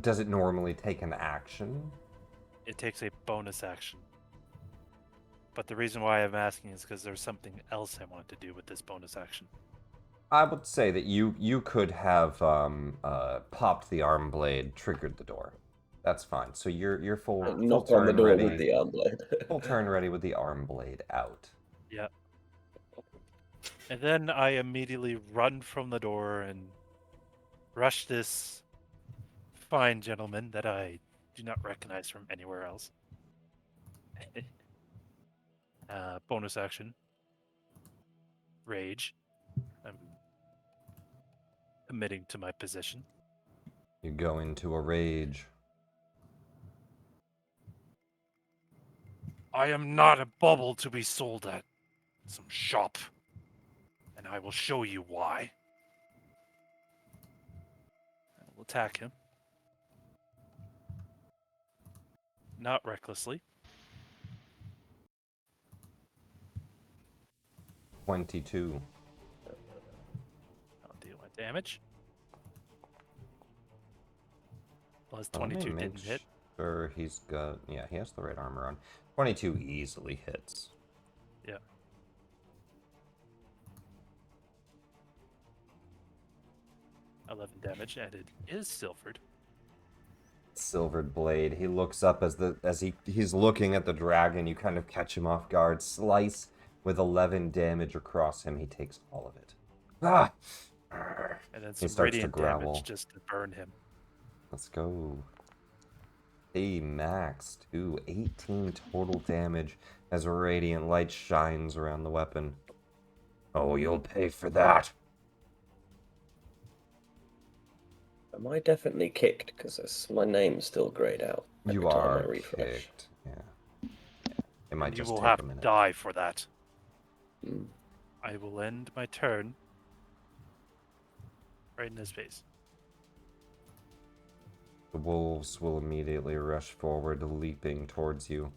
[SPEAKER 2] Does it normally take an action?
[SPEAKER 4] It takes a bonus action. But the reason why I'm asking is because there's something else I want to do with this bonus action.
[SPEAKER 2] I would say that you could have popped the arm blade, triggered the door. That's fine. So you're full
[SPEAKER 3] Knock on the
[SPEAKER 2] turn
[SPEAKER 3] door
[SPEAKER 2] ready.
[SPEAKER 3] with the arm blade.
[SPEAKER 2] Full turn ready with the arm blade out.
[SPEAKER 4] Yeah. And then I immediately run from the door and rush this fine gentleman that I do not recognize from anywhere else. Bonus action. Rage. I'm committing to my position.
[SPEAKER 2] You go into a rage.
[SPEAKER 4] I am not a bubble to be sold at some shop. And I will show you why. I will attack him. Not recklessly.
[SPEAKER 2] 22.
[SPEAKER 4] I'll deal my damage. Plus
[SPEAKER 2] Let me
[SPEAKER 4] 22
[SPEAKER 2] make
[SPEAKER 4] didn't hit.
[SPEAKER 2] sure he's got. Yeah, he has the right armor on. 22 easily hits.
[SPEAKER 4] Yeah. $11 damage, and it is silvered.
[SPEAKER 2] Silvered blade. He looks up as he's looking at the dragon. You kind of catch him off guard. Slice with 11 damage across him. He takes all of it. Ah!
[SPEAKER 4] And then
[SPEAKER 2] He
[SPEAKER 4] some
[SPEAKER 2] starts to
[SPEAKER 4] radiant
[SPEAKER 2] growl.
[SPEAKER 4] damage just to burn him.
[SPEAKER 2] Let's go. Hey, max to 18 total damage as a radiant light shines around the weapon. Oh, you'll pay for that.
[SPEAKER 3] Am I definitely kicked? Because my name's still grayed out.
[SPEAKER 2] You
[SPEAKER 3] every time I
[SPEAKER 2] are
[SPEAKER 3] refresh.
[SPEAKER 2] kicked. Yeah. It might
[SPEAKER 4] And you
[SPEAKER 2] just
[SPEAKER 4] will
[SPEAKER 2] take
[SPEAKER 4] have
[SPEAKER 2] a
[SPEAKER 4] to
[SPEAKER 2] minute.
[SPEAKER 4] die for that.
[SPEAKER 3] Mm.
[SPEAKER 4] I will end my turn right in his face.
[SPEAKER 2] The wolves will immediately rush forward, leaping towards you.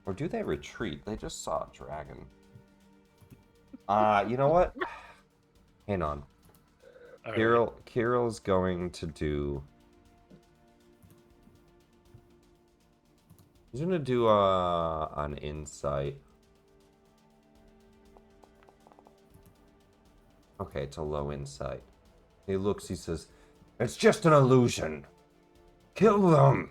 [SPEAKER 2] Or do they retreat? They just saw a dragon. You know what? Hang on.
[SPEAKER 4] All right.
[SPEAKER 2] Kirill's going to do... He's going to do an insight. Okay, it's a low insight. He looks, he says, "It's just an illusion. Kill them!"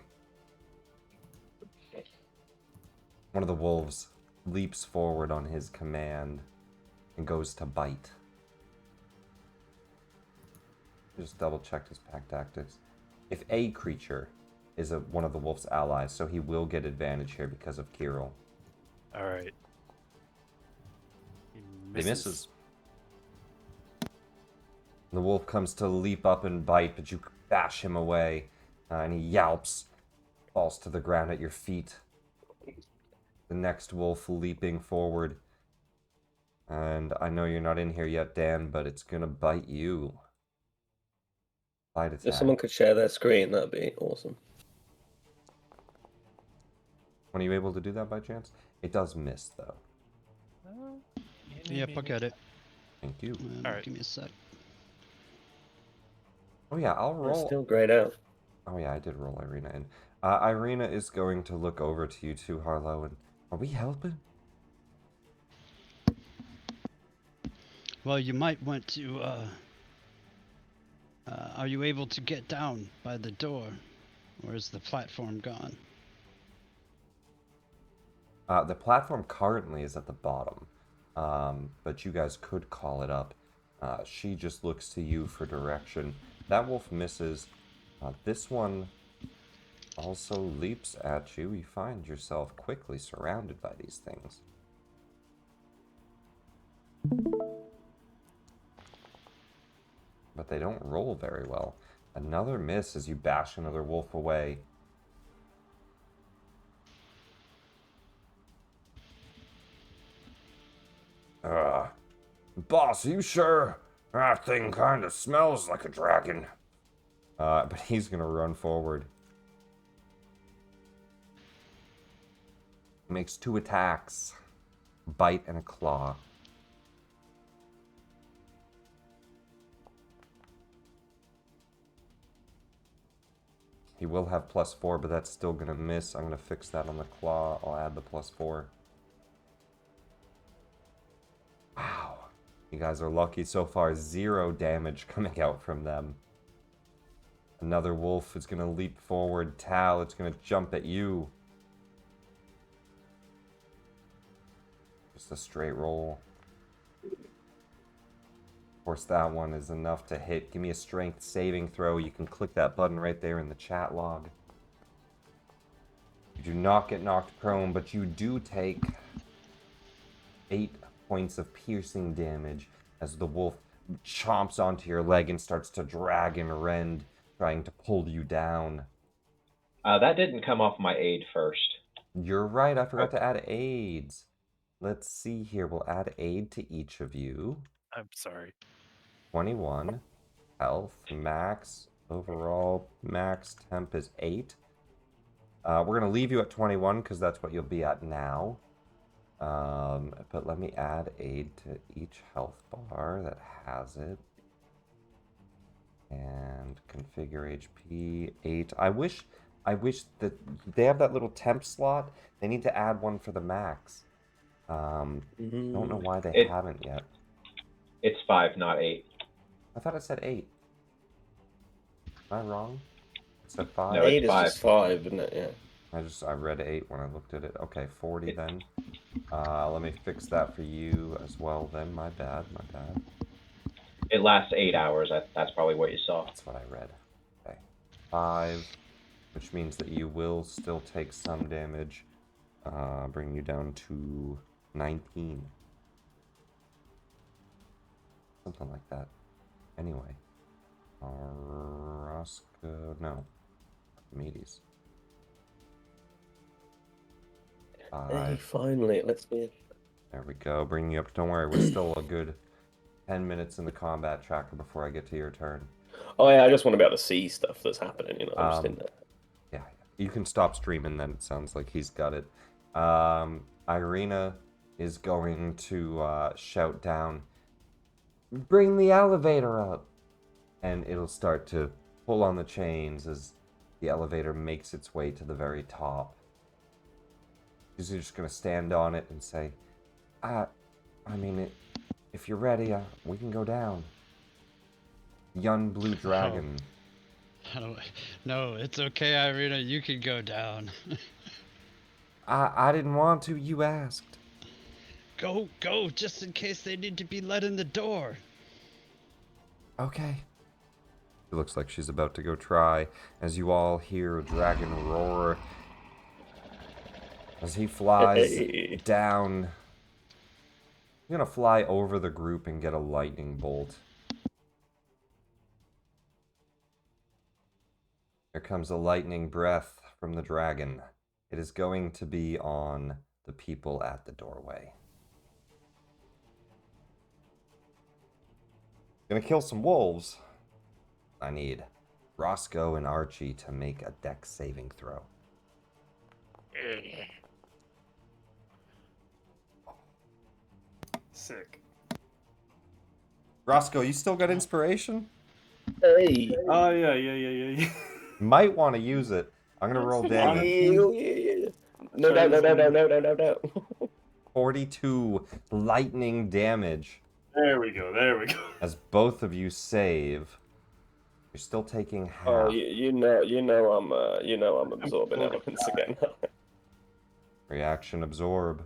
[SPEAKER 2] One of the wolves leaps forward on his command and goes to bite. Just double checked his pack tactics. If a creature is one of the wolf's allies, so he will get advantage here because of Kirill.
[SPEAKER 4] All right.
[SPEAKER 2] He misses. The wolf comes to leap up and bite, but you bash him away, and he yelps, falls to the ground at your feet. The next wolf leaping forward. And I know you're not in here yet, Dan, but it's gonna bite you. Bite attack.
[SPEAKER 3] If someone could share their screen, that'd be awesome.
[SPEAKER 2] Are you able to do that by chance? It does miss, though.
[SPEAKER 1] Yep, I'll get it.
[SPEAKER 2] Thank you.
[SPEAKER 4] Alright.
[SPEAKER 1] Give me a sec.
[SPEAKER 2] Oh yeah, I'll
[SPEAKER 3] They're
[SPEAKER 2] roll.
[SPEAKER 3] still grayed out.
[SPEAKER 2] Oh yeah, I did roll Irina in. Irina is going to look over to you too, Harlow, and are we helping?
[SPEAKER 1] Well, you might want to, are you able to get down by the door? Or is the platform gone?
[SPEAKER 2] The platform currently is at the bottom, but you guys could call it up. She just looks to you for direction. That wolf misses. This one also leaps at you. You find yourself quickly surrounded by these things. But they don't roll very well. Another miss as you bash another wolf away. Boss, are you sure? That thing kind of smells like a dragon. But he's gonna run forward. Makes 2 attacks. Bite and a claw. He will have +4, but that's still gonna miss. I'm gonna fix that on the claw. I'll add the +4. You guys are lucky so far. 0 damage coming out from them. Another wolf is going to leap forward. Tal, it's going to jump at you. Just a straight roll. Of course, that one is enough to hit. Give me a strength saving throw. You can click that button right there in the chat log. You do not get knocked prone, but you do take 8 points of piercing damage as the wolf chomps onto your leg and starts to drag and rend, trying to pull you down.
[SPEAKER 6] That didn't come off my aid first.
[SPEAKER 2] You're right, I forgot to add aids. Let's see here. We'll add aid to each of you.
[SPEAKER 4] I'm sorry.
[SPEAKER 2] 21. Health, max. Overall, max temp is 8. We're going to leave you at 21 because that's what you'll be at now. But let me add aid to each health bar that has it. And configure HP 8. I wish that they have that little temp slot. They need to add one for the max. Don't know why they haven't yet.
[SPEAKER 6] It's 5, not 8.
[SPEAKER 2] I thought it said 8. Am I wrong? It said 5?
[SPEAKER 6] No,
[SPEAKER 3] 8
[SPEAKER 6] it's
[SPEAKER 3] is
[SPEAKER 6] 5.
[SPEAKER 3] just 5, isn't it? Yeah.
[SPEAKER 2] I read 8 when I looked at it. Okay, 40 then. Let me fix that for you as well then. My bad.
[SPEAKER 6] It lasts 8 hours. That's probably what you saw.
[SPEAKER 2] That's what I read. Okay. 5, which means that you will still take some damage. Bring you down to 19. Something like that. Anyway. Roscoe... No. Archimedes.
[SPEAKER 3] Hey, finally, it lets me in.
[SPEAKER 2] There we go. Bring you up. Don't worry, we're still a good 10 minutes in the combat tracker before I get to your turn.
[SPEAKER 3] Oh yeah, I just want to be able to see stuff that's happening, you know. I'm just in there.
[SPEAKER 2] Yeah, you can stop streaming then. It sounds like he's got it. Irina is going to shout down, "Bring the elevator up!" And it'll start to pull on the chains as the elevator makes its way to the very top. She's just going to stand on it and say, if you're ready, we can go down. Young blue dragon.
[SPEAKER 1] No, it's okay, Irina. You can go down.
[SPEAKER 2] I didn't want to. You asked.
[SPEAKER 1] Go, just in case they need to be let in the door.
[SPEAKER 2] Okay. It looks like she's about to go try, as you all hear a dragon roar as he flies down. He's gonna fly over the group and get a lightning bolt. Here comes a lightning breath from the dragon. It is going to be on the people at the doorway. Gonna kill some wolves. I need Roscoe and Archie to make a dex saving throw.
[SPEAKER 5] Sick.
[SPEAKER 2] Roscoe, you still got inspiration?
[SPEAKER 3] Hey.
[SPEAKER 5] Oh yeah.
[SPEAKER 2] Might want to use it. I'm gonna roll damage.
[SPEAKER 3] Yeah. No.
[SPEAKER 2] 42 lightning damage.
[SPEAKER 5] There we go.
[SPEAKER 2] As both of you save. You're still taking half.
[SPEAKER 3] Oh, you know I'm absorbing elements again.
[SPEAKER 2] Reaction absorb.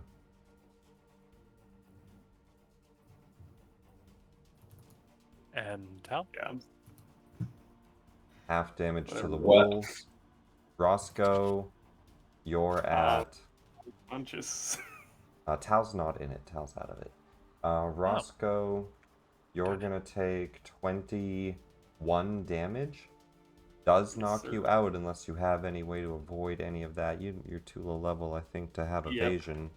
[SPEAKER 4] And how?
[SPEAKER 5] Yeah.
[SPEAKER 2] Half damage to the
[SPEAKER 6] What?
[SPEAKER 2] wolves. Roscoe, you're at...
[SPEAKER 5] Punches.
[SPEAKER 2] Tal's not in it. Tal's out of it. Roscoe, you're gonna take 21 damage. Does knock
[SPEAKER 5] sir.
[SPEAKER 2] you out unless you have any way to avoid any of that. You're too low level, I think, to have
[SPEAKER 5] Yep.
[SPEAKER 2] evasion.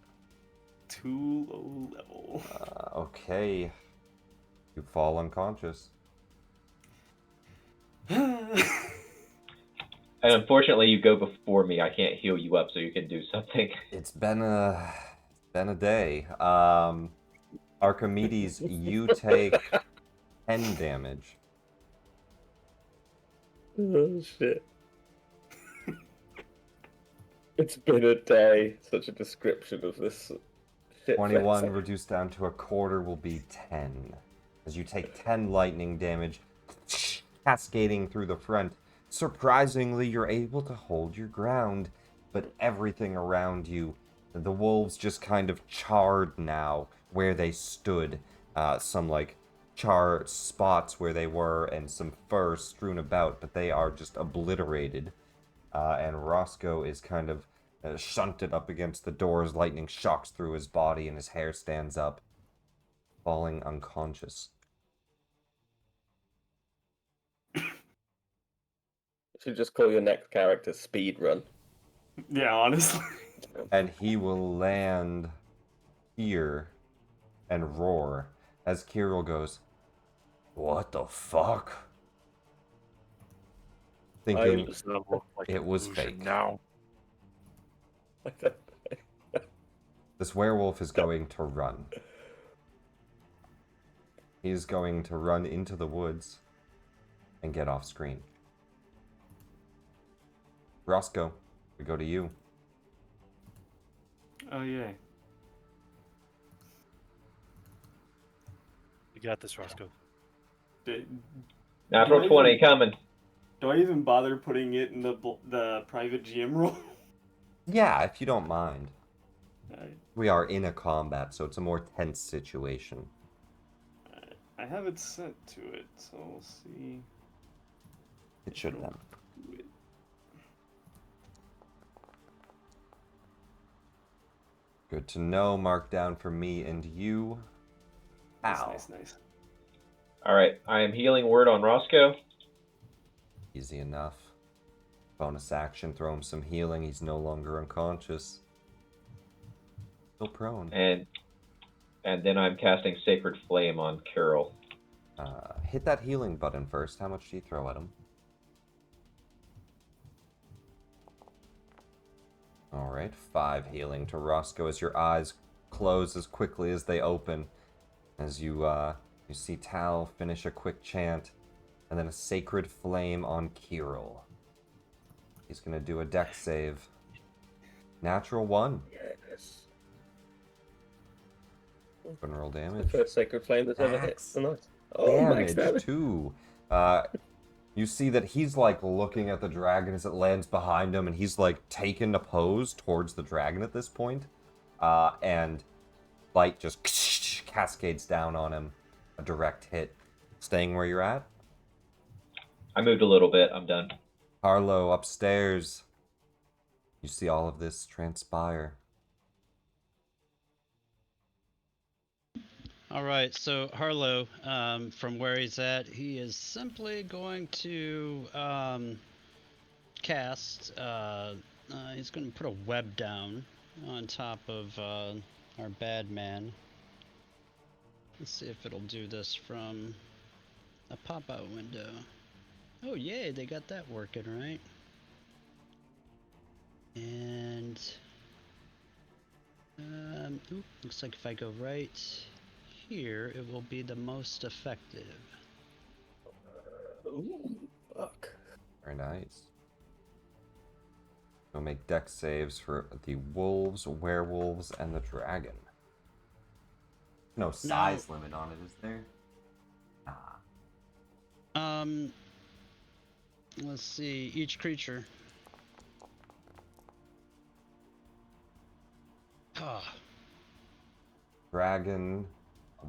[SPEAKER 5] Too low level.
[SPEAKER 2] Okay. You fall unconscious.
[SPEAKER 6] And unfortunately, you go before me. I can't heal you up, so you can do something.
[SPEAKER 2] It's been a day. Archimedes, you take 10 damage.
[SPEAKER 3] Oh shit. It's been a day. Such a description of this Shit,
[SPEAKER 2] 21
[SPEAKER 3] Fletcher.
[SPEAKER 2] reduced down to a quarter will be 10. As you take 10 lightning damage, cascading through the front. Surprisingly, you're able to hold your ground, but everything around you, the wolves just kind of charred now where they stood. Some like char spots where they were and some fur strewn about, but they are just obliterated. And Roscoe is kind of shunted up against the door as lightning shocks through his body and his hair stands up, falling unconscious.
[SPEAKER 3] Should just call your next character Speedrun.
[SPEAKER 5] Yeah, honestly.
[SPEAKER 2] And he will land here and roar as Kirill goes, "What the fuck?" Thinking
[SPEAKER 4] Does that look like
[SPEAKER 2] it
[SPEAKER 4] an
[SPEAKER 2] was
[SPEAKER 4] illusion
[SPEAKER 2] fake.
[SPEAKER 4] now?
[SPEAKER 2] This werewolf is going to run. He's going to run into the woods and get off screen. Roscoe, we go to you.
[SPEAKER 5] Oh, yeah.
[SPEAKER 4] You got this, Roscoe.
[SPEAKER 6] Natural 20 coming.
[SPEAKER 5] Do I even bother putting it in the private GM role?
[SPEAKER 2] Yeah, if you don't mind.
[SPEAKER 5] Alright.
[SPEAKER 2] We are in a combat, so it's a more tense situation.
[SPEAKER 5] I have it set to it, so we'll see.
[SPEAKER 2] It should then.
[SPEAKER 5] Do it.
[SPEAKER 2] Good to know. Mark down for me and you. Ow.
[SPEAKER 5] Nice.
[SPEAKER 6] Alright, I am healing word on Roscoe.
[SPEAKER 2] Easy enough. Bonus action, throw him some healing. He's no longer unconscious. Still prone.
[SPEAKER 6] And then I'm casting Sacred Flame on Carol.
[SPEAKER 2] Hit that healing button first. How much do you throw at him? Alright, 5 healing to Roscoe as your eyes close as quickly as they open. As you see Tal finish a quick chant, and then a Sacred Flame on Kirill. He's gonna do a dex save. Natural 1.
[SPEAKER 3] Yes.
[SPEAKER 2] Gonna roll
[SPEAKER 3] The
[SPEAKER 2] damage.
[SPEAKER 3] first Sacred Flame that's ever hit.
[SPEAKER 2] Max.
[SPEAKER 3] Oh, nice. Oh, max
[SPEAKER 2] Damage
[SPEAKER 3] damage.
[SPEAKER 2] too. You see that he's like looking at the dragon as it lands behind him, and he's like taken a pose towards the dragon at this point. And light just cascades down on him. A direct hit. Staying where you're at.
[SPEAKER 6] I moved a little bit. I'm done.
[SPEAKER 2] Harlow upstairs. You see all of this transpire.
[SPEAKER 1] All right, so Harlow, from where he's at, he is simply going to cast. He's going to put a web down on top of our bad man. Let's see if it'll do this from a pop-out window. Oh yay, they got that working, right? And looks like if I go right here, it will be the most effective.
[SPEAKER 3] Ooh, fuck.
[SPEAKER 2] Very nice. Go make dex saves for the wolves, werewolves, and the dragon. No size limit on it, is there?
[SPEAKER 1] Let's see, each creature.
[SPEAKER 2] Dragon,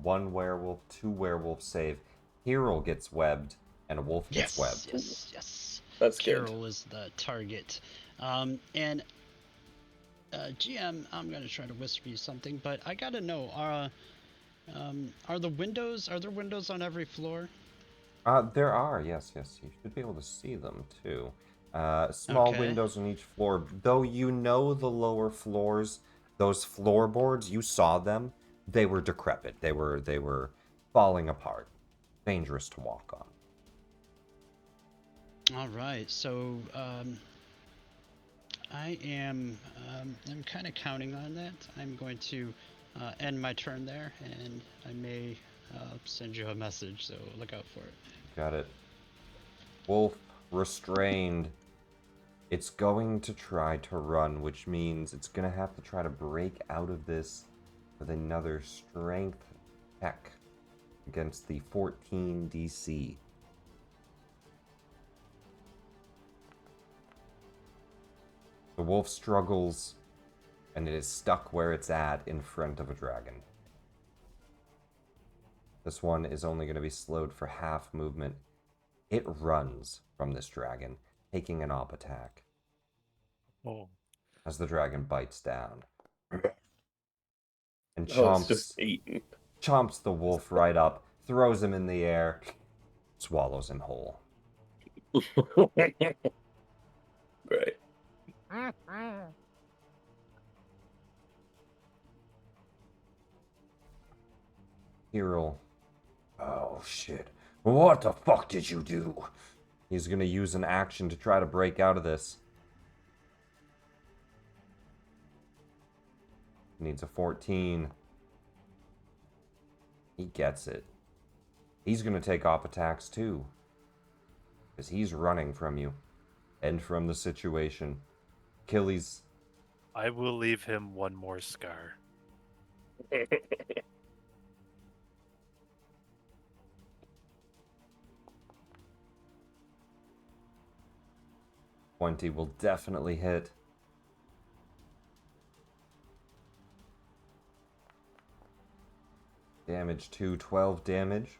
[SPEAKER 2] 1 werewolf, 2 werewolf save. Hero gets webbed, and a wolf gets webbed.
[SPEAKER 1] Yes.
[SPEAKER 3] That's good.
[SPEAKER 1] Carol is the target. And GM, I'm gonna try to whisper you something, but I gotta know, are there windows on every floor?
[SPEAKER 2] There are, yes. You should be able to see them, too. Small
[SPEAKER 1] Okay.
[SPEAKER 2] windows on each floor. Though you know the lower floors, those floorboards, you saw them. They were decrepit. They were falling apart. Dangerous to walk on.
[SPEAKER 1] All right, so I'm kind of counting on that. I'm going to end my turn there, and I may send you a message, so look out for it.
[SPEAKER 2] Got it. Wolf restrained. It's going to try to run, which means it's going to have to try to break out of this with another strength check against the 14 DC. The wolf struggles, and it is stuck where it's at in front of a dragon. This one is only going to be slowed for half movement. It runs from this dragon, taking an op attack
[SPEAKER 4] Oh.
[SPEAKER 2] as the dragon bites down and
[SPEAKER 3] Oh, it's just eaten.
[SPEAKER 2] chomps the wolf right up, throws him in the air, swallows him whole.
[SPEAKER 3] Great.
[SPEAKER 2] Hero. Oh shit. What the fuck did you do? He's gonna use an action to try to break out of this. Needs a 14. He gets it. He's gonna take op attacks too. Because he's running from you. And from the situation. Achilles.
[SPEAKER 4] I will leave him one more scar.
[SPEAKER 2] 20 will definitely hit. Damage 2, 12 damage.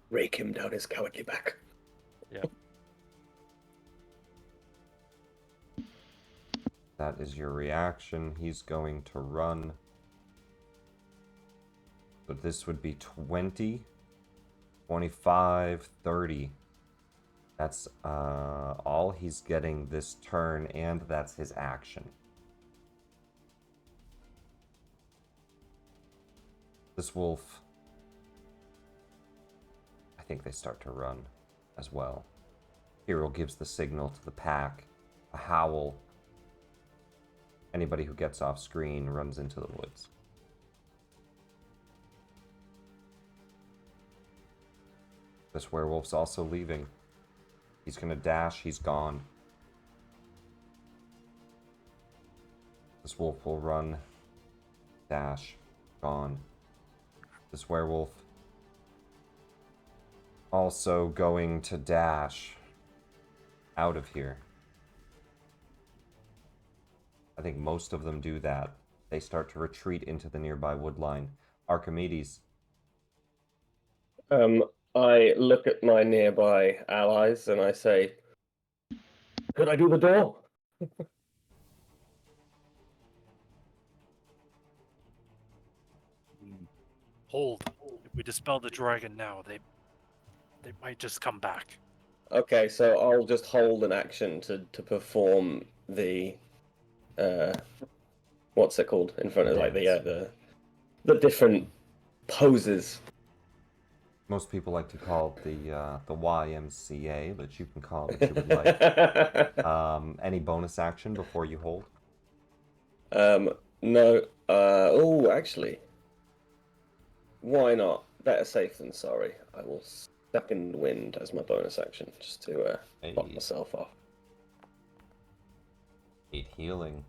[SPEAKER 3] Rake him down his cowardly back.
[SPEAKER 4] Yep.
[SPEAKER 2] That is your reaction. He's going to run. But this would be 20, 25, 30. That's all he's getting this turn, and that's his action. This wolf, I think they start to run as well. Hero gives the signal to the pack, a howl. Anybody who gets off screen runs into the woods. This werewolf's also leaving. He's gonna dash, he's gone. This wolf will run, dash, gone. This werewolf also going to dash out of here. I think most of them do that. They start to retreat into the nearby woodline. Archimedes.
[SPEAKER 3] I look at my nearby allies and I say, could I do the door?
[SPEAKER 4] Hold. If we dispel the dragon now, they might just come back.
[SPEAKER 3] Okay, so I'll just hold an action to perform the what's it called in front of like the different poses.
[SPEAKER 2] Most people like to call it the YMCA, but you can call it what you would like. Any bonus action before you hold?
[SPEAKER 3] No. Oh, actually, why not? Better safe than sorry. I will second wind as my bonus action, just to pop myself off.
[SPEAKER 2] 8 healing.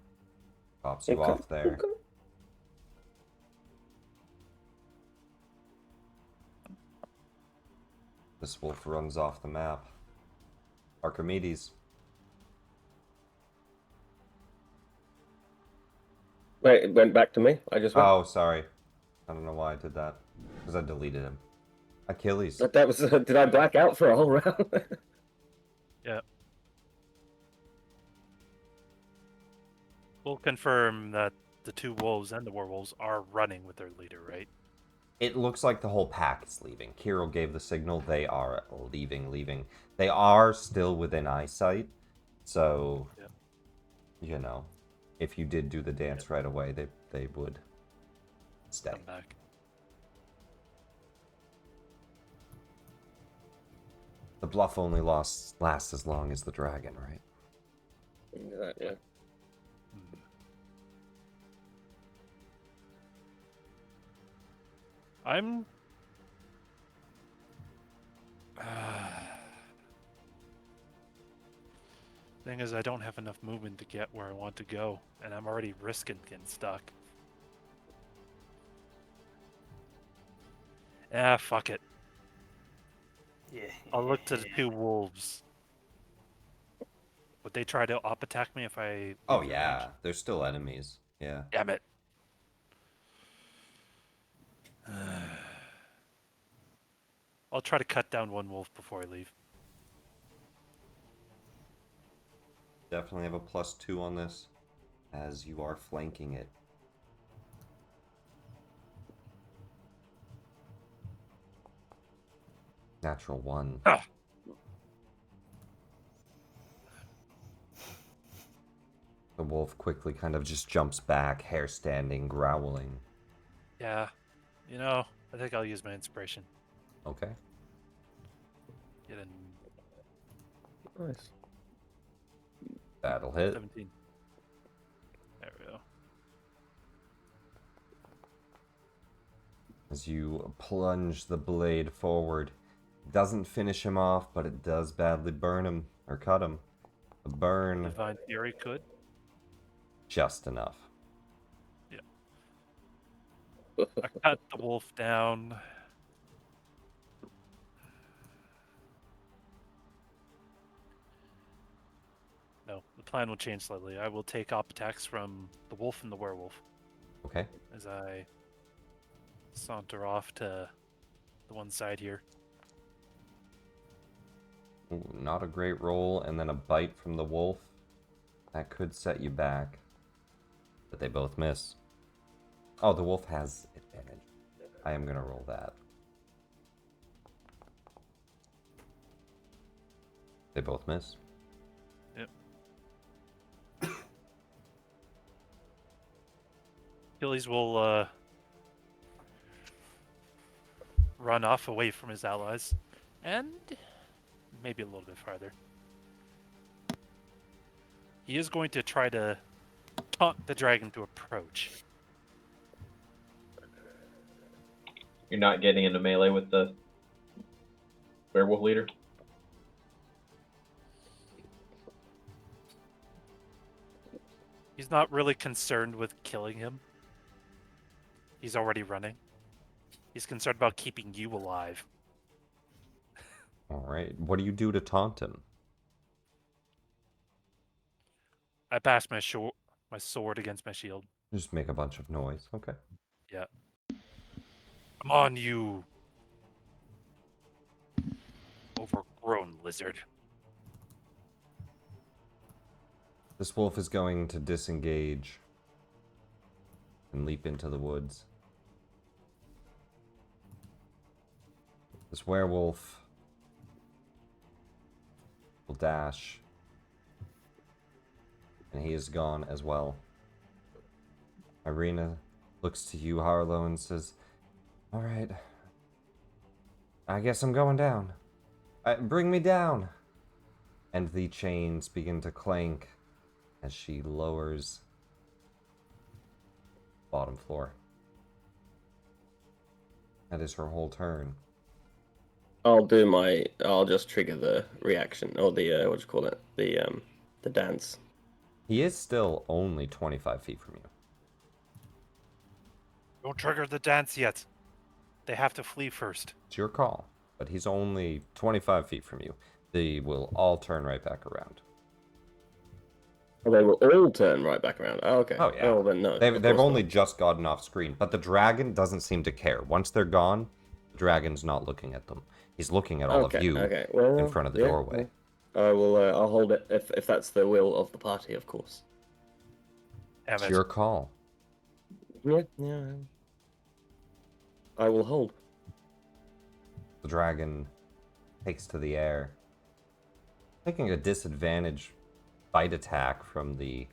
[SPEAKER 2] Pops you off there.
[SPEAKER 3] Okay.
[SPEAKER 2] This wolf runs off the map. Archimedes.
[SPEAKER 3] Wait, it went back to me? I just went.
[SPEAKER 2] Oh, sorry. I don't know why I did that. Because I deleted him. Achilles.
[SPEAKER 3] That was. Did I black out for a whole round?
[SPEAKER 4] Yeah. We'll confirm that the two wolves and the werewolves are running with their leader, right?
[SPEAKER 2] It looks like the whole pack is leaving. Kirill gave the signal. They are leaving. They are still within eyesight. So, you know, if you did do the dance right away, they would stay.
[SPEAKER 4] Come back.
[SPEAKER 2] The bluff only lasts as long as the dragon, right?
[SPEAKER 3] Yeah.
[SPEAKER 4] I'm... Thing is, I don't have enough movement to get where I want to go, and I'm already risking getting stuck. Ah, fuck it.
[SPEAKER 5] Yeah.
[SPEAKER 4] I'll look to the 2 wolves. Would they try to up attack me if I?
[SPEAKER 2] Oh
[SPEAKER 4] leave the
[SPEAKER 2] yeah,
[SPEAKER 4] range?
[SPEAKER 2] they're still enemies. Yeah.
[SPEAKER 4] Damn it. I'll try to cut down 1 wolf before I leave.
[SPEAKER 2] Definitely have a +2 on this, as you are flanking it. Natural 1.
[SPEAKER 4] Ah.
[SPEAKER 2] The wolf quickly kind of just jumps back, hair standing, growling.
[SPEAKER 4] Yeah. You know, I think I'll use my inspiration.
[SPEAKER 2] Okay.
[SPEAKER 4] Get in
[SPEAKER 3] Nice.
[SPEAKER 2] That'll hit.
[SPEAKER 4] 17. There we go.
[SPEAKER 2] As you plunge the blade forward. Doesn't finish him off, but it does badly burn him, or cut him. A burn
[SPEAKER 4] Divine Fury could.
[SPEAKER 2] just enough.
[SPEAKER 4] I cut the wolf down. No, the plan will change slightly. I will take up attacks from the wolf and the werewolf
[SPEAKER 2] Okay.
[SPEAKER 4] as I saunter off to the one side here.
[SPEAKER 2] Ooh, not a great roll, and then a bite from the wolf. That could set you back. But they both miss. Oh, the wolf has advantage. I am gonna roll that. They both miss.
[SPEAKER 4] Yep. Achilles will run off away from his allies and maybe a little bit farther. He is going to try to taunt the dragon to approach.
[SPEAKER 6] You're not getting into melee with the werewolf leader?
[SPEAKER 4] He's not really concerned with killing him. He's already running. He's concerned about keeping you alive.
[SPEAKER 2] Alright. What do you do to taunt him?
[SPEAKER 4] I pass my sword against my shield.
[SPEAKER 2] Just make a bunch of noise. Okay.
[SPEAKER 4] Yeah. I'm on you, overgrown lizard.
[SPEAKER 2] This wolf is going to disengage and leap into the woods. This werewolf will dash. And he is gone as well. Irina looks to you, Harlow, and says, "Alright. I guess I'm going down. Bring me down." And the chains begin to clank as she lowers bottom floor. That is her whole turn.
[SPEAKER 3] I'll just trigger the reaction, or the, what do you call it? The dance.
[SPEAKER 2] He is still only 25 feet from you.
[SPEAKER 4] Don't trigger the dance yet. They have to flee first.
[SPEAKER 2] It's your call, but he's only 25 feet from you. They will all turn right back around.
[SPEAKER 3] Oh, they will all turn right back around. Oh, okay.
[SPEAKER 2] Oh, yeah.
[SPEAKER 3] Oh, then no.
[SPEAKER 2] They've
[SPEAKER 3] of course
[SPEAKER 2] only
[SPEAKER 3] not.
[SPEAKER 2] just gotten off screen, but the dragon doesn't seem to care. Once they're gone, the dragon's not looking at them. He's looking at all of you
[SPEAKER 3] Well,
[SPEAKER 2] in front of the
[SPEAKER 3] yeah,
[SPEAKER 2] doorway.
[SPEAKER 3] well, I will. I'll hold it if that's the will of the party, of course.
[SPEAKER 4] Damn
[SPEAKER 2] It's
[SPEAKER 4] it.
[SPEAKER 2] your call.
[SPEAKER 3] Yeah. I will hold.
[SPEAKER 2] The dragon takes to the air, taking a disadvantage bite attack from the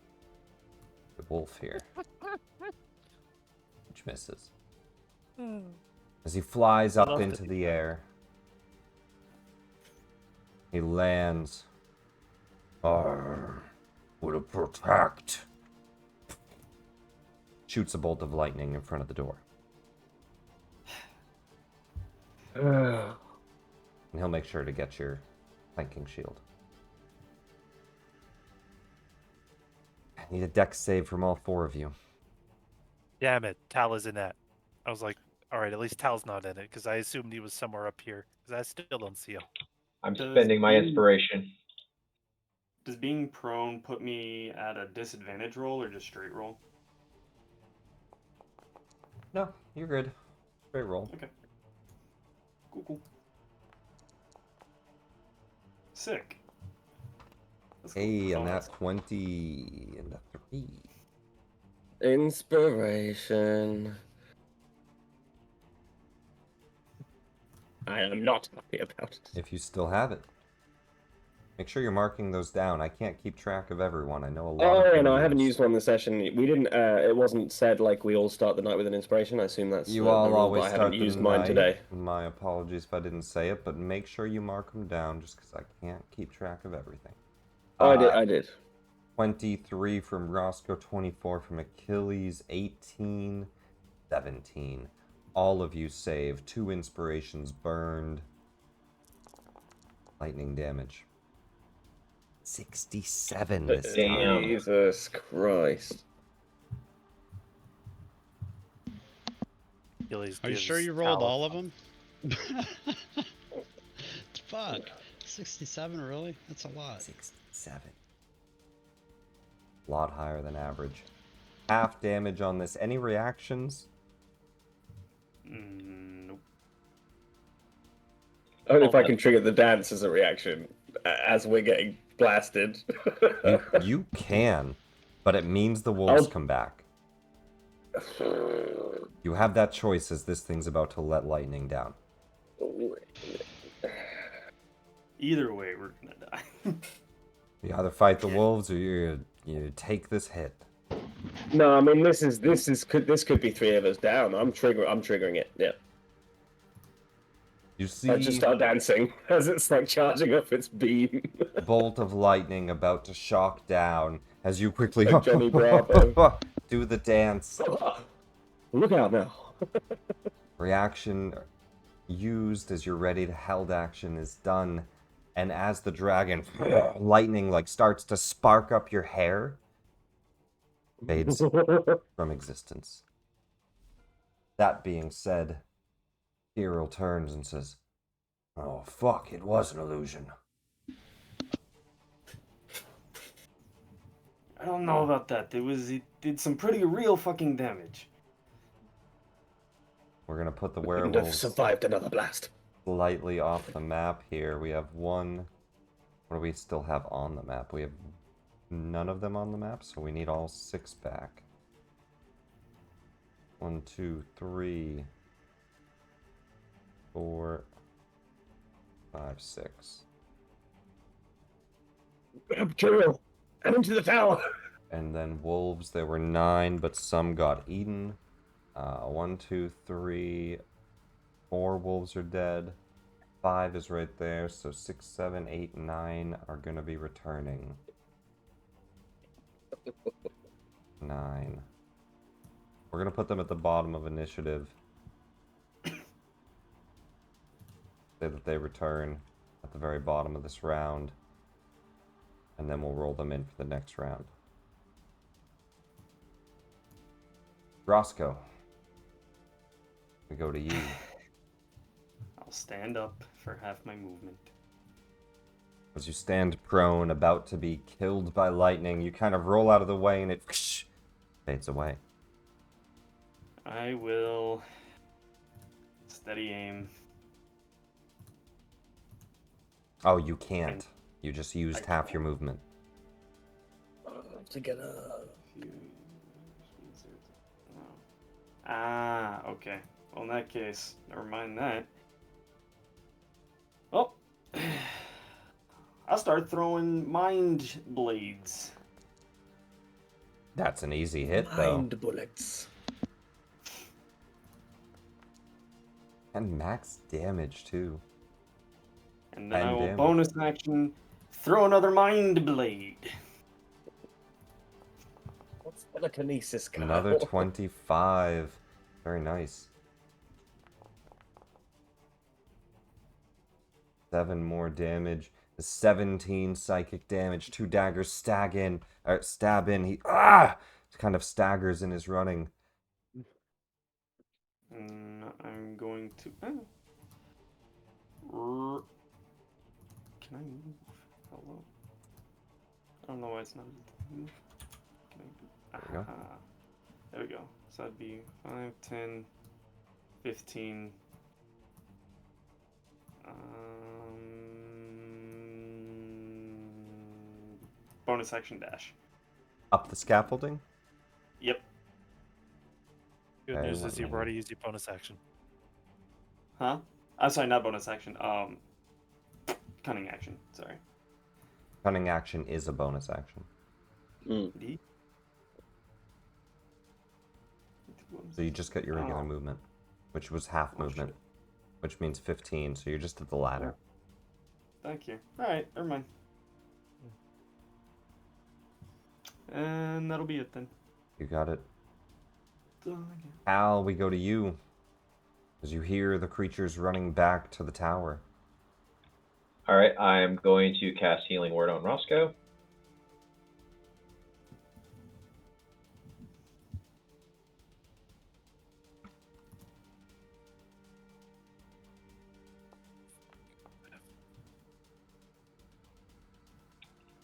[SPEAKER 2] wolf here, which misses. As he flies up
[SPEAKER 4] love
[SPEAKER 2] into
[SPEAKER 4] to
[SPEAKER 2] the air, he lands. Will protect. Shoots a bolt of lightning in front of the door. And he'll make sure to get your flanking shield. I need a dex save from all 4 of you.
[SPEAKER 4] Damn it. Tal is in that. I was like, All right, at least Tal's not in it, because I assumed he was somewhere up here, because I still don't see him.
[SPEAKER 6] I'm
[SPEAKER 5] Does
[SPEAKER 6] spending my
[SPEAKER 5] being-
[SPEAKER 6] inspiration.
[SPEAKER 5] Does being prone put me at a disadvantage roll or just straight roll?
[SPEAKER 2] No, you're good. Great roll.
[SPEAKER 5] Okay. Cool. Sick. Let's go.
[SPEAKER 2] Hey, and
[SPEAKER 5] Oh,
[SPEAKER 2] that's 20 and a 3.
[SPEAKER 3] Inspiration. I am not happy about it.
[SPEAKER 2] If you still have it. Make sure you're marking those down. I can't keep track of everyone. I know a lot
[SPEAKER 3] Oh,
[SPEAKER 2] of
[SPEAKER 3] yeah, no, I haven't
[SPEAKER 2] players.
[SPEAKER 3] used one this session. We didn't. It wasn't said like we all start the night with an inspiration. I assume that's
[SPEAKER 2] You
[SPEAKER 3] the
[SPEAKER 2] all
[SPEAKER 3] rule,
[SPEAKER 2] always
[SPEAKER 3] but I haven't
[SPEAKER 2] start the
[SPEAKER 3] used mine
[SPEAKER 2] night.
[SPEAKER 3] today.
[SPEAKER 2] My apologies if I didn't say it, but make sure you mark them down just because I can't keep track of everything.
[SPEAKER 3] Oh, I did.
[SPEAKER 2] 23 from Roscoe, 24 from Achilles, 18, 17. All of you save. 2 inspirations burned. Lightning damage. 67 this time.
[SPEAKER 3] Jesus Christ.
[SPEAKER 4] Achilles
[SPEAKER 1] Are you
[SPEAKER 4] gives
[SPEAKER 1] sure you rolled
[SPEAKER 4] Tal a
[SPEAKER 1] all of
[SPEAKER 4] thumb.
[SPEAKER 1] them? Fuck. 67, really? That's a lot.
[SPEAKER 2] 67. A lot higher than average. Half damage on this. Any reactions?
[SPEAKER 5] Nope.
[SPEAKER 3] Only if I can trigger the dance as a reaction as we're getting blasted.
[SPEAKER 2] You can, but it means the wolves come back. You have that choice as this thing's about to let lightning down.
[SPEAKER 5] Either way, we're gonna die.
[SPEAKER 2] You either fight the wolves or you take this hit.
[SPEAKER 3] No, I mean this could be 3 of us down. I'm triggering it. Yeah.
[SPEAKER 2] You see
[SPEAKER 3] I just start dancing as it's like charging up its beam.
[SPEAKER 2] bolt of lightning about to shock down as you quickly
[SPEAKER 3] Like Johnny Bravo.
[SPEAKER 2] do the dance.
[SPEAKER 3] Look out now.
[SPEAKER 2] Reaction used as your ready to held action is done, and as the dragon lightning like starts to spark up your hair, fades from existence. That being said, Hero turns and says, "Oh fuck, it was an illusion."
[SPEAKER 5] I don't know about that. It did some pretty real fucking damage.
[SPEAKER 2] We're gonna put the
[SPEAKER 3] Wouldn't have
[SPEAKER 2] werewolves
[SPEAKER 3] survived another blast.
[SPEAKER 2] slightly off the map here. We have one. What do we still have on the map? We have none of them on the map, so we need all 6 back. 1, 2, 3, 4, 5, 6.
[SPEAKER 3] Kill! And into the tower!
[SPEAKER 2] And then wolves, there were 9, but some got eaten. 1, 2, 3, 4 wolves are dead. 5 is right there, so 6, 7, 8, 9 are gonna be returning. 9. We're gonna put them at the bottom of initiative. Say that they return at the very bottom of this round. And then we'll roll them in for the next round. Roscoe. We go to you.
[SPEAKER 5] I'll stand up for half my movement.
[SPEAKER 2] As you stand prone, about to be killed by lightning, you kind of roll out of the way and it fades away.
[SPEAKER 5] I will steady aim.
[SPEAKER 2] Oh, you can't. You just used half your movement.
[SPEAKER 3] To get up.
[SPEAKER 5] Ah, okay. Well, in that case, never mind that. Oh, I'll start throwing mind blades.
[SPEAKER 2] That's an easy hit, though.
[SPEAKER 3] Mind bullets.
[SPEAKER 2] And max damage, too.
[SPEAKER 5] And then I will
[SPEAKER 2] damage.
[SPEAKER 5] bonus action throw another mind blade.
[SPEAKER 3] What's telekinesis, Kyle?
[SPEAKER 2] Another 25. Very nice. 7 more damage. 17 psychic damage. 2 daggers stab in. He kind of staggers in his running.
[SPEAKER 5] And I'm going to. Can I move? Hello. I don't know why it's not move. Can I
[SPEAKER 2] There we go.
[SPEAKER 5] There we go. So that'd be 5, 10, 15. Bonus action dash.
[SPEAKER 2] Up the scaffolding?
[SPEAKER 5] Yep.
[SPEAKER 4] Good
[SPEAKER 2] Okay,
[SPEAKER 4] news
[SPEAKER 2] let
[SPEAKER 4] is you've
[SPEAKER 2] me-
[SPEAKER 4] already used your bonus action.
[SPEAKER 5] Huh? I'm sorry, not bonus action. Cunning action. Sorry.
[SPEAKER 2] Cunning action is a bonus action.
[SPEAKER 5] D.
[SPEAKER 2] So you just get your regular movement, which was half
[SPEAKER 5] Oh,
[SPEAKER 2] movement,
[SPEAKER 5] shit.
[SPEAKER 2] which means 15, so you're just at the ladder.
[SPEAKER 5] Thank you. Alright, never mind. And that'll be it then.
[SPEAKER 2] You got it.
[SPEAKER 5] Done again.
[SPEAKER 2] Al, we go to you. As you hear the creatures running back to the tower.
[SPEAKER 6] Alright, I'm going to cast Healing Word on Roscoe.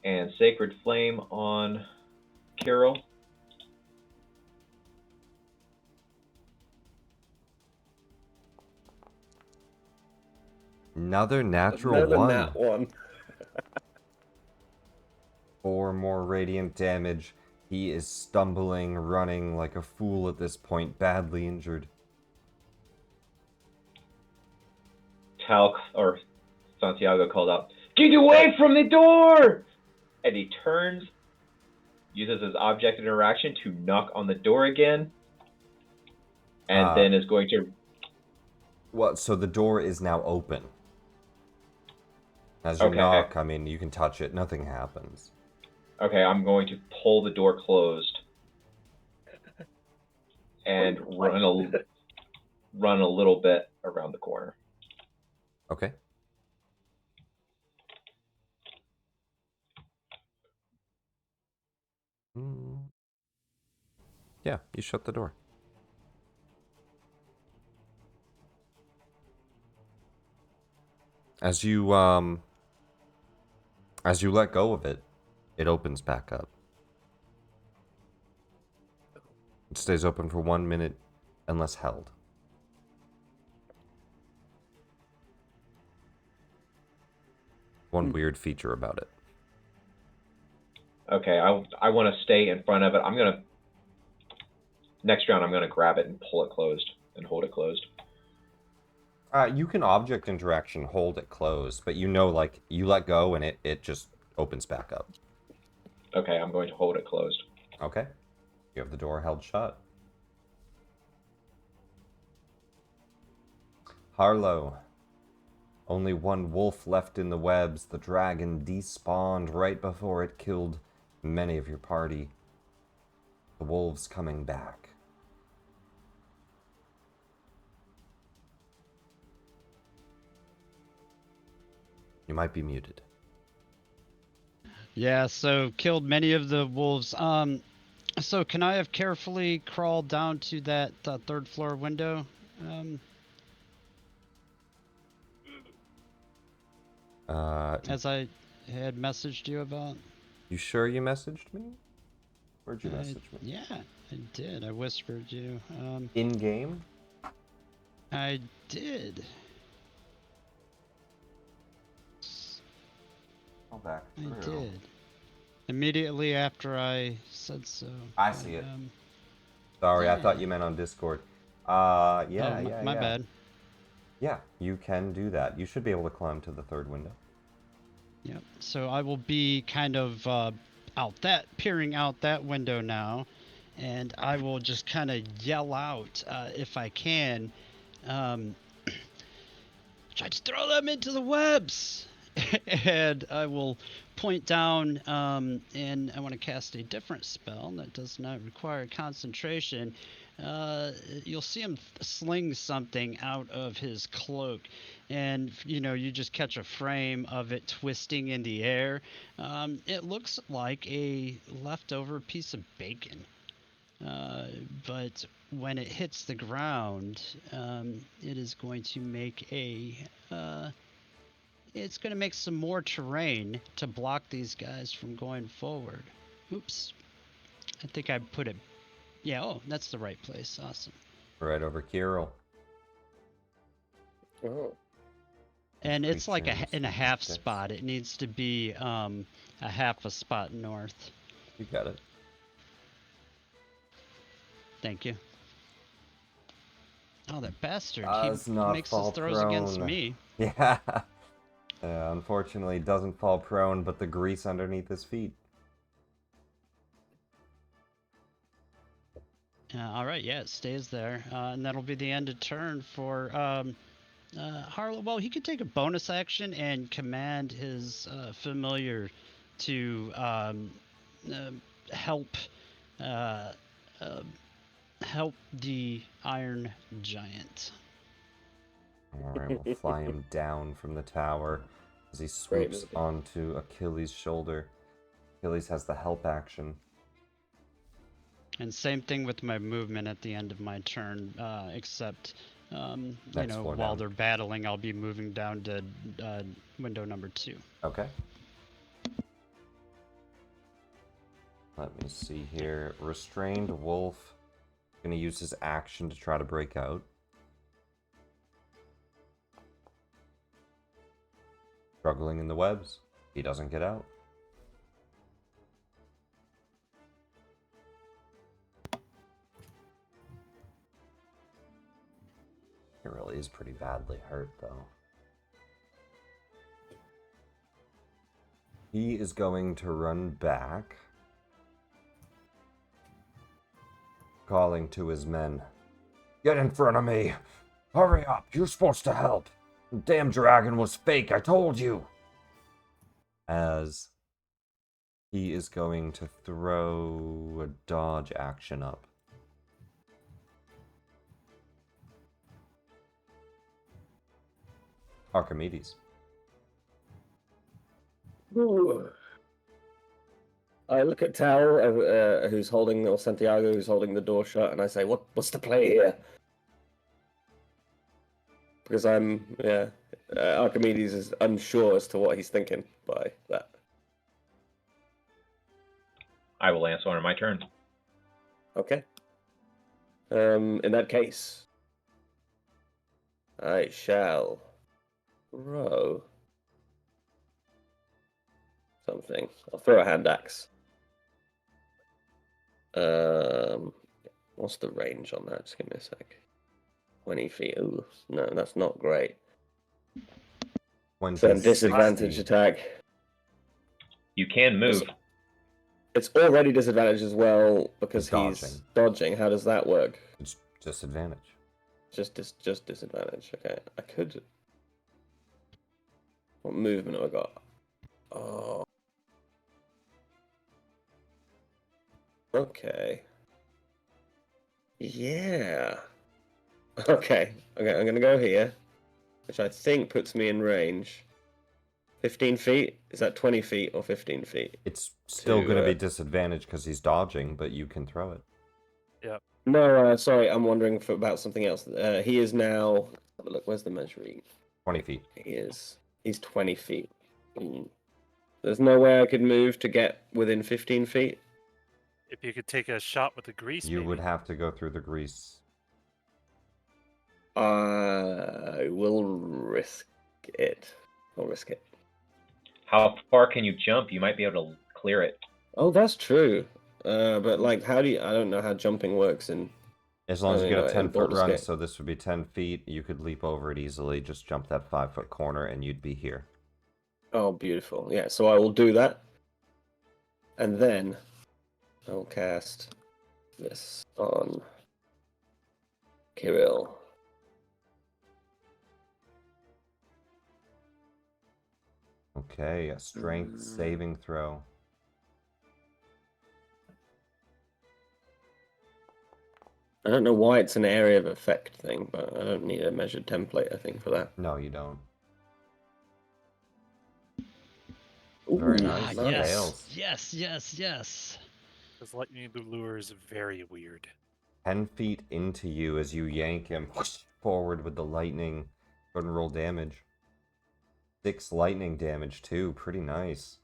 [SPEAKER 6] And Sacred Flame on Kirill.
[SPEAKER 2] Another natural
[SPEAKER 3] Another
[SPEAKER 2] one.
[SPEAKER 3] nat one.
[SPEAKER 2] 4 more radiant damage. He is stumbling, running like a fool at this point, badly injured.
[SPEAKER 6] Talc, or Santiago called out, "Get away from the door!" And he turns, uses his object interaction to knock on the door again, and then is going to...
[SPEAKER 2] Well, so the door is now open. As you
[SPEAKER 6] Okay.
[SPEAKER 2] knock, I mean, you can touch it, nothing happens.
[SPEAKER 6] Okay, I'm going to pull the door closed and run a little bit around the corner.
[SPEAKER 2] Okay. Yeah, you shut the door. As you let go of it, it opens back up. It stays open for 1 minute unless held. One weird feature about it.
[SPEAKER 6] Okay, I want to stay in front of it. Next round, I'm going to grab it and pull it closed and hold it closed.
[SPEAKER 2] You can object interaction hold it closed, but you know, like, you let go and it just opens back up.
[SPEAKER 6] Okay, I'm going to hold it closed.
[SPEAKER 2] Okay. You have the door held shut. Harlow. Only one wolf left in the webs. The dragon despawned right before it killed many of your party. The wolves coming back. You might be muted.
[SPEAKER 1] Yeah, so killed many of the wolves. So can I have carefully crawled down to that third floor window? As I had messaged you about?
[SPEAKER 2] You sure you messaged me? Where'd you message me?
[SPEAKER 1] Yeah, I did. I whispered you.
[SPEAKER 2] In game?
[SPEAKER 1] I did.
[SPEAKER 2] Go back
[SPEAKER 1] I
[SPEAKER 2] through.
[SPEAKER 1] did. Immediately after I said so.
[SPEAKER 2] I see it.
[SPEAKER 1] Um,
[SPEAKER 2] Sorry, I
[SPEAKER 1] yeah.
[SPEAKER 2] thought you meant on Discord.
[SPEAKER 1] My
[SPEAKER 2] Yeah.
[SPEAKER 1] bad.
[SPEAKER 2] Yeah, you can do that. You should be able to climb to the third window.
[SPEAKER 1] Yep. So I will be kind of peering out that window now, and I will just kind of yell out if I can. Try to throw them into the webs, and I will point down, and I want to cast a different spell that does not require concentration. You'll see him sling something out of his cloak, and you just catch a frame of it twisting in the air. It looks like a leftover piece of bacon. but when it hits the ground, it is going to make it's going to make some more terrain to block these guys from going forward. Oops. I think I put it. Yeah, oh, that's the right place. Awesome.
[SPEAKER 2] Right over Kirill.
[SPEAKER 3] Oh.
[SPEAKER 1] And it's like
[SPEAKER 2] Creature
[SPEAKER 1] in a
[SPEAKER 2] in
[SPEAKER 1] half
[SPEAKER 2] sticks.
[SPEAKER 1] spot. It needs to be a half a spot north.
[SPEAKER 2] You got it.
[SPEAKER 1] Thank you. Oh, that bastard.
[SPEAKER 2] Does
[SPEAKER 1] He
[SPEAKER 2] not
[SPEAKER 1] makes his
[SPEAKER 2] fall
[SPEAKER 1] throws against
[SPEAKER 2] prone.
[SPEAKER 1] me.
[SPEAKER 2] Yeah. Unfortunately, doesn't fall prone, but the grease underneath his feet.
[SPEAKER 1] All right, yeah, it stays there. And that'll be the end of turn for Harlow. Well, he could take a bonus action and command his familiar to help uh, uh, help the Iron Giant.
[SPEAKER 2] Alright, we'll fly him down from the tower as he
[SPEAKER 3] Great,
[SPEAKER 2] swoops
[SPEAKER 3] isn't it?
[SPEAKER 2] onto Achilles' shoulder. Achilles has the help action.
[SPEAKER 1] And same thing with my movement at the end of my turn, except, you
[SPEAKER 2] Next
[SPEAKER 1] know,
[SPEAKER 2] floor
[SPEAKER 1] while
[SPEAKER 2] down.
[SPEAKER 1] they're battling, I'll be moving down to window number 2.
[SPEAKER 2] Okay. Let me see here. Restrained Wolf. Gonna use his action to try to break out. Struggling in the webs. He doesn't get out. He really is pretty badly hurt, though. He is going to run back, calling to his men. Get in front of me! Hurry up! You're supposed to help! The damn dragon was fake, I told you! As he is going to throw a dodge action up. Archimedes.
[SPEAKER 3] Ooh. I look at Tal, who's holding, or Santiago, who's holding the door shut, and I say, "What's the play here?" Because Archimedes is unsure as to what he's thinking by that.
[SPEAKER 6] I will answer on my turn.
[SPEAKER 3] Okay. In that case, I shall throw something. I'll throw a hand axe. What's the range on that? Just give me a sec. 20 feet. Ooh, no, that's not great. So disadvantage attack.
[SPEAKER 6] You can move.
[SPEAKER 3] It's already disadvantage as well because
[SPEAKER 2] He's
[SPEAKER 3] he's dodging. How does that work?
[SPEAKER 2] It's disadvantage.
[SPEAKER 3] Just disadvantage. Okay, I could. What movement have I got? Oh. Okay. Yeah. Okay. I'm gonna go here, which I think puts me in range. 15 feet? Is that 20 feet or 15 feet?
[SPEAKER 2] It's still going to be disadvantage because he's dodging, but you can throw it.
[SPEAKER 4] Yep.
[SPEAKER 3] No, sorry, I'm wondering about something else. He is now. Have a look, where's the measuring?
[SPEAKER 2] 20 feet.
[SPEAKER 3] He's 20 feet. There's no way I could move to get within 15 feet.
[SPEAKER 4] If you could take a shot with the grease,
[SPEAKER 2] You
[SPEAKER 4] maybe.
[SPEAKER 2] would have to go through the grease.
[SPEAKER 3] I will risk it. I'll risk it.
[SPEAKER 6] How far can you jump? You might be able to clear it.
[SPEAKER 3] Oh, that's true. But like, how do you? I don't know how jumping works in.
[SPEAKER 2] As long as you get a 10-foot
[SPEAKER 3] Baldur's
[SPEAKER 2] run,
[SPEAKER 3] Gate.
[SPEAKER 2] so this would be 10 feet, you could leap over it easily, just jump that 5-foot corner, and you'd be here.
[SPEAKER 3] Oh, beautiful. Yeah, so I will do that. And then I'll cast this on Kirill.
[SPEAKER 2] Okay, a strength saving throw.
[SPEAKER 3] I don't know why it's an area of effect thing, but I don't need a measured template, I think, for that.
[SPEAKER 2] No, you don't.
[SPEAKER 3] Ooh,
[SPEAKER 2] Very nice.
[SPEAKER 1] Yes.
[SPEAKER 2] Fails.
[SPEAKER 1] Yes.
[SPEAKER 4] This lightning lure is very weird.
[SPEAKER 2] 10 feet into you as you yank him forward with the lightning. Go ahead and roll damage. 6 lightning damage, too. Pretty nice.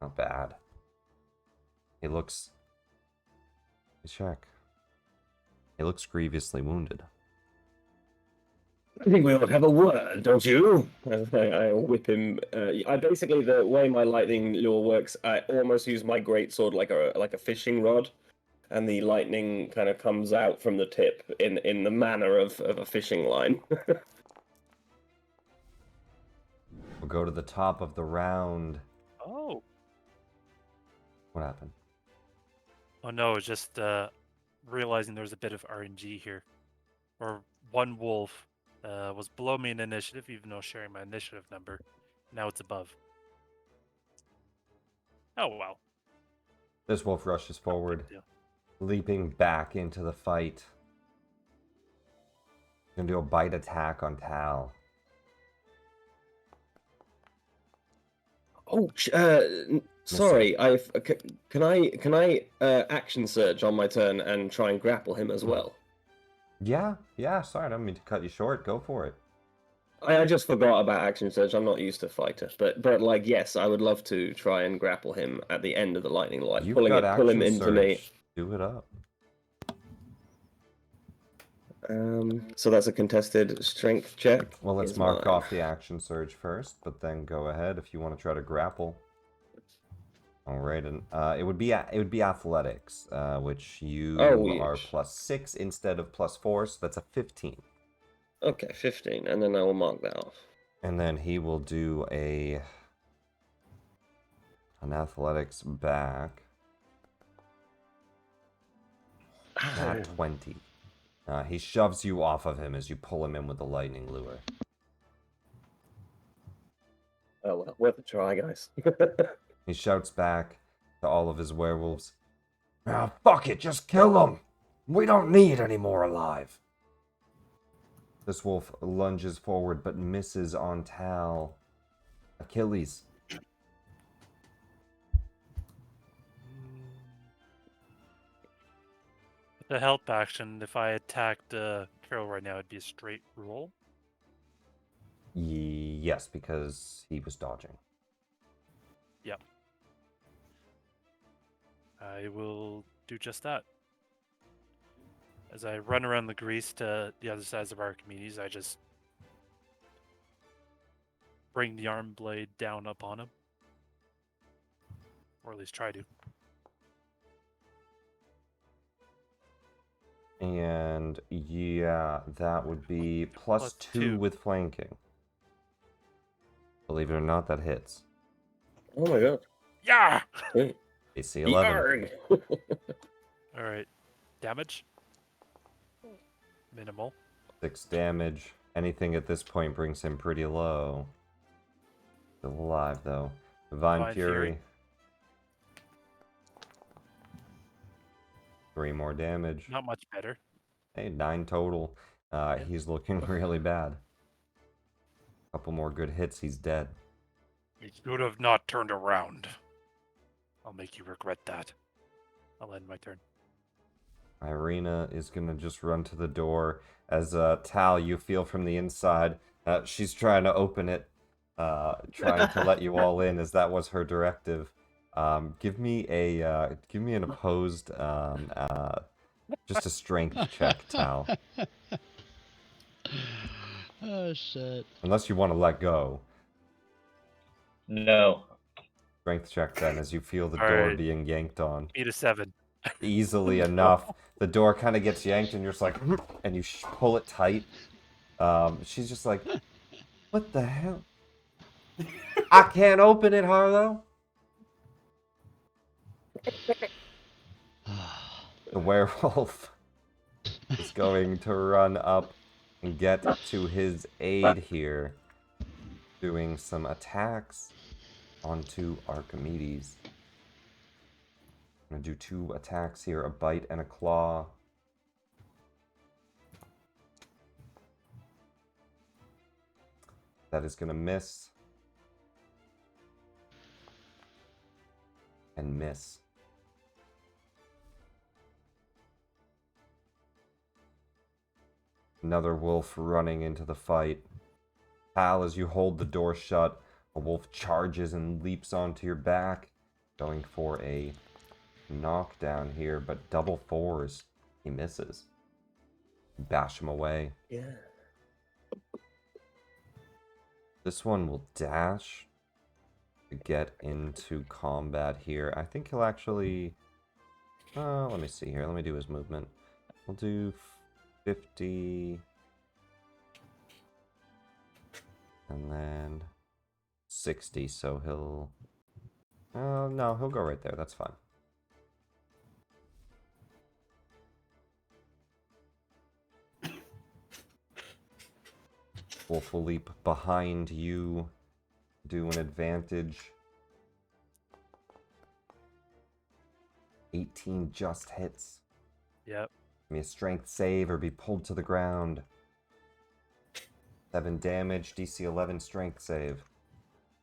[SPEAKER 2] Not bad. He looks... Check. He looks grievously wounded.
[SPEAKER 3] I think we ought to have a word, don't you? I whip him. I basically, the way my lightning lure works, I almost use my greatsword like a fishing rod, and the lightning kind of comes out from the tip in the manner of a fishing line.
[SPEAKER 2] We'll go to the top of the round.
[SPEAKER 4] Oh.
[SPEAKER 2] What happened?
[SPEAKER 4] Oh no, it's just realizing there's a bit of RNG here. Or one wolf was below me in initiative, even though sharing my initiative number. Now it's above. Oh well.
[SPEAKER 2] This wolf rushes forward,
[SPEAKER 4] Big deal.
[SPEAKER 2] leaping back into the fight. Gonna do a bite attack on Tal.
[SPEAKER 3] Oh, sorry. Can I action surge on my turn and try and grapple him as well?
[SPEAKER 2] Yeah, sorry, I don't mean to cut you short. Go for it.
[SPEAKER 3] I just forgot about action surge. I'm not used to fighter, but like yes, I would love to try and grapple him at the end of the lightning light,
[SPEAKER 2] You've
[SPEAKER 3] pull
[SPEAKER 2] got
[SPEAKER 3] him
[SPEAKER 2] action
[SPEAKER 3] into me.
[SPEAKER 2] surge. Do it up.
[SPEAKER 3] So that's a contested strength check.
[SPEAKER 2] Well, let's
[SPEAKER 3] is
[SPEAKER 2] mark
[SPEAKER 3] mine.
[SPEAKER 2] off the action surge first, but then go ahead if you want to try to grapple. All right, and it would be athletics, which you are
[SPEAKER 3] yes.
[SPEAKER 2] +6 instead of +4, so that's a 15.
[SPEAKER 3] Okay, 15, and then I will mark that off.
[SPEAKER 2] And then he will do an athletics back. At 20. He shoves you off of him as you pull him in with the lightning lure.
[SPEAKER 3] Oh well, worth a try, guys.
[SPEAKER 2] He shouts back to all of his werewolves. Ah, fuck it, just kill them! We don't need any more alive! This wolf lunges forward but misses on Tal. Achilles.
[SPEAKER 4] The help action, if I attacked Carol right now, it'd be a straight roll.
[SPEAKER 2] Yes, because he was dodging.
[SPEAKER 4] Yep. I will do just that. As I run around the grease to the other sides of Archimedes, I just bring the arm blade down upon him. Or at least try to.
[SPEAKER 2] And yeah, that would be +2 with flanking. Believe it or not, that hits.
[SPEAKER 3] Oh my god.
[SPEAKER 4] Yeah!
[SPEAKER 2] AC 11.
[SPEAKER 4] Alright. Damage? Minimal.
[SPEAKER 2] 6 damage. Anything at this point brings him pretty low. Still alive, though. Divine Fury. 3 more damage.
[SPEAKER 4] Not much better.
[SPEAKER 2] Hey, 9 total. He's looking really bad. Couple more good hits, he's dead.
[SPEAKER 4] You should have not turned around. I'll make you regret that. I'll end my turn.
[SPEAKER 2] Irina is gonna just run to the door. As Tal, you feel from the inside, she's trying to open it, trying to let you all in, as that was her directive. Give me an opposed, just a strength check, Tal.
[SPEAKER 1] Oh shit.
[SPEAKER 2] Unless you want to let go.
[SPEAKER 6] No.
[SPEAKER 2] Strength check then, as you feel the
[SPEAKER 4] All
[SPEAKER 2] door
[SPEAKER 4] right.
[SPEAKER 2] being yanked on.
[SPEAKER 4] Beat a 7.
[SPEAKER 2] Easily enough. The door kind of gets yanked and you're just like, and you pull it tight. She's just like, what the hell? I can't open it, Harlow. The werewolf is going to run up and get to his aid here, doing some attacks onto Archimedes. I'm going to do 2 attacks here, a bite and a claw. That is going to miss. And miss. Another wolf running into the fight. Hal, as you hold the door shut, a wolf charges and leaps onto your back, going for a knockdown here, but double fours. He misses. Bash him away.
[SPEAKER 3] Yeah.
[SPEAKER 2] This one will dash to get into combat here. I think he'll actually... let me see here. Let me do his movement. We'll do 50... and then 60, so he'll... no, he'll go right there. That's fine. Wolf will leap behind you, do an advantage. 18 just hits.
[SPEAKER 4] Yep.
[SPEAKER 2] Give me a strength save or be pulled to the ground. 7 damage, DC 11 strength save.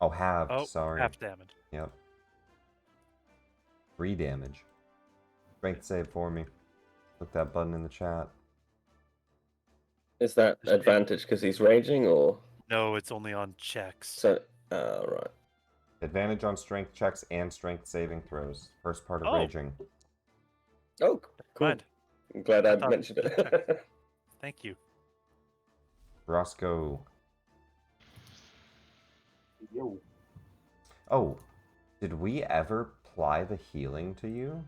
[SPEAKER 2] Oh, halved,
[SPEAKER 4] Oh,
[SPEAKER 2] sorry.
[SPEAKER 4] half damage.
[SPEAKER 2] Yep. 3 damage. Strength save for me. Click that button in the chat.
[SPEAKER 3] Is that advantage because he's raging, or
[SPEAKER 4] No, it's only on checks.
[SPEAKER 3] so? Right.
[SPEAKER 2] Advantage on strength checks and strength saving throws. First part of
[SPEAKER 4] Oh.
[SPEAKER 2] raging.
[SPEAKER 3] Oh, cool.
[SPEAKER 4] Mind.
[SPEAKER 3] I'm glad
[SPEAKER 4] I
[SPEAKER 3] I
[SPEAKER 4] thought
[SPEAKER 3] mentioned
[SPEAKER 4] it was
[SPEAKER 3] it.
[SPEAKER 4] Thank you.
[SPEAKER 2] Roscoe.
[SPEAKER 5] Yo.
[SPEAKER 2] Oh, did we ever apply the healing to you?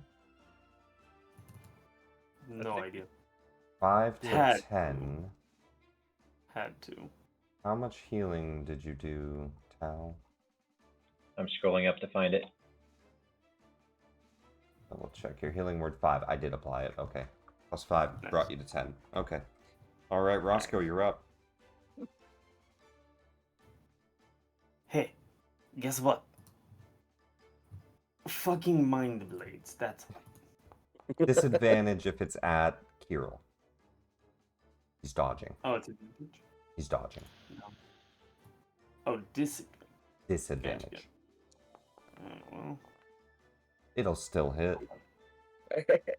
[SPEAKER 5] No
[SPEAKER 4] think-
[SPEAKER 5] idea.
[SPEAKER 2] 5 to
[SPEAKER 5] Had
[SPEAKER 2] 10.
[SPEAKER 5] Had to.
[SPEAKER 2] How much healing did you do, Tal?
[SPEAKER 6] I'm scrolling up to find it.
[SPEAKER 2] Double check. Your healing word 5. I did apply it. Okay. Plus 5
[SPEAKER 5] Nice.
[SPEAKER 2] brought you to 10. Okay. All right, Roscoe, you're up.
[SPEAKER 5] Hey, guess what? Fucking mind blades. That's
[SPEAKER 2] Disadvantage if it's at Kirill. He's dodging.
[SPEAKER 5] oh, it's advantage.
[SPEAKER 2] He's dodging.
[SPEAKER 5] Oh,
[SPEAKER 2] Disadvantage.
[SPEAKER 5] well,
[SPEAKER 2] It'll still hit.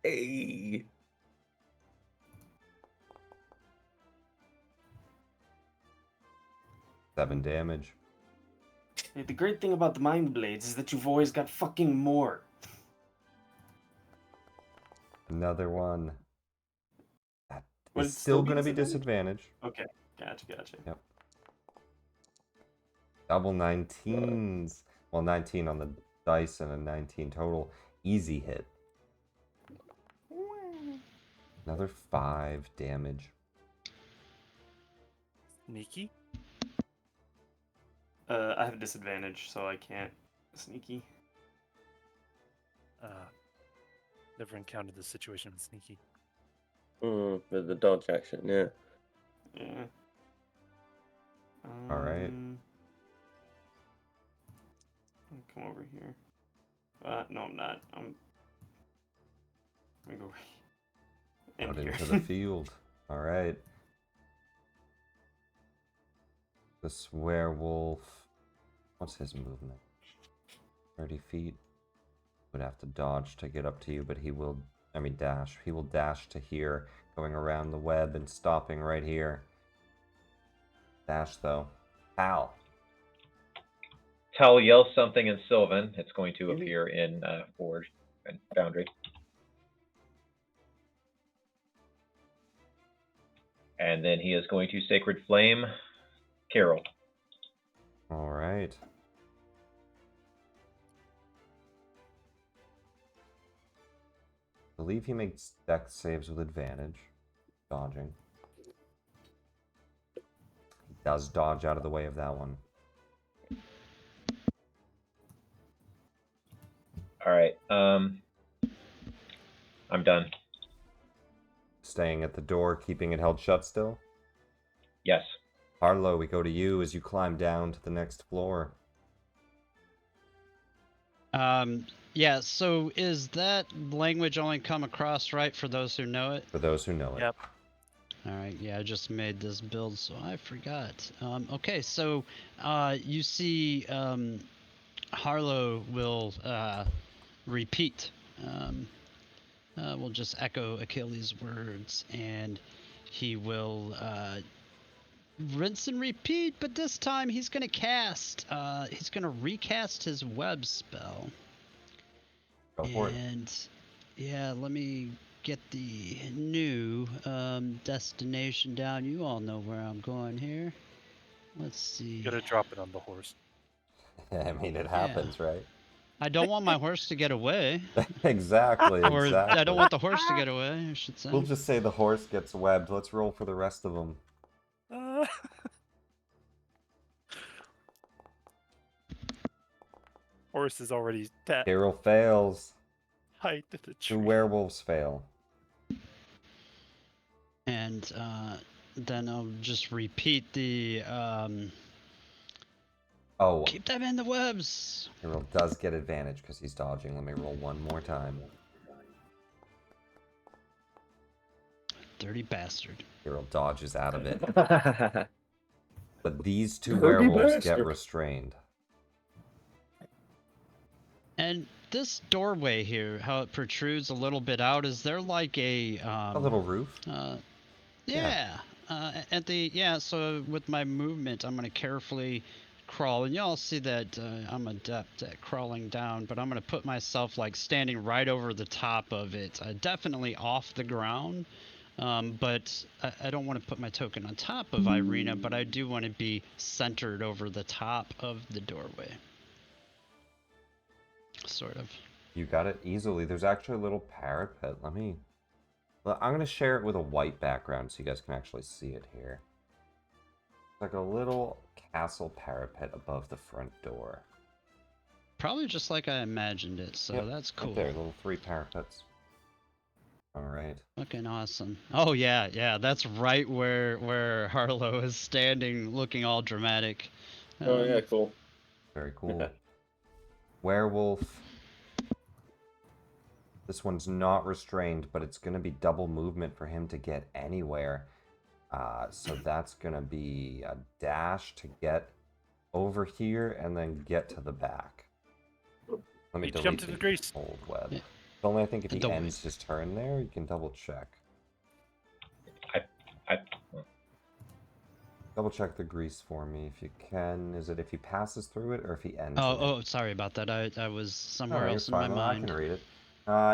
[SPEAKER 3] Hey.
[SPEAKER 2] 7 damage.
[SPEAKER 5] hey, the great thing about the mind blades is that you've always got fucking more.
[SPEAKER 2] Another one. That
[SPEAKER 5] Would
[SPEAKER 2] is
[SPEAKER 5] it
[SPEAKER 2] still
[SPEAKER 5] still be
[SPEAKER 2] going to be
[SPEAKER 5] disadvantage?
[SPEAKER 2] disadvantage.
[SPEAKER 5] Okay, gotcha.
[SPEAKER 2] Yep. Double 19s. Well, 19 on the dice and a 19 total. Easy hit. Another 5 damage.
[SPEAKER 4] Sneaky?
[SPEAKER 5] I have a disadvantage, so I can't sneaky.
[SPEAKER 4] Never encountered this situation with sneaky.
[SPEAKER 3] The dodge action, yeah.
[SPEAKER 5] Yeah.
[SPEAKER 2] All right.
[SPEAKER 5] Come over here. No, I'm not. I'm gonna go in
[SPEAKER 2] Out
[SPEAKER 5] here.
[SPEAKER 2] into the field. All right. This werewolf. What's his movement? 30 feet. Would have to dodge to get up to you, but he will. I mean, dash. He will dash to here, going around the web and stopping right here. Dash though. Ow.
[SPEAKER 6] Tal yells something in Sylvan. It's going to appear in Forge and Foundry. And then he is going to Sacred Flame Carol.
[SPEAKER 2] All right. I believe he makes dex saves with advantage. Dodging. He does dodge out of the way of that one.
[SPEAKER 6] All right. I'm done.
[SPEAKER 2] Staying at the door, keeping it held shut still.
[SPEAKER 6] Yes.
[SPEAKER 2] Harlow, we go to you as you climb down to the next floor.
[SPEAKER 1] Yeah, so is that language only come across right for those who know it?
[SPEAKER 2] For those who know it.
[SPEAKER 4] Yep.
[SPEAKER 1] All right, yeah, I just made this build, so I forgot. Okay, so you see Harlow will repeat. We'll just echo Achilles' words, and he will rinse and repeat, but this time he's gonna he's gonna recast his web spell.
[SPEAKER 2] Go for it.
[SPEAKER 1] And yeah, let me get the new destination down. You all know where I'm going here. Let's see.
[SPEAKER 4] You gotta drop it on the horse.
[SPEAKER 2] I mean, it happens, right?
[SPEAKER 1] I don't want my horse to get away.
[SPEAKER 2] Exactly,
[SPEAKER 1] Or
[SPEAKER 2] exactly.
[SPEAKER 1] I don't want the horse to get away, I should say.
[SPEAKER 2] We'll just say the horse gets webbed. Let's roll for the rest of them.
[SPEAKER 4] Horse is already
[SPEAKER 2] Hero fails.
[SPEAKER 4] height of the tree.
[SPEAKER 2] 2 werewolves fail.
[SPEAKER 1] And then I'll just repeat the
[SPEAKER 2] Oh,
[SPEAKER 1] keep them in the webs.
[SPEAKER 2] Hero does get advantage because he's dodging. Let me roll one more time.
[SPEAKER 1] Dirty bastard.
[SPEAKER 2] Hero dodges out of it.
[SPEAKER 3] Dirty
[SPEAKER 2] But these 2 werewolves get
[SPEAKER 3] bastard.
[SPEAKER 2] restrained.
[SPEAKER 1] And this doorway here, how it protrudes a little bit out, is there like a
[SPEAKER 2] A little roof.
[SPEAKER 1] Yeah. So with my movement, I'm gonna carefully crawl, and y'all see that I'm adept at crawling down, but I'm gonna put myself like standing right over the top of it, definitely off the ground. But I don't want to put my token on top of Irina, but I do want to be centered over the top of the doorway. Sort of.
[SPEAKER 2] You got it easily. There's actually a little parapet. I'm going to share it with a white background so you guys can actually see it here. It's like a little castle parapet above the front door.
[SPEAKER 1] Probably just like I imagined it, so
[SPEAKER 2] Yep,
[SPEAKER 1] that's cool.
[SPEAKER 2] Right there, little 3 parapets. All right.
[SPEAKER 1] Fucking awesome. Oh yeah, that's right where Harlow is standing, looking all dramatic.
[SPEAKER 3] Oh yeah, cool.
[SPEAKER 2] Very cool. Werewolf. This one's not restrained, but it's going to be double movement for him to get anywhere. So that's going to be a dash to get over here and then get to the back. Let me
[SPEAKER 4] He
[SPEAKER 2] delete
[SPEAKER 4] jumped in the grease.
[SPEAKER 2] old web.
[SPEAKER 1] Yeah.
[SPEAKER 2] Only I think if he
[SPEAKER 1] Don't
[SPEAKER 2] ends his turn there, you can double check.
[SPEAKER 6] I
[SPEAKER 2] Double check the grease for me if you can. Is it if he passes through it or if he ends it?
[SPEAKER 1] Oh, sorry about that. I was somewhere
[SPEAKER 2] Alright,
[SPEAKER 1] else in
[SPEAKER 2] you're
[SPEAKER 1] my
[SPEAKER 2] fine.
[SPEAKER 1] mind.
[SPEAKER 2] I can read it.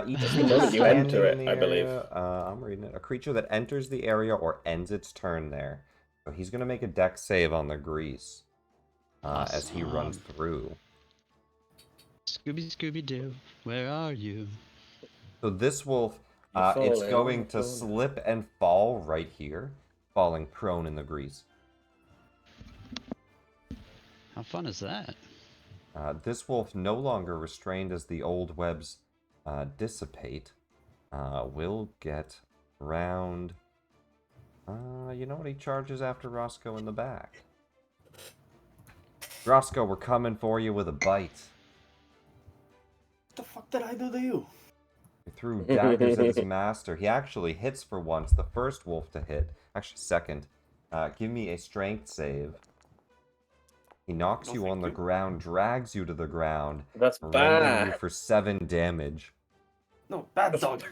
[SPEAKER 2] Each
[SPEAKER 3] The
[SPEAKER 2] creature
[SPEAKER 3] moment you enter
[SPEAKER 2] standing in
[SPEAKER 3] it,
[SPEAKER 2] the
[SPEAKER 3] I believe.
[SPEAKER 2] area, I'm reading it. A creature that enters the area or ends its turn there. So he's going to make a dex save on the grease as he runs
[SPEAKER 1] Awesome.
[SPEAKER 2] through.
[SPEAKER 1] Scooby Doo, where are you?
[SPEAKER 2] So this wolf,
[SPEAKER 3] You're
[SPEAKER 2] it's
[SPEAKER 3] falling
[SPEAKER 2] going
[SPEAKER 3] on
[SPEAKER 2] to
[SPEAKER 3] the
[SPEAKER 2] slip and fall right here, falling prone in the grease.
[SPEAKER 1] How fun is that?
[SPEAKER 2] This wolf, no longer restrained as the old webs dissipate, will get round. You know what? He charges after Roscoe in the back. Roscoe, we're coming for you with a bite.
[SPEAKER 5] What the fuck did I do to you?
[SPEAKER 2] He threw daggers at his master. He actually hits for once. The first wolf to hit. Actually, second. Give me a strength save. He knocks
[SPEAKER 4] No,
[SPEAKER 2] you
[SPEAKER 4] thank
[SPEAKER 2] on the
[SPEAKER 4] you.
[SPEAKER 2] ground, drags you to the ground,
[SPEAKER 3] That's
[SPEAKER 2] rendering you
[SPEAKER 3] bad.
[SPEAKER 2] for 7 damage.
[SPEAKER 5] No, bad dog.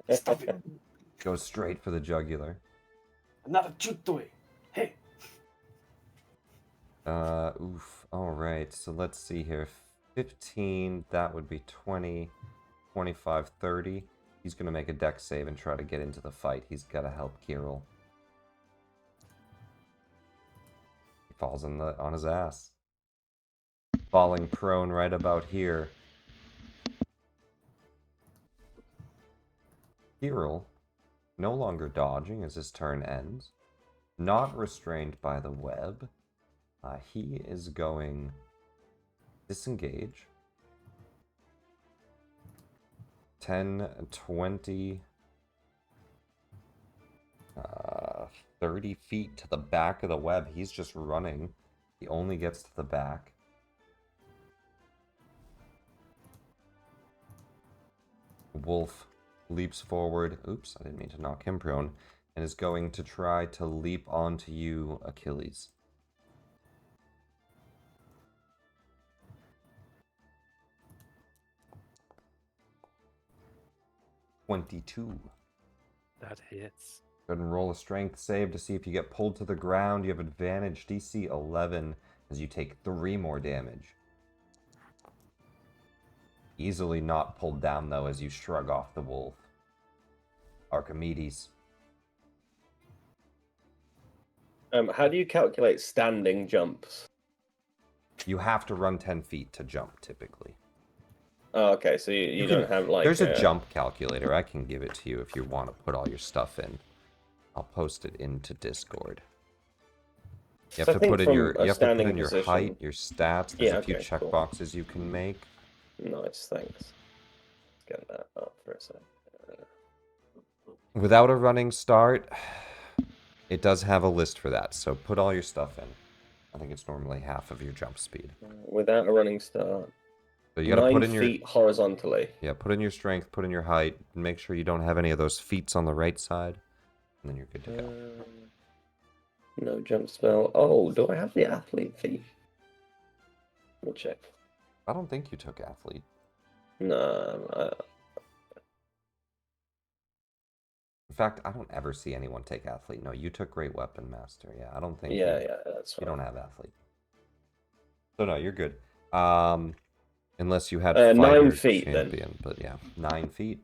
[SPEAKER 5] Stop it.
[SPEAKER 2] Goes straight for the jugular.
[SPEAKER 5] Not a cheat toy. Hey.
[SPEAKER 2] Oof. Alright, so let's see here. 15, that would be 20, 25, 30. He's going to make a dex save and try to get into the fight. He's got to help Kirill. He falls on his ass. Falling prone right about here. Kirill, no longer dodging as his turn ends. Not restrained by the web. He is going disengage. 10, 20, 30 feet to the back of the web. He's just running. He only gets to the back. Wolf leaps forward. Oops, I didn't mean to knock him prone. And is going to try to leap onto you, Achilles. .22.
[SPEAKER 4] That hits.
[SPEAKER 2] Go ahead and roll a strength save to see if you get pulled to the ground. You have advantage DC 11 as you take 3 more damage. Easily not pulled down, though, as you shrug off the wolf. Archimedes.
[SPEAKER 3] How do you calculate standing jumps?
[SPEAKER 2] You have to run 10 feet to jump, typically.
[SPEAKER 3] Oh, okay, so you don't have like...
[SPEAKER 2] There's a jump calculator. I can give it to you if you want to put all your stuff in. I'll post it into Discord. You have to put in your height, your stats. There's a few checkboxes you can make.
[SPEAKER 3] Nice, thanks. Let's get that up for a second.
[SPEAKER 2] Without a running start, it does have a list for that. So put all your stuff in. I think it's normally half of your jump speed.
[SPEAKER 3] Without a running start.
[SPEAKER 2] So you gotta put in
[SPEAKER 3] 9 feet horizontally.
[SPEAKER 2] Yeah, put in your strength, put in your height, and make sure you don't have any of those feats on the right side, and then you're good to go.
[SPEAKER 3] No jump spell. Oh, do I have the athlete feat? We'll check.
[SPEAKER 2] I don't think you took athlete.
[SPEAKER 3] No.
[SPEAKER 2] In fact, I don't ever see anyone take athlete. No, you took great weapon master. Yeah, I don't think.
[SPEAKER 3] Yeah, that's
[SPEAKER 2] you
[SPEAKER 3] fine.
[SPEAKER 2] don't have athlete. So no, you're good. Unless you had
[SPEAKER 3] 9 feet
[SPEAKER 2] champion,
[SPEAKER 3] then.
[SPEAKER 2] But yeah, 9 feet.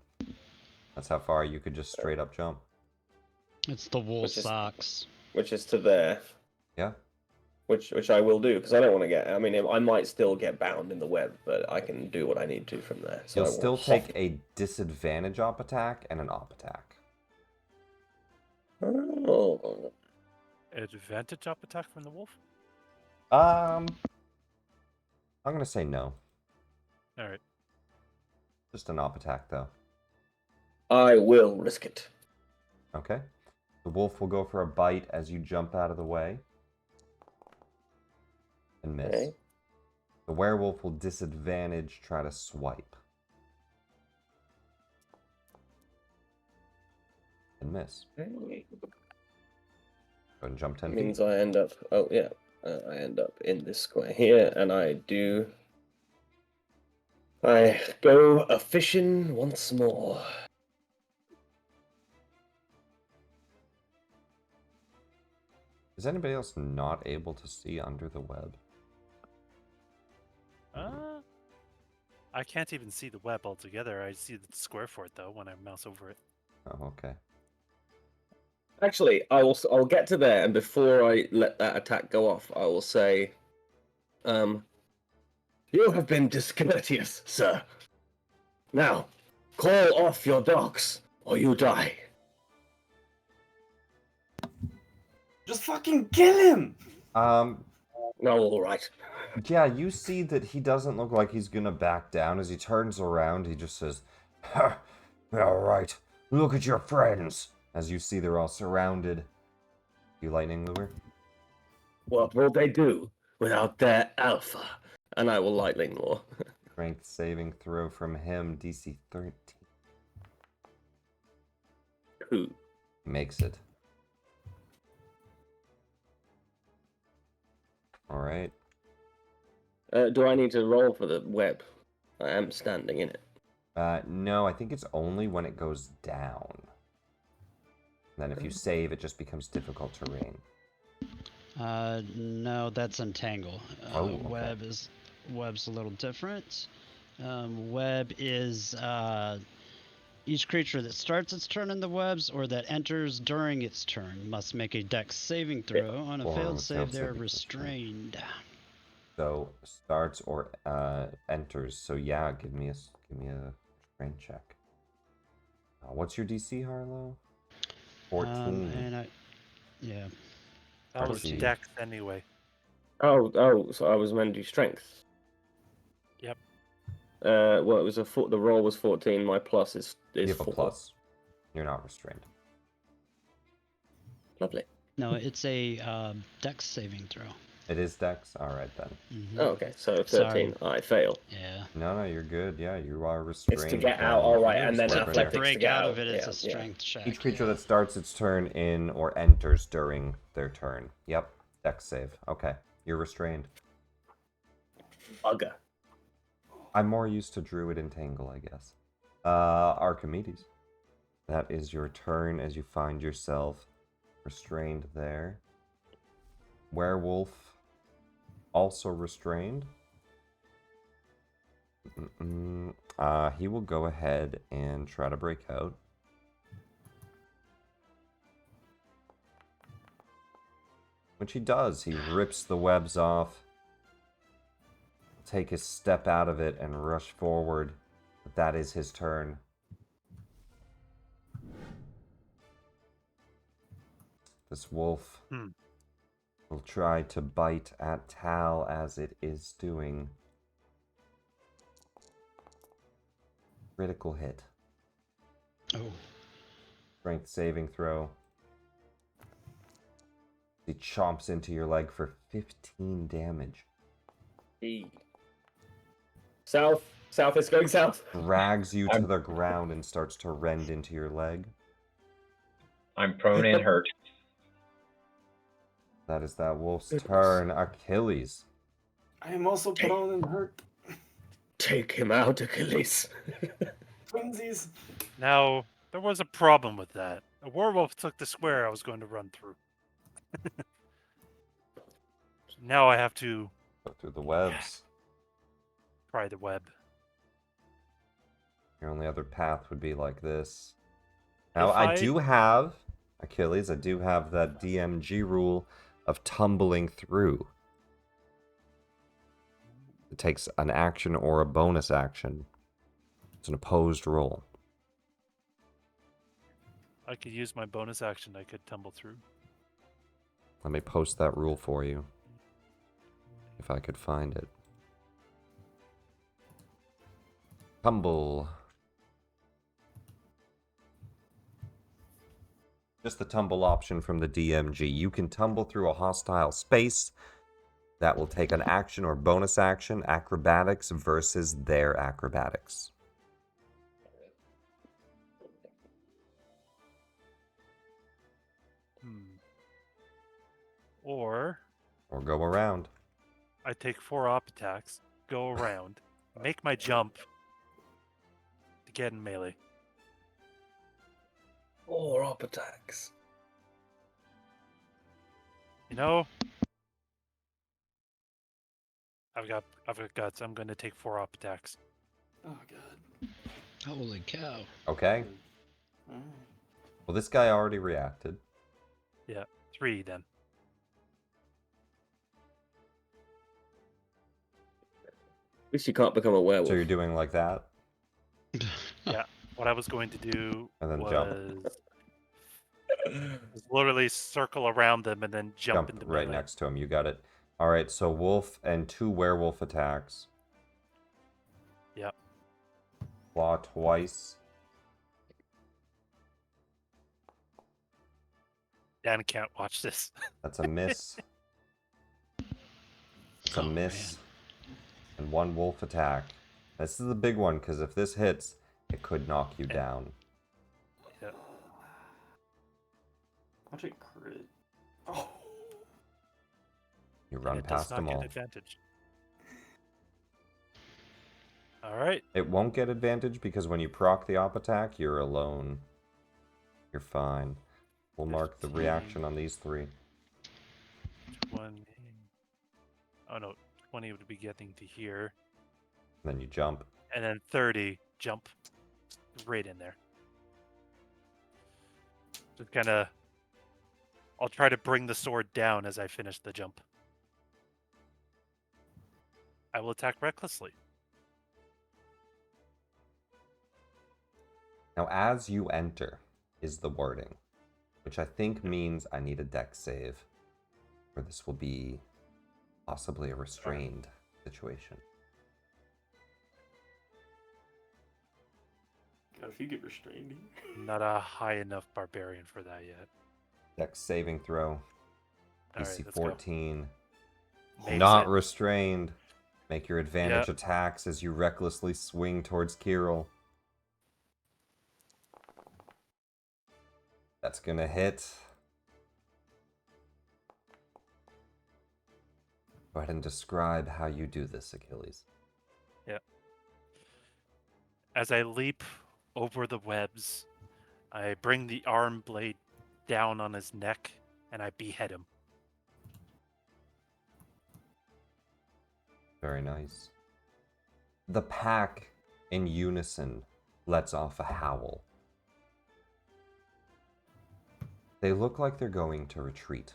[SPEAKER 2] That's how far you could just straight up jump.
[SPEAKER 1] It's the wool socks.
[SPEAKER 3] Which is to there.
[SPEAKER 2] Yeah.
[SPEAKER 3] Which I will do because I don't want to get. I mean, I might still get bound in the web, but I can do what I need to from there. So
[SPEAKER 2] you'll still take a disadvantage op attack and an op attack.
[SPEAKER 3] Oh.
[SPEAKER 4] Advantage up attack from the wolf?
[SPEAKER 2] I'm gonna say no.
[SPEAKER 4] Alright.
[SPEAKER 2] Just an op attack though.
[SPEAKER 3] I will risk it.
[SPEAKER 2] Okay. The wolf will go for a bite as you jump out of the way. And miss.
[SPEAKER 3] Okay.
[SPEAKER 2] The werewolf will disadvantage try to swipe. And miss.
[SPEAKER 3] Okay.
[SPEAKER 2] Go ahead and jump 10 feet.
[SPEAKER 3] Means I end up. Oh yeah, I end up in this square here, and I go a fishing once more.
[SPEAKER 2] Is anybody else not able to see under the web?
[SPEAKER 4] I can't even see the web altogether. I see the square for it though when I mouse over it.
[SPEAKER 2] Oh, okay.
[SPEAKER 3] Actually, I'll get to there, and before I let that attack go off, I will say, you have been discourteous, sir. Now, call off your dogs, or you die.
[SPEAKER 5] Just fucking kill him!
[SPEAKER 3] No, all right.
[SPEAKER 2] Yeah, you see that he doesn't look like he's gonna back down. As he turns around, he just says, "Ha, all right, look at your friends." As you see, they're all surrounded. You lightning lure?
[SPEAKER 3] What will they do without their alpha? And I will lightning lure.
[SPEAKER 2] Strength saving throw from him, DC 13.
[SPEAKER 3] Who?
[SPEAKER 2] Makes it. Alright.
[SPEAKER 3] Do I need to roll for the web? I am standing in it.
[SPEAKER 2] No, I think it's only when it goes down. Then if you save, it just becomes difficult terrain.
[SPEAKER 1] No, that's entangle.
[SPEAKER 2] Okay.
[SPEAKER 1] Web's a little different. Web is each creature that starts its turn in the webs or that enters during its turn must make a dex saving throw. On a failed save, they're restrained.
[SPEAKER 2] So starts or enters. So yeah, give me a strength check. What's your DC, Harlow? 14.
[SPEAKER 1] Yeah.
[SPEAKER 4] That was
[SPEAKER 2] 14.
[SPEAKER 4] dex anyway.
[SPEAKER 3] Oh, so I was meant to do strength.
[SPEAKER 4] Yep.
[SPEAKER 3] Well, it was the roll was 14. My plus is
[SPEAKER 2] You have
[SPEAKER 3] 4.
[SPEAKER 2] a plus. You're not restrained.
[SPEAKER 3] Lovely.
[SPEAKER 1] No, it's a dex saving throw.
[SPEAKER 2] It is dex? Alright then.
[SPEAKER 1] Mm-hmm.
[SPEAKER 3] Oh, okay, so 13.
[SPEAKER 1] Sorry.
[SPEAKER 3] I fail.
[SPEAKER 1] Yeah.
[SPEAKER 2] No, you're good. Yeah, you are restrained.
[SPEAKER 3] It's to get out, alright, and then
[SPEAKER 2] Just
[SPEAKER 3] athletics
[SPEAKER 1] To break
[SPEAKER 3] to get
[SPEAKER 1] out
[SPEAKER 3] out.
[SPEAKER 1] of it, it's
[SPEAKER 3] Yeah,
[SPEAKER 1] a strength check.
[SPEAKER 2] Each creature
[SPEAKER 1] yeah.
[SPEAKER 2] that starts its turn in or enters during their turn. Yep, dex save. Okay, you're restrained.
[SPEAKER 3] Bugger.
[SPEAKER 2] I'm more used to Druid Entangle, I guess. Archimedes. That is your turn as you find yourself restrained there. Werewolf also restrained. He will go ahead and try to break out. Which he does. He rips the webs off. Take his step out of it and rush forward. But that is his turn. This wolf will try to bite at Tal as it is doing. Critical hit.
[SPEAKER 1] Oh.
[SPEAKER 2] Strength saving throw. He chomps into your leg for 15 damage.
[SPEAKER 3] South. South is going south.
[SPEAKER 2] Drags you to the ground and starts to rend into your leg.
[SPEAKER 6] I'm prone and hurt.
[SPEAKER 2] That is that wolf's turn. Achilles.
[SPEAKER 5] I am also prone and hurt.
[SPEAKER 3] Take him out, Achilles.
[SPEAKER 5] Twinsies.
[SPEAKER 4] Now, there was a problem with that. A werewolf took the square I was going to run through. Now I have to
[SPEAKER 2] Go through the webs.
[SPEAKER 4] try the web.
[SPEAKER 2] Your only other path would be like this. Now,
[SPEAKER 4] If
[SPEAKER 2] I
[SPEAKER 4] I-
[SPEAKER 2] do have, Achilles, I do have that DMG rule of tumbling through. It takes an action or a bonus action. It's an opposed roll.
[SPEAKER 4] I could use my bonus action. I could tumble through.
[SPEAKER 2] Let me post that rule for you. If I could find it. Tumble. Just the tumble option from the DMG. You can tumble through a hostile space. That will take an action or bonus action. Acrobatics versus their acrobatics.
[SPEAKER 4] Or
[SPEAKER 2] Or go around.
[SPEAKER 4] I take 4 op attacks, go around, make my jump to get in melee.
[SPEAKER 3] Or up attacks.
[SPEAKER 4] You know, I've got guts. I'm going to take 4 op attacks.
[SPEAKER 5] Oh god.
[SPEAKER 1] Holy cow.
[SPEAKER 2] Okay.
[SPEAKER 5] Alright.
[SPEAKER 2] Well, this guy already reacted.
[SPEAKER 4] Yeah, 3 then.
[SPEAKER 3] At least you can't become a werewolf.
[SPEAKER 2] So you're doing like that?
[SPEAKER 4] Yeah, what I was going to do
[SPEAKER 2] And then
[SPEAKER 4] was
[SPEAKER 2] jump.
[SPEAKER 4] literally circle around them and then jump into
[SPEAKER 2] right
[SPEAKER 4] melee.
[SPEAKER 2] next to him. You got it. All right, so wolf and 2 werewolf attacks.
[SPEAKER 4] Yep.
[SPEAKER 2] Claw twice.
[SPEAKER 4] Dan can't watch this.
[SPEAKER 2] That's a miss. It's a
[SPEAKER 1] Oh,
[SPEAKER 2] miss. And 1 wolf attack. This is the big one, because if this hits, it could knock you down.
[SPEAKER 4] Yeah.
[SPEAKER 5] Watch it crit. Oh.
[SPEAKER 2] You
[SPEAKER 4] And
[SPEAKER 2] run
[SPEAKER 4] it does
[SPEAKER 2] past
[SPEAKER 4] not
[SPEAKER 2] them
[SPEAKER 4] get
[SPEAKER 2] all.
[SPEAKER 4] advantage. All right.
[SPEAKER 2] It won't get advantage because when you proc the op attack, you're alone. You're fine. We'll mark the
[SPEAKER 4] 15.
[SPEAKER 2] reaction on these 3.
[SPEAKER 4] 20. Oh no, 20 would be getting to here.
[SPEAKER 2] Then you jump.
[SPEAKER 4] And then 30, jump right in there. Just kind of. I'll try to bring the sword down as I finish the jump. I will attack recklessly.
[SPEAKER 2] Now, as you enter, is the wording, which I think means I need a dex save, or this will be possibly a restrained situation.
[SPEAKER 5] God, if you get restrained.
[SPEAKER 4] Not a high enough barbarian for that yet.
[SPEAKER 2] Dex saving throw,
[SPEAKER 4] All right,
[SPEAKER 2] DC
[SPEAKER 4] let's go.
[SPEAKER 2] 14.
[SPEAKER 4] Makes
[SPEAKER 2] Not
[SPEAKER 4] it.
[SPEAKER 2] restrained. Make your advantage attacks as you recklessly swing towards Kirill. That's gonna hit. Go ahead and describe how you do this, Achilles.
[SPEAKER 4] As I leap over the webs, I bring the arm blade down on his neck and I behead him.
[SPEAKER 2] Very nice. The pack, in unison, lets off a howl. They look like they're going to retreat.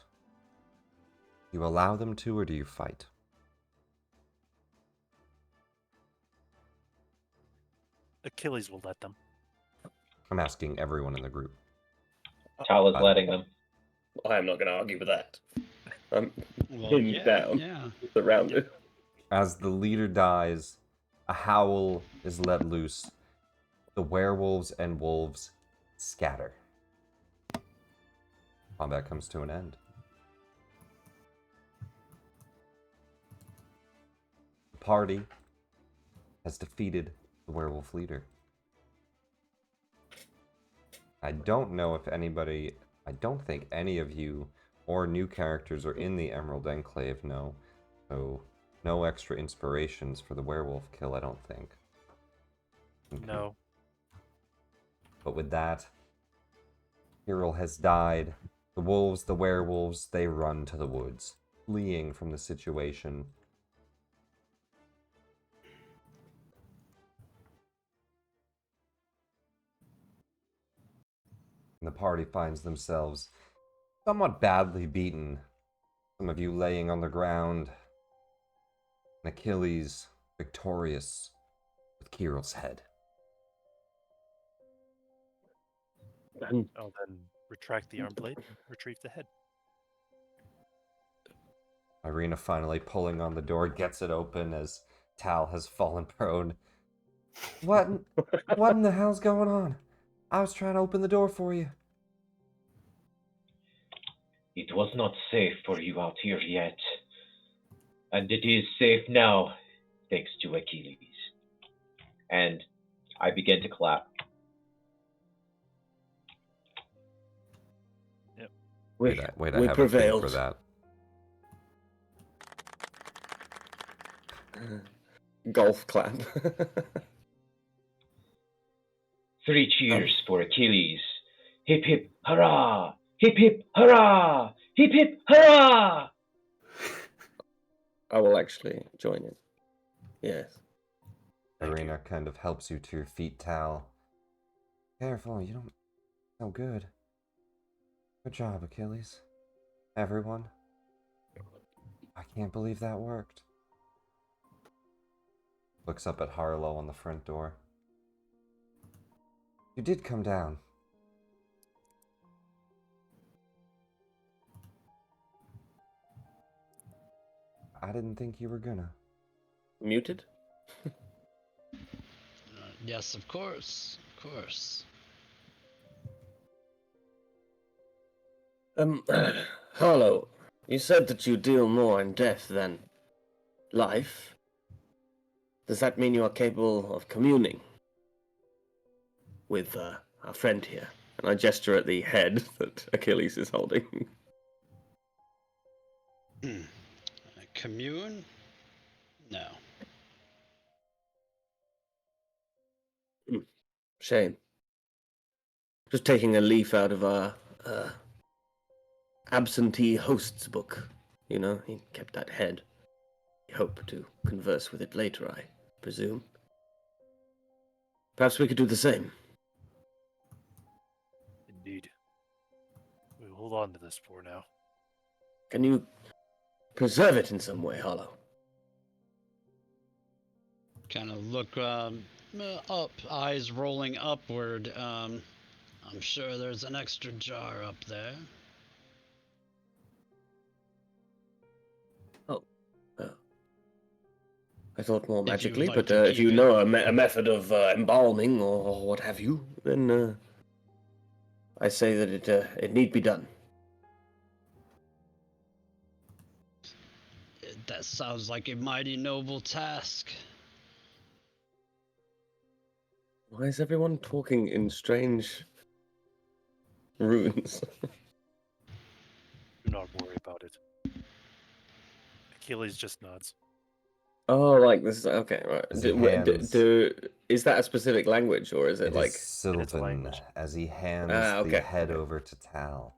[SPEAKER 2] Do you allow them to, or do you fight?
[SPEAKER 4] Achilles will let them.
[SPEAKER 2] I'm asking everyone in the group.
[SPEAKER 6] Tal is letting them.
[SPEAKER 3] I am not going to argue with that. I'm
[SPEAKER 1] Well,
[SPEAKER 3] pinned
[SPEAKER 1] yeah,
[SPEAKER 3] down,
[SPEAKER 1] yeah.
[SPEAKER 3] surrounded.
[SPEAKER 2] As the leader dies, a howl is let loose. The werewolves and wolves scatter. Combat comes to an end. The party has defeated the werewolf leader. I don't think any of you or new characters are in the Emerald Enclave, no. So, no extra inspirations for the werewolf kill, I don't think. Okay.
[SPEAKER 4] No.
[SPEAKER 2] But with that, Hyrule has died. The wolves, the werewolves, they run to the woods, fleeing from the situation. And the party finds themselves somewhat badly beaten. Some of you laying on the ground. And Achilles victorious with Kyril's head.
[SPEAKER 4] I'll then retract the arm blade and retrieve the head.
[SPEAKER 2] Irina finally pulling on the door, gets it open as Tal has fallen prone. What in the hell's going on? I was trying to open the door for you.
[SPEAKER 6] It was not safe for you out here yet. And it is safe now, thanks to Achilles. And I begin to clap.
[SPEAKER 2] Wait, I
[SPEAKER 3] we
[SPEAKER 2] have
[SPEAKER 3] prevailed.
[SPEAKER 2] a thing for that.
[SPEAKER 3] Golf clap.
[SPEAKER 6] 3 cheers for Achilles. Hip hip hurrah! Hip hip hurrah! Hip hip hurrah!
[SPEAKER 3] I will actually join in. Yes.
[SPEAKER 2] Irina kind of helps you to your feet, Tal. Careful, you don't... So good. Good job, Achilles. Everyone. I can't believe that worked. Looks up at Harlow on the front door. You did come down. I didn't think you were gonna.
[SPEAKER 3] Muted?
[SPEAKER 1] Yes, of course. Of course.
[SPEAKER 3] Harlow, you said that you deal more in death than life. Does that mean you are capable of communing with our friend here? And I gesture at the head that Achilles is holding.
[SPEAKER 1] Commune? No.
[SPEAKER 3] Shame. Just taking a leaf out of our absentee host's book. You know, he kept that head. We hope to converse with it later, I presume. Perhaps we could do the same.
[SPEAKER 4] Indeed. We'll hold on to this for now.
[SPEAKER 3] Can you preserve it in some way, Harlow?
[SPEAKER 1] Kind of look up, eyes rolling upward. I'm sure there's an extra jar up there.
[SPEAKER 3] Oh. I thought more
[SPEAKER 1] If you
[SPEAKER 3] magically,
[SPEAKER 1] would like
[SPEAKER 3] but
[SPEAKER 1] to
[SPEAKER 3] if you
[SPEAKER 1] keep
[SPEAKER 3] know
[SPEAKER 1] it.
[SPEAKER 3] a method of embalming or what have you, then I say that it need be done.
[SPEAKER 1] That sounds like a mighty noble task.
[SPEAKER 3] Why is everyone talking in strange runes?
[SPEAKER 4] Do not worry about it. Achilles just nods.
[SPEAKER 3] Oh, like this is okay, right.
[SPEAKER 2] As he hands,
[SPEAKER 3] Is that a specific language or is it
[SPEAKER 2] it is
[SPEAKER 3] like
[SPEAKER 2] Sylvan,
[SPEAKER 4] language.
[SPEAKER 2] as he hands the
[SPEAKER 3] okay,
[SPEAKER 2] head
[SPEAKER 3] okay.
[SPEAKER 2] over to Tal.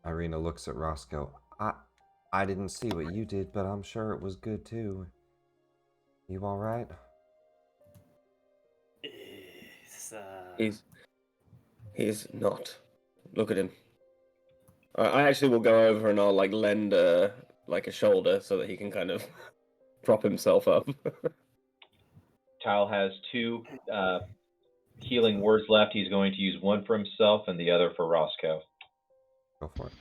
[SPEAKER 2] Irina looks at Roscoe. I didn't see what you did, but I'm sure it was good too. You all right?
[SPEAKER 5] It's,
[SPEAKER 3] He's not. Look at him. I actually will go over and I'll like lend like a shoulder so that he can kind of prop himself up.
[SPEAKER 6] Tal has 2 healing words left. He's going to use one for himself and the other for Roscoe.
[SPEAKER 2] Go for it.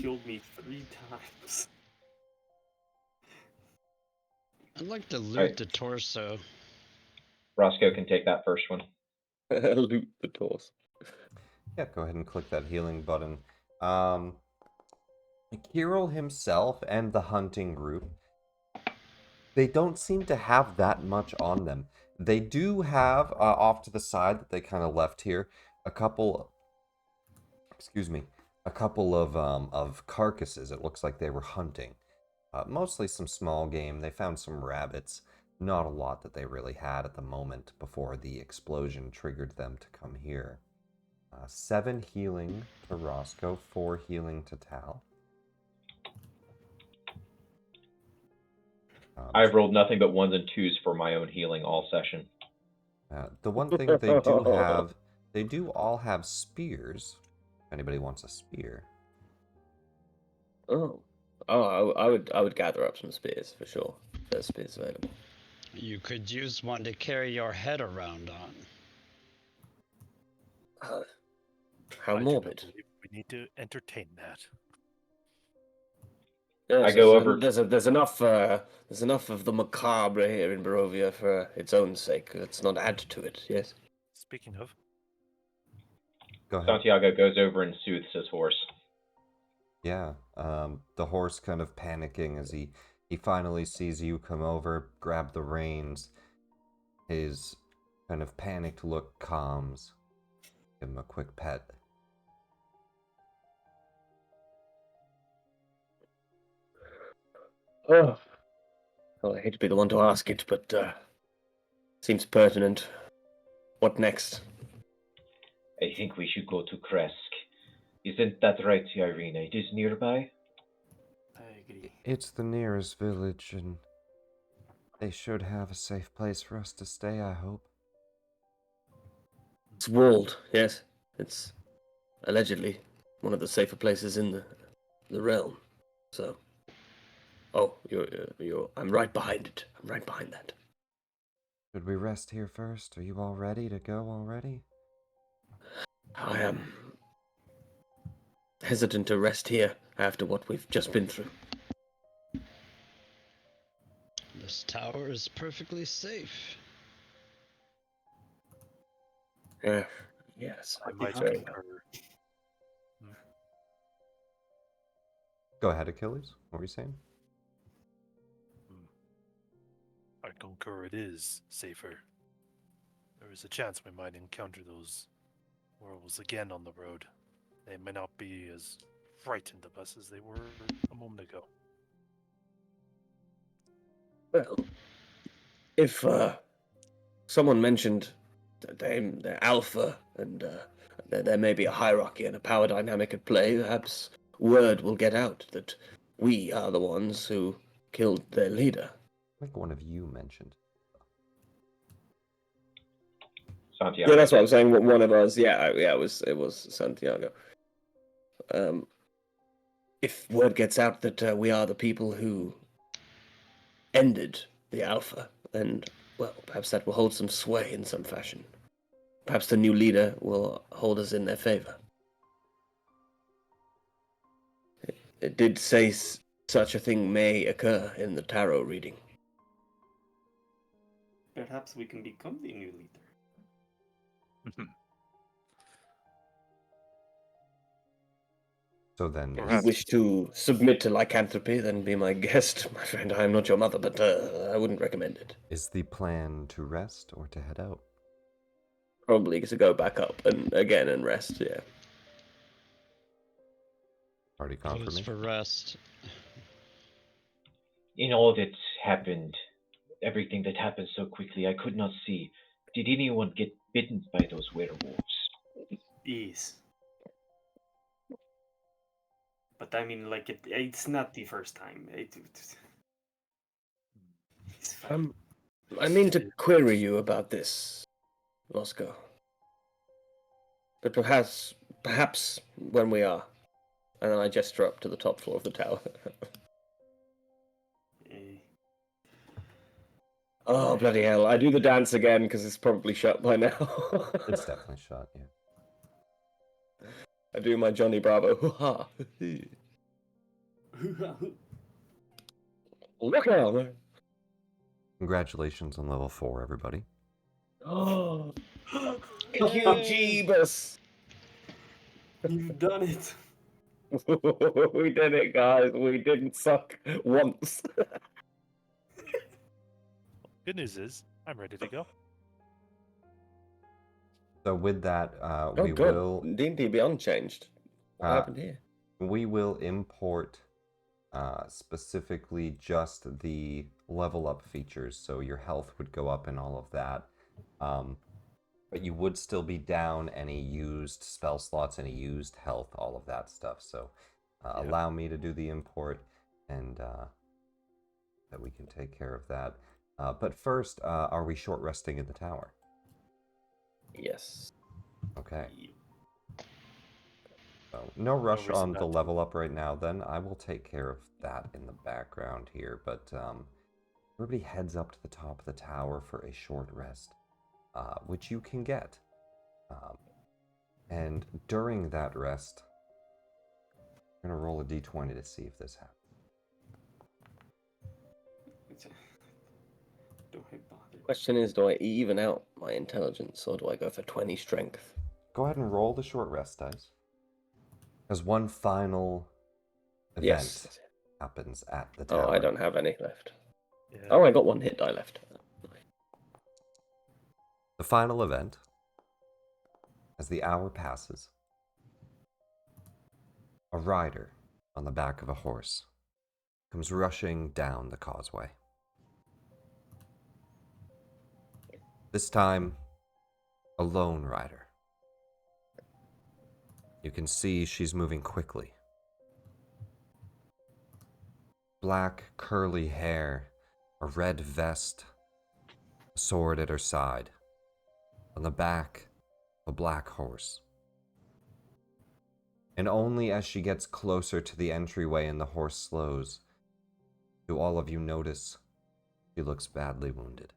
[SPEAKER 5] healed me 3 times.
[SPEAKER 1] I'd like to loot
[SPEAKER 6] Alright.
[SPEAKER 1] the torso.
[SPEAKER 6] Roscoe can take that first one.
[SPEAKER 3] Loot the torso.
[SPEAKER 2] Yeah, go ahead and click that healing button. Kirill himself and the hunting group, they don't seem to have that much on them. They do have, off to the side that they kind of left here, a couple of carcasses. It looks like they were hunting. Mostly some small game. They found some rabbits. Not a lot that they really had at the moment before the explosion triggered them to come here. 7 healing to Roscoe, 4 healing to Tal.
[SPEAKER 6] I've rolled nothing but 1s and 2s for my own healing all session.
[SPEAKER 2] The one thing they do have, they do all have spears. If anybody wants a spear.
[SPEAKER 3] Oh, I would gather up some spears for sure. There's spears available.
[SPEAKER 1] You could use one to carry your head around on.
[SPEAKER 3] How
[SPEAKER 4] I do not
[SPEAKER 3] morbid.
[SPEAKER 4] believe we need to entertain that.
[SPEAKER 3] Yes,
[SPEAKER 6] I go over.
[SPEAKER 3] There's enough of the macabre here in Barovia for its own sake. Let's not add to it. Yes.
[SPEAKER 4] Speaking of,
[SPEAKER 2] Go ahead.
[SPEAKER 6] Santiago goes over and soothes his horse.
[SPEAKER 2] Yeah, the horse kind of panicking as he finally sees you come over, grab the reins. His kind of panicked look calms. Give him a quick pet.
[SPEAKER 3] Oh. Well, I hate to be the one to ask it, but seems pertinent. What next?
[SPEAKER 6] I think we should go to Kresk. Isn't that right, Irina? It is nearby?
[SPEAKER 5] I agree.
[SPEAKER 2] It's the nearest village, and they should have a safe place for us to stay, I hope.
[SPEAKER 3] It's walled. Yes, it's allegedly one of the safer places in the realm. So, oh, you're. I'm right behind it. I'm right behind that.
[SPEAKER 2] Should we rest here first? Are you all ready to go already?
[SPEAKER 3] I am hesitant to rest here after what we've just been through.
[SPEAKER 1] This tower is perfectly safe.
[SPEAKER 3] Yes,
[SPEAKER 4] I might
[SPEAKER 3] very
[SPEAKER 4] concur.
[SPEAKER 2] Go ahead, Achilles. What were you saying?
[SPEAKER 4] I concur it is safer. There is a chance we might encounter those werewolves again on the road. They may not be as frightened of us as they were a moment ago.
[SPEAKER 3] Well, if someone mentioned that they're alpha and there may be a hierarchy and a power dynamic at play, perhaps word will get out that we are the ones who killed their leader.
[SPEAKER 2] I think one of you mentioned.
[SPEAKER 6] Santiago.
[SPEAKER 3] Yeah, that's what I'm saying. One of us, it was Santiago. If word gets out that we are the people who ended the Alpha, then, well, perhaps that will hold some sway in some fashion. Perhaps the new leader will hold us in their favor. It did say such a thing may occur in the tarot reading.
[SPEAKER 5] Perhaps we can become the new leader.
[SPEAKER 2] So then,
[SPEAKER 3] If you
[SPEAKER 4] Perhaps.
[SPEAKER 3] wish to submit to lycanthropy, then be my guest, my friend. I am not your mother, but I wouldn't recommend it.
[SPEAKER 2] is the plan to rest or to head out?
[SPEAKER 3] Probably to go back up and again and rest, yeah.
[SPEAKER 2] Party
[SPEAKER 1] Goes
[SPEAKER 2] confirmation.
[SPEAKER 1] for rest.
[SPEAKER 6] In all that happened, everything that happened so quickly, I could not see. Did anyone get bitten by those werewolves?
[SPEAKER 5] Yes. But I mean, like, it's not the first time. It's fine.
[SPEAKER 3] I mean to query you about this, Roscoe. But perhaps when we are. And then I gesture up to the top floor of the tower.
[SPEAKER 5] Eh,
[SPEAKER 3] Oh, bloody hell. I do the dance again because it's probably shut by now.
[SPEAKER 2] It's definitely shot, yeah.
[SPEAKER 3] I do my Johnny Bravo. Hoo-ha. Look out, man.
[SPEAKER 2] Congratulations on level 4, everybody.
[SPEAKER 3] Oh,
[SPEAKER 1] Yay.
[SPEAKER 3] Jeebus.
[SPEAKER 5] You've done it.
[SPEAKER 3] We did it, guys. We didn't suck once.
[SPEAKER 4] Good news is, I'm ready to go.
[SPEAKER 2] So with that,
[SPEAKER 3] Oh,
[SPEAKER 2] we
[SPEAKER 3] good.
[SPEAKER 2] will
[SPEAKER 3] D&D Beyond changed. What happened here?
[SPEAKER 2] we will import specifically just the level up features, so your health would go up and all of that. But you would still be down any used spell slots, any used health, all of that stuff. So allow me to do the import, and that we can take care of that. But first, are we short resting in the tower?
[SPEAKER 3] Yes.
[SPEAKER 2] Okay. So no rush
[SPEAKER 4] reason
[SPEAKER 2] on
[SPEAKER 4] not
[SPEAKER 2] the
[SPEAKER 4] to.
[SPEAKER 2] level up right now then. I will take care of that in the background here, but everybody heads up to the top of the tower for a short rest, which you can get. And during that rest, I'm going to roll a d20 to see if this happens.
[SPEAKER 5] Don't bother.
[SPEAKER 3] Question is, do I even out my intelligence or do I go for 20 strength?
[SPEAKER 2] Go ahead and roll the short rest dice. As one final event
[SPEAKER 3] Yes.
[SPEAKER 2] happens at the tower.
[SPEAKER 3] Oh, I don't have any left.
[SPEAKER 4] Yeah.
[SPEAKER 3] Oh, I got one hit die left.
[SPEAKER 2] The final event, as the hour passes, a rider on the back of a horse comes rushing down the causeway. This time, a lone rider. You can see she's moving quickly. Black, curly hair, a red vest, a sword at her side. On the back, a black horse. And only as she gets closer to the entryway and the horse slows, do all of you notice she looks badly wounded.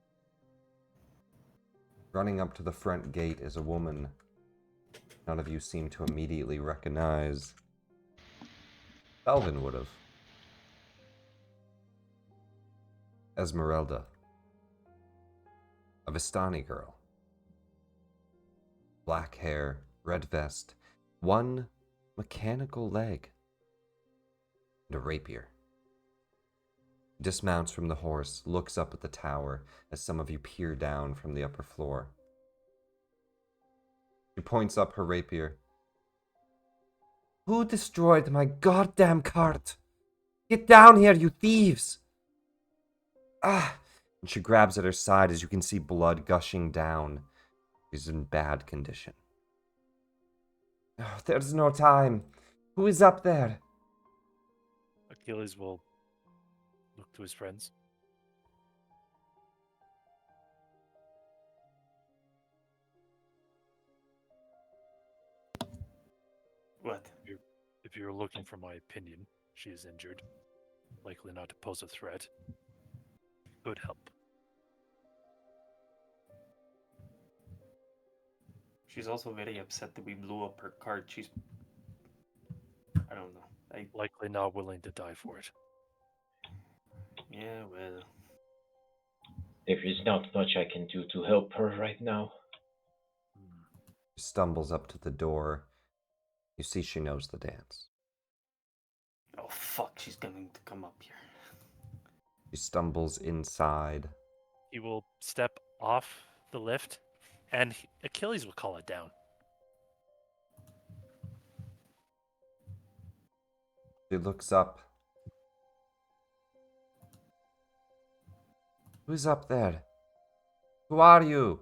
[SPEAKER 2] Running up to the front gate is a woman none of you seem to immediately recognize. Elvin would have. Esmeralda. A Vistani girl. Black hair, red vest, one mechanical leg, and a rapier. Dismounts from the horse, looks up at the tower as some of you peer down from the upper floor. She points up her rapier. Who destroyed my goddamn cart? Get down here, you thieves! Ah! And she grabs at her side as you can see blood gushing down. She's in bad condition. Oh, there's no time. Who is up there?
[SPEAKER 4] Achilles will look to his friends.
[SPEAKER 5] What?
[SPEAKER 4] If you're looking for my opinion, she is injured, likely not to pose a threat. Could help.
[SPEAKER 5] She's also very upset that we blew up her cart. I don't know.
[SPEAKER 4] Likely not willing to die for it.
[SPEAKER 5] Yeah, well.
[SPEAKER 6] There is not much I can do to help her right now.
[SPEAKER 2] She stumbles up to the door. You see she knows the dance.
[SPEAKER 5] Oh fuck, she's going to come up here.
[SPEAKER 2] She stumbles inside.
[SPEAKER 4] He will step off the lift, and Achilles will call it down.
[SPEAKER 2] She looks up. Who's up there? Who are you?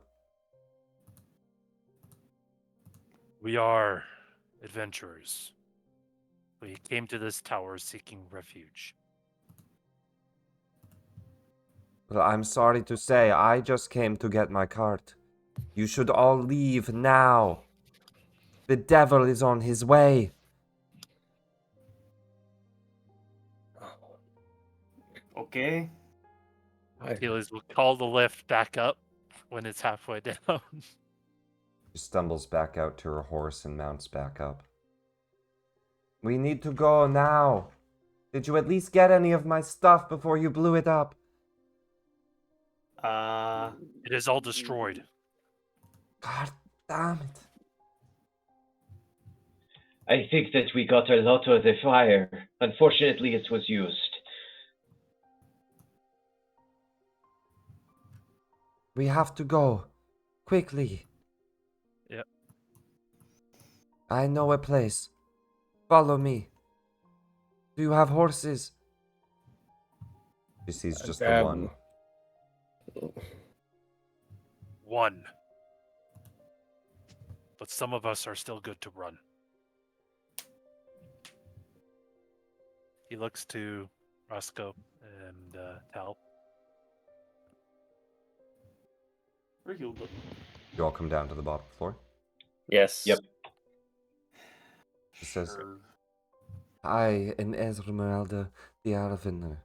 [SPEAKER 4] We are adventurers. We came to this tower seeking refuge.
[SPEAKER 2] Well, I'm sorry to say, I just came to get my cart. You should all leave now. The devil is on his way.
[SPEAKER 5] Okay.
[SPEAKER 4] Achilles will call the lift back up when it's halfway down.
[SPEAKER 2] She stumbles back out to her horse and mounts back up. We need to go now. Did you at least get any of my stuff before you blew it up?
[SPEAKER 4] It is all destroyed.
[SPEAKER 2] God damn it.
[SPEAKER 6] I think that we got a lot of the fire. Unfortunately, it was used.
[SPEAKER 2] We have to go. Quickly.
[SPEAKER 4] Yep.
[SPEAKER 2] I know a place. Follow me. Do you have horses? She sees just the one.
[SPEAKER 4] One. But some of us are still good to run. He looks to Roscoe and Tal.
[SPEAKER 5] Where he'll go.
[SPEAKER 2] You all come down to the bottom floor.
[SPEAKER 3] Yes.
[SPEAKER 6] Yep.
[SPEAKER 2] She says,
[SPEAKER 5] Sure.
[SPEAKER 2] I am Esmeralda the Aravener.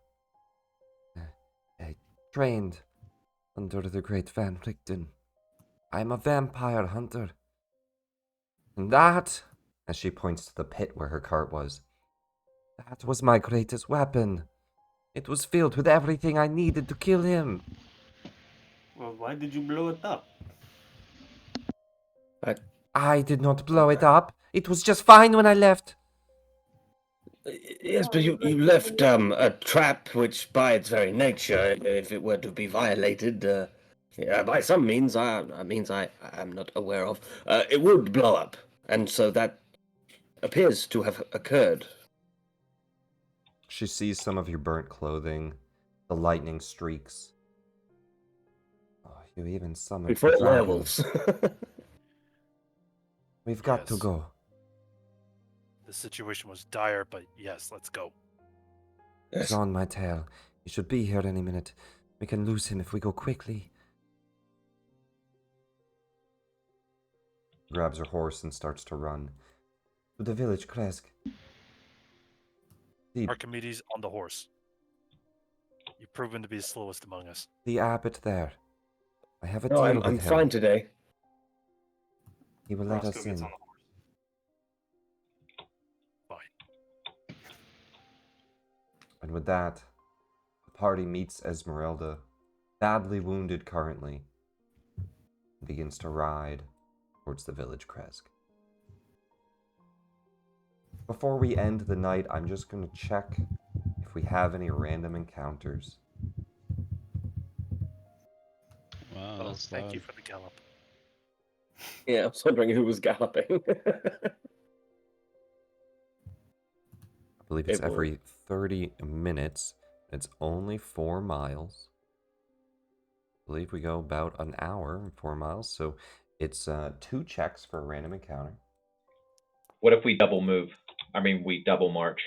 [SPEAKER 2] I trained under the great Van Richten. I'm a vampire hunter. And that, as she points to the pit where her cart was, that was my greatest weapon. It was filled with everything I needed to kill him.
[SPEAKER 5] Well, why did you blow it up?
[SPEAKER 2] I did not blow it up. It was just fine when I left.
[SPEAKER 3] Yes, but you left a trap which, by its very nature, if it were to be violated, by some means, I am not aware of, it would blow up, and so that appears to have occurred.
[SPEAKER 2] She sees some of your burnt clothing, the lightning streaks. Oh, you even summoned
[SPEAKER 3] We fought
[SPEAKER 2] the dragon.
[SPEAKER 3] werewolves.
[SPEAKER 2] We've got to
[SPEAKER 4] Yes.
[SPEAKER 2] go.
[SPEAKER 4] The situation was dire, but yes, let's go.
[SPEAKER 2] He's on my tail. He should be here any minute. We can lose him if we go quickly. Grabs her horse and starts to run. To the village, Kresk.
[SPEAKER 4] Archimedes on the horse. You've proven to be the slowest among us.
[SPEAKER 2] The abbot there. I have a
[SPEAKER 3] No,
[SPEAKER 2] deal
[SPEAKER 3] I'm
[SPEAKER 2] with him.
[SPEAKER 3] fine today.
[SPEAKER 2] He will let
[SPEAKER 5] Roscoe
[SPEAKER 2] us
[SPEAKER 5] gets
[SPEAKER 2] in.
[SPEAKER 5] on the horse.
[SPEAKER 4] Fine.
[SPEAKER 2] And with that, the party meets Esmeralda, badly wounded currently, and begins to ride towards the village Kresk. Before we end the night, I'm just going to check if we have any random encounters.
[SPEAKER 1] Wow,
[SPEAKER 4] Oh,
[SPEAKER 1] that's
[SPEAKER 4] thank
[SPEAKER 1] loud.
[SPEAKER 4] you for the gallop.
[SPEAKER 3] Yeah, I was wondering who was galloping.
[SPEAKER 2] I believe it's
[SPEAKER 3] It will.
[SPEAKER 2] every 30 minutes. It's only 4 miles. I believe we go about an hour and 4 miles, so it's 2 checks for a random encounter.
[SPEAKER 6] What if we double move? We double march.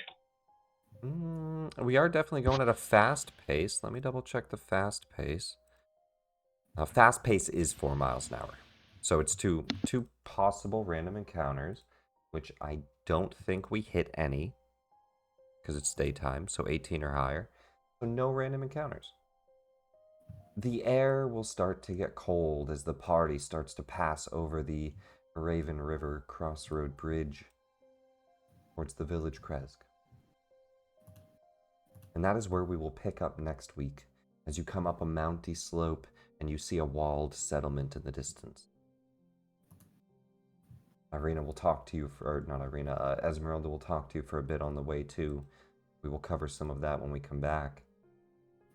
[SPEAKER 2] We are definitely going at a fast pace. Let me double check the fast pace. Fast pace is 4 miles an hour. So it's two possible random encounters, which I don't think we hit any, because it's daytime, so 18 or higher. So no random encounters. The air will start to get cold as the party starts to pass over the Raven River Crossroad Bridge towards the village Kresk. And that is where we will pick up next week, as you come up a mounty slope and you see a walled settlement in the distance. Esmeralda will talk to you for a bit on the way too, we will cover some of that when we come back.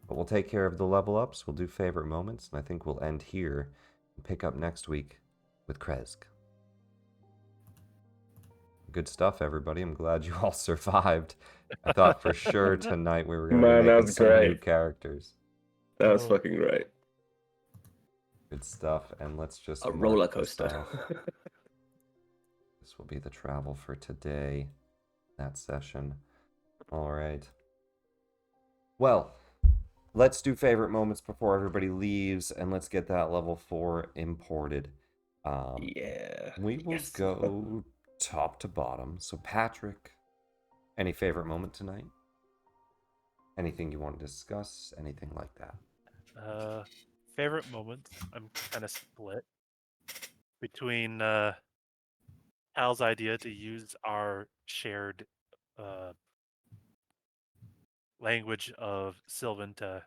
[SPEAKER 2] But we'll take care of the level ups, we'll do favorite moments, and I think we'll end here and pick up next week with Kresk. Good stuff, everybody. I'm glad you all survived. I thought for sure tonight we were going to be
[SPEAKER 3] Man, that
[SPEAKER 2] making
[SPEAKER 3] was
[SPEAKER 2] some new
[SPEAKER 3] great.
[SPEAKER 2] characters.
[SPEAKER 3] That was
[SPEAKER 4] Oh.
[SPEAKER 3] fucking great.
[SPEAKER 2] Good stuff. And let's just
[SPEAKER 3] A
[SPEAKER 2] mark
[SPEAKER 3] roller
[SPEAKER 2] this
[SPEAKER 3] coaster.
[SPEAKER 2] off. This will be the travel for today, that session. All right. Well, let's do favorite moments before everybody leaves, and let's get that level 4 imported.
[SPEAKER 3] Yeah.
[SPEAKER 2] We will
[SPEAKER 3] Yes.
[SPEAKER 2] go top to bottom. So, Patrick, any favorite moment tonight? Anything you want to discuss? Anything like that?
[SPEAKER 4] Favorite moments. I'm kind of split between Hal's idea to use our shared language of Sylvan to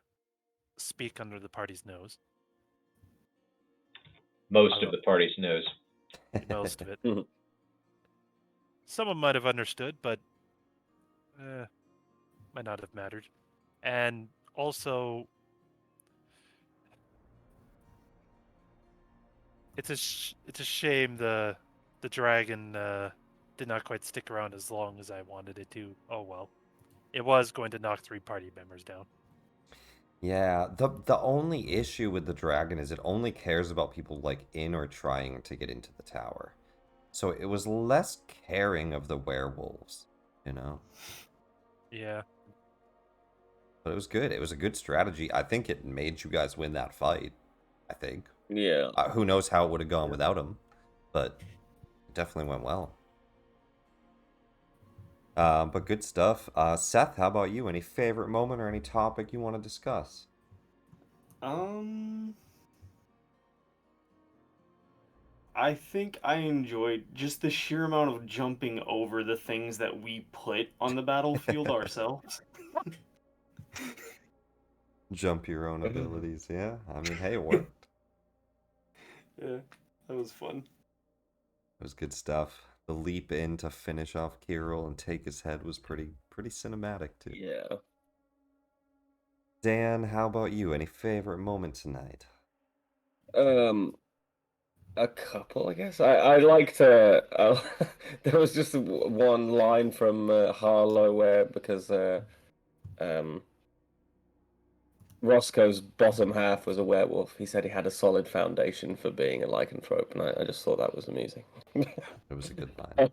[SPEAKER 4] speak under the party's nose.
[SPEAKER 6] Most of the party's knows.
[SPEAKER 4] Most of it.
[SPEAKER 3] Mhm.
[SPEAKER 4] Someone might have understood, but might not have mattered. And also, it's a shame the dragon did not quite stick around as long as I wanted it to. Oh well, it was going to knock 3 party members down.
[SPEAKER 2] Yeah, the only issue with the dragon is it only cares about people like in or trying to get into the tower. So it was less caring of the werewolves, you know?
[SPEAKER 4] Yeah.
[SPEAKER 2] But it was good. It was a good strategy. I think it made you guys win that fight. I think.
[SPEAKER 3] Yeah.
[SPEAKER 2] Who knows how it would have gone without him, but it definitely went well. But good stuff. Seth, how about you? Any favorite moment or any topic you want to discuss?
[SPEAKER 5] I think I enjoyed just the sheer amount of jumping over the things that we put on the battlefield ourselves.
[SPEAKER 2] Jump your own abilities, yeah. I mean, hey, it worked.
[SPEAKER 5] Yeah, that was fun.
[SPEAKER 2] It was good stuff. The leap in to finish off Kirill and take his head was pretty cinematic too.
[SPEAKER 3] Yeah.
[SPEAKER 2] Dan, how about you? Any favorite moment tonight?
[SPEAKER 3] A couple, I guess. I liked there was just one line from Harlow where because Roscoe's bottom half was a werewolf. He said he had a solid foundation for being a lycanthrope, and I just thought that was amusing.
[SPEAKER 2] It was a good line.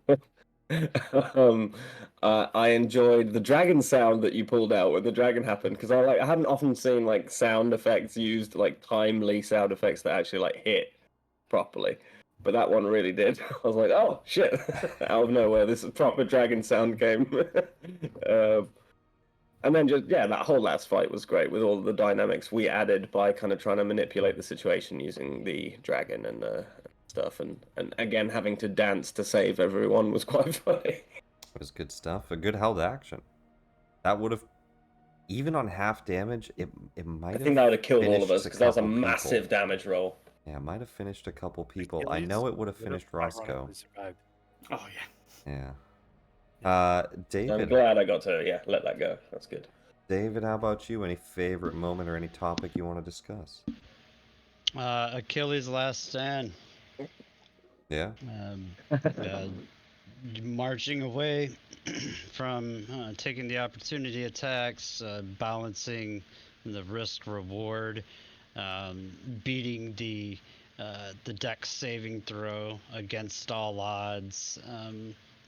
[SPEAKER 3] I enjoyed the dragon sound that you pulled out when the dragon happened because I hadn't often seen like sound effects used, like timely sound effects that actually like hit properly, but that one really did. I was like, oh shit! Out of nowhere, this proper dragon sound came. And then just that whole last fight was great with all the dynamics we added by kind of trying to manipulate the situation using the dragon and stuff, and again having to dance to save everyone was quite funny.
[SPEAKER 2] It was good stuff. A good held action. That would have, even on half damage, it might have.
[SPEAKER 3] I think that would have killed all of us
[SPEAKER 2] finished
[SPEAKER 3] because that was a
[SPEAKER 2] couple
[SPEAKER 3] massive
[SPEAKER 2] people.
[SPEAKER 3] damage roll.
[SPEAKER 2] Yeah, it might have finished a couple people. I
[SPEAKER 4] Achilles
[SPEAKER 2] know it would have
[SPEAKER 4] would have
[SPEAKER 2] finished Roscoe.
[SPEAKER 4] ironically survived.
[SPEAKER 5] Oh yeah.
[SPEAKER 2] Yeah.
[SPEAKER 3] I'm
[SPEAKER 2] David.
[SPEAKER 3] glad I got to let that go. That's good.
[SPEAKER 2] David, how about you? Any favorite moment or any topic you want to discuss?
[SPEAKER 1] Achilles' last stand.
[SPEAKER 2] Yeah.
[SPEAKER 1] Marching away from taking the opportunity attacks, balancing the risk reward, beating the dex saving throw against all odds,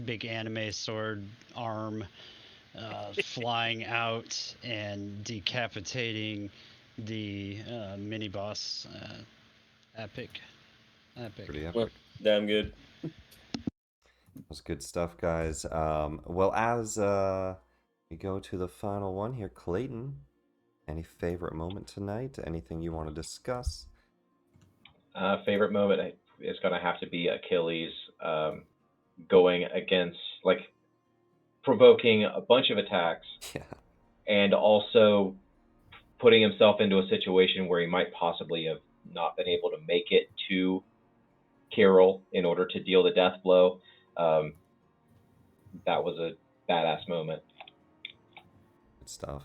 [SPEAKER 1] big anime sword arm flying out and decapitating the mini boss. Epic.
[SPEAKER 2] Pretty epic.
[SPEAKER 3] Well, damn good.
[SPEAKER 2] That was good stuff, guys. Well, as we go to the final one here, Clayton, any favorite moment tonight? Anything you want to discuss?
[SPEAKER 6] Favorite moment is going to have to be Achilles going against, like, provoking a bunch of attacks.
[SPEAKER 2] Yeah.
[SPEAKER 6] And also putting himself into a situation where he might possibly have not been able to make it to Kirill in order to deal the death blow. That was a badass moment.
[SPEAKER 2] Good stuff.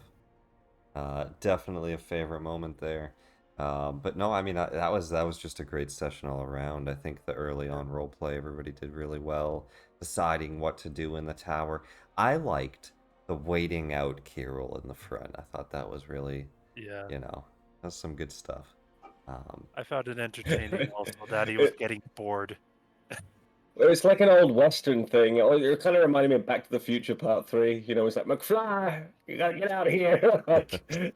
[SPEAKER 2] Definitely a favorite moment there. But no, I mean that was just a great session all around. I think the early on roleplay, everybody did really well, deciding what to do in the tower. I liked the waiting out Kirill in the front. I thought that was really,
[SPEAKER 4] Yeah.
[SPEAKER 2] that's some good stuff.
[SPEAKER 4] I found it entertaining also that he was
[SPEAKER 3] It-
[SPEAKER 4] getting bored.
[SPEAKER 3] It's like an old Western thing. It kind of reminded me of Back to the Future Part 3. It's like, McFly, you gotta get out of here.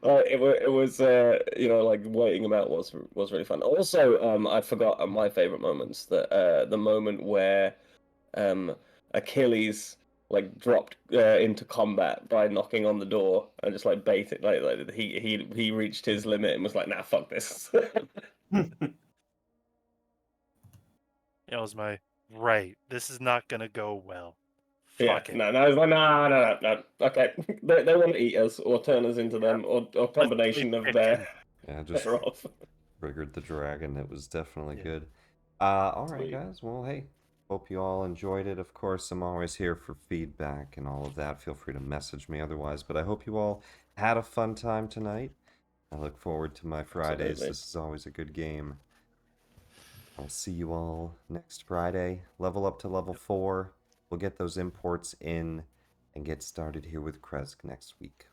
[SPEAKER 3] It was like waiting him out was really fun. Also, I forgot my favorite moments. The moment where Achilles like dropped into combat by knocking on the door and just like baited like he reached his limit and was like, nah, fuck this.
[SPEAKER 4] It was my right. This is not gonna go well.
[SPEAKER 3] Yeah,
[SPEAKER 4] Fuck it.
[SPEAKER 3] no, it's like, no. Okay, they want to eat us or turn us into them or
[SPEAKER 4] Let's
[SPEAKER 3] combination
[SPEAKER 4] play
[SPEAKER 3] of
[SPEAKER 4] chicken.
[SPEAKER 2] Yeah, just
[SPEAKER 3] thereof.
[SPEAKER 2] triggered the dragon. It was definitely
[SPEAKER 4] Yeah.
[SPEAKER 2] good. All right,
[SPEAKER 3] Sweet.
[SPEAKER 2] guys. Well, hey, hope you all enjoyed it. Of course, I'm always here for feedback and all of that. Feel free to message me otherwise. But I hope you all had a fun time tonight. I look forward to my Fridays.
[SPEAKER 3] Absolutely.
[SPEAKER 2] This is always a good game. I'll see you all next Friday. Level up to level 4. We'll get those imports in and get started here with Kresk next week.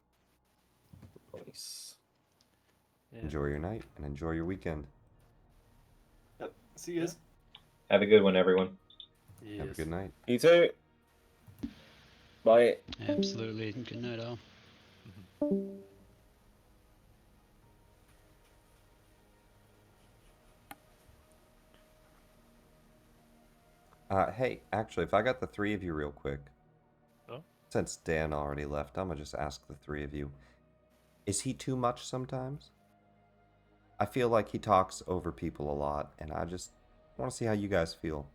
[SPEAKER 3] Nice.
[SPEAKER 4] Yeah.
[SPEAKER 2] Enjoy your night and enjoy your weekend.
[SPEAKER 5] Yep. See you guys.
[SPEAKER 6] Have a good one, everyone.
[SPEAKER 2] Have a
[SPEAKER 4] Yes.
[SPEAKER 2] good night.
[SPEAKER 3] You too. Bye.
[SPEAKER 1] Absolutely. Good night, all.
[SPEAKER 2] Hey, actually, if I got the 3 of you real quick,
[SPEAKER 4] Oh?
[SPEAKER 2] since Dan already left, I'm gonna just ask the 3 of you. Is he too much sometimes? I feel like he talks over people a lot, and I just want to see how you guys feel.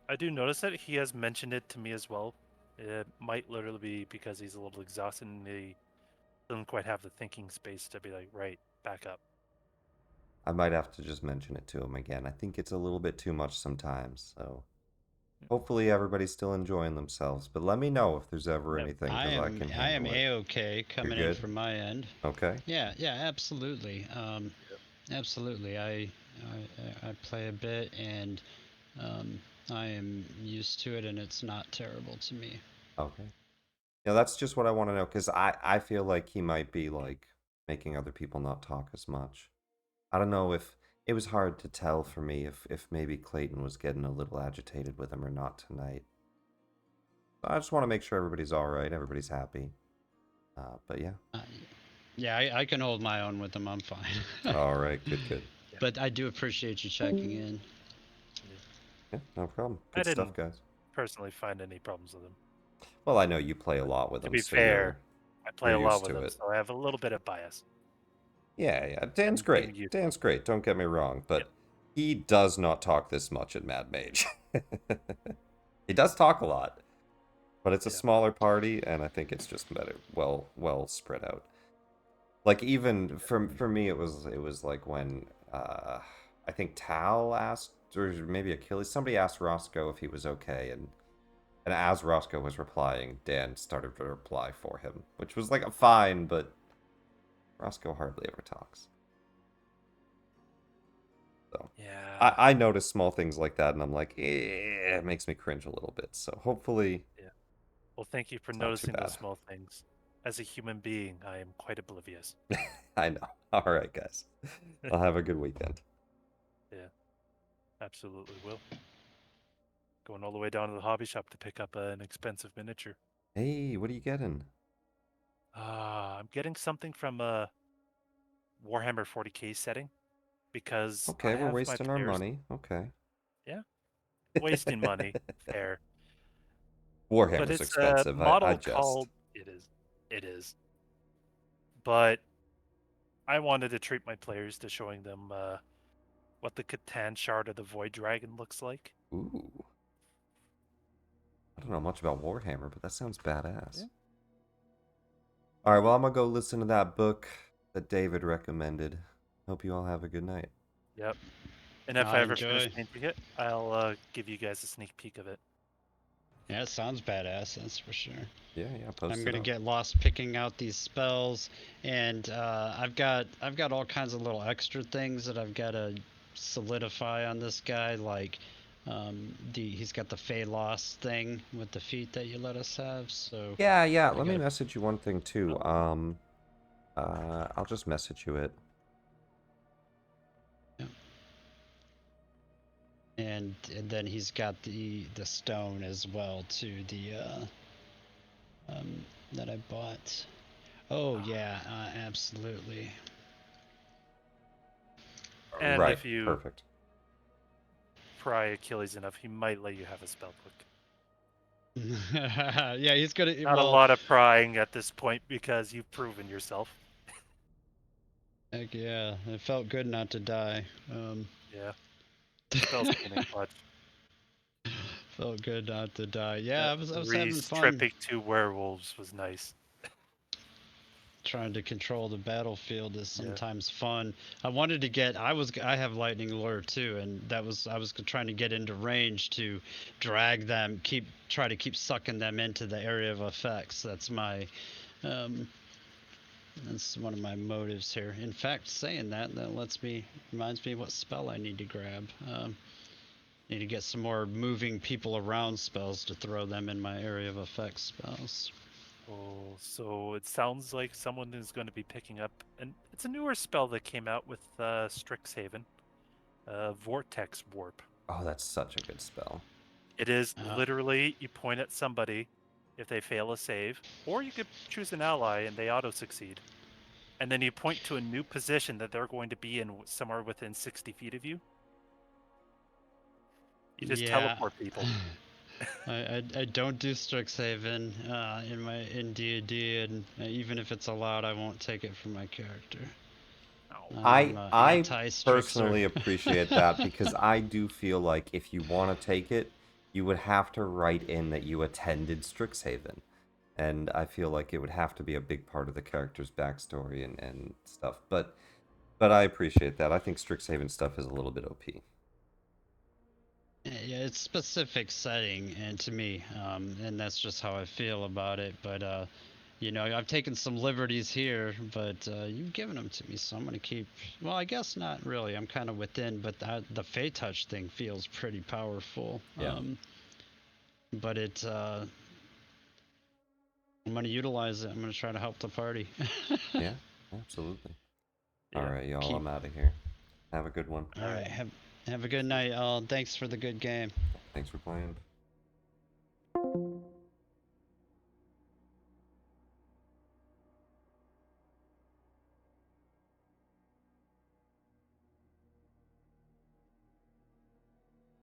[SPEAKER 4] I do notice that he has mentioned it to me as well. It might literally be because he's a little exhausted and he doesn't quite have the thinking space to be like, right, back up.
[SPEAKER 2] I might have to just mention it to him again. I think it's a little bit too much sometimes, so hopefully everybody's still enjoying themselves. But let me know if there's ever
[SPEAKER 4] Yep.
[SPEAKER 2] anything,
[SPEAKER 1] I
[SPEAKER 2] because I
[SPEAKER 1] am
[SPEAKER 2] can
[SPEAKER 1] I am
[SPEAKER 2] handle it.
[SPEAKER 1] A-okay coming in
[SPEAKER 2] good?
[SPEAKER 1] from my end.
[SPEAKER 2] Okay.
[SPEAKER 1] Yeah, absolutely. Absolutely. I play a bit and I am used to it and it's not terrible to me.
[SPEAKER 2] Okay. Yeah, that's just what I want to know, because I feel like he might be like making other people not talk as much. I don't know if it was hard to tell for me if maybe Clayton was getting a little agitated with him or not tonight. I just want to make sure everybody's all right, everybody's happy. But yeah.
[SPEAKER 1] Yeah, I can hold my own with them. I'm fine.
[SPEAKER 2] All right, good.
[SPEAKER 1] But I do appreciate you checking in.
[SPEAKER 2] Yeah, no problem.
[SPEAKER 4] I
[SPEAKER 2] Good stuff,
[SPEAKER 4] didn't
[SPEAKER 2] guys.
[SPEAKER 4] personally find any problems with him.
[SPEAKER 2] Well, I know you play a lot with
[SPEAKER 4] To
[SPEAKER 2] them,
[SPEAKER 4] be
[SPEAKER 2] so
[SPEAKER 4] fair, I play
[SPEAKER 2] you're
[SPEAKER 4] a lot
[SPEAKER 2] used
[SPEAKER 4] with
[SPEAKER 2] to
[SPEAKER 4] him,
[SPEAKER 2] it.
[SPEAKER 4] so I have a little bit of bias.
[SPEAKER 2] Yeah. Dan's
[SPEAKER 4] I'm getting
[SPEAKER 2] great.
[SPEAKER 4] used
[SPEAKER 2] Dan's great. Don't get me wrong, but
[SPEAKER 4] Yep.
[SPEAKER 2] he does not talk this much at Mad Mage. He does talk a lot, but it's a
[SPEAKER 4] Yeah.
[SPEAKER 2] smaller party, and I think it's just better, well spread out. Like even for me, it was like when I think Tal asked, or maybe Achilles, somebody asked Roscoe if he was okay, and as Roscoe was replying, Dan started to reply for him, which was like a fine, but Roscoe hardly ever talks. So
[SPEAKER 4] Yeah.
[SPEAKER 2] I notice small things like that, and I'm like, it makes me cringe a little bit. So hopefully,
[SPEAKER 4] Well, thank you for
[SPEAKER 2] It's not too
[SPEAKER 4] noticing those
[SPEAKER 2] bad.
[SPEAKER 4] small things. As a human being, I am quite oblivious.
[SPEAKER 2] I know. All right, guys. I'll have a good weekend.
[SPEAKER 4] Yeah, absolutely will. Going all the way down to the hobby shop to pick up an expensive miniature.
[SPEAKER 2] Hey, what are you getting?
[SPEAKER 4] I'm getting something from a Warhammer 40k setting because I
[SPEAKER 2] Okay, we're
[SPEAKER 4] have my
[SPEAKER 2] wasting our
[SPEAKER 4] players
[SPEAKER 2] money. Okay.
[SPEAKER 4] wasting money. Fair. But
[SPEAKER 2] Warhammer's
[SPEAKER 4] it's a
[SPEAKER 2] expensive. I
[SPEAKER 4] model
[SPEAKER 2] just.
[SPEAKER 4] called. It is. But I wanted to treat my players to showing them what the Catan Shard of the Void Dragon looks like.
[SPEAKER 2] Ooh. I don't know much about Warhammer, but that sounds badass.
[SPEAKER 4] Yeah.
[SPEAKER 2] All right, well, I'm gonna go listen to that book that David recommended. Hope you all have a good night.
[SPEAKER 4] Yep. And if
[SPEAKER 1] I
[SPEAKER 4] I ever finish
[SPEAKER 1] enjoy.
[SPEAKER 4] painting it, I'll give you guys a sneak peek of it.
[SPEAKER 1] Yeah, it sounds badass. That's for sure.
[SPEAKER 2] Yeah, post
[SPEAKER 1] I'm
[SPEAKER 2] it
[SPEAKER 1] gonna
[SPEAKER 2] up.
[SPEAKER 1] get lost picking out these spells, and I've got all kinds of little extra things that I've got to solidify on this guy. Like, he's got the Fey Lost thing with the feet that you let us have. So
[SPEAKER 2] Yeah.
[SPEAKER 1] I
[SPEAKER 2] Let me
[SPEAKER 1] gotta.
[SPEAKER 2] message you one thing too. I'll just message you it.
[SPEAKER 1] And then he's got the stone as well too. That I bought. Oh yeah, absolutely.
[SPEAKER 4] And
[SPEAKER 2] Right.
[SPEAKER 4] if you
[SPEAKER 2] Perfect.
[SPEAKER 4] pry Achilles enough, he might let you have a spell book.
[SPEAKER 1] Yeah, he's gonna.
[SPEAKER 4] Not a
[SPEAKER 1] Well,
[SPEAKER 4] lot of prying at this point because you've proven yourself.
[SPEAKER 1] heck yeah, it felt good not to die.
[SPEAKER 4] Yeah. Spells came in clutch.
[SPEAKER 1] Felt good not to die. Yeah, I was having
[SPEAKER 4] Reese
[SPEAKER 1] fun
[SPEAKER 4] tripping 2 werewolves was nice.
[SPEAKER 1] trying to control the battlefield is
[SPEAKER 4] Yeah.
[SPEAKER 1] sometimes fun. I wanted to get. I have lightning lure too, and I was trying to get into range to drag them, try to keep sucking them into the area of effects. Um, that's one of my motives here. In fact, saying that reminds me what spell I need to grab. Need to get some more moving people around spells to throw them in my area of effects spells.
[SPEAKER 4] Oh, so it sounds like someone is going to be picking up, and it's a newer spell that came out with Strixhaven, Vortex Warp.
[SPEAKER 2] Oh, that's such a good spell.
[SPEAKER 4] It is
[SPEAKER 1] Uh,
[SPEAKER 4] literally you point at somebody if they fail a save, or you could choose an ally and they auto succeed, and then you point to a new position that they're going to be in somewhere within 60 feet of you. You just
[SPEAKER 1] yeah.
[SPEAKER 4] teleport people.
[SPEAKER 1] I don't do Strixhaven in D&D, and even if it's allowed, I won't take it from my character.
[SPEAKER 4] Oh.
[SPEAKER 1] I'm
[SPEAKER 2] I
[SPEAKER 1] anti-Strixer.
[SPEAKER 2] personally appreciate that because I do feel like if you want to take it, you would have to write in that you attended Strixhaven. And I feel like it would have to be a big part of the character's backstory and stuff. But I appreciate that. I think Strixhaven stuff is a little bit OP.
[SPEAKER 1] Yeah, it's specific setting, and to me, and that's just how I feel about it. But you know, I've taken some liberties here, but you've given them to me, so I'm gonna keep. Well, I guess not really. I'm kind of within, but the Fey Touch thing feels pretty powerful.
[SPEAKER 2] Yeah.
[SPEAKER 1] But I'm gonna utilize it. I'm gonna try to help the party.
[SPEAKER 2] Yeah, absolutely. All
[SPEAKER 4] Yeah.
[SPEAKER 2] right, y'all.
[SPEAKER 1] Keep.
[SPEAKER 2] I'm out of here. Have a good one.
[SPEAKER 1] All right. Have a good night, all. Thanks for the good game.
[SPEAKER 2] Thanks for playing.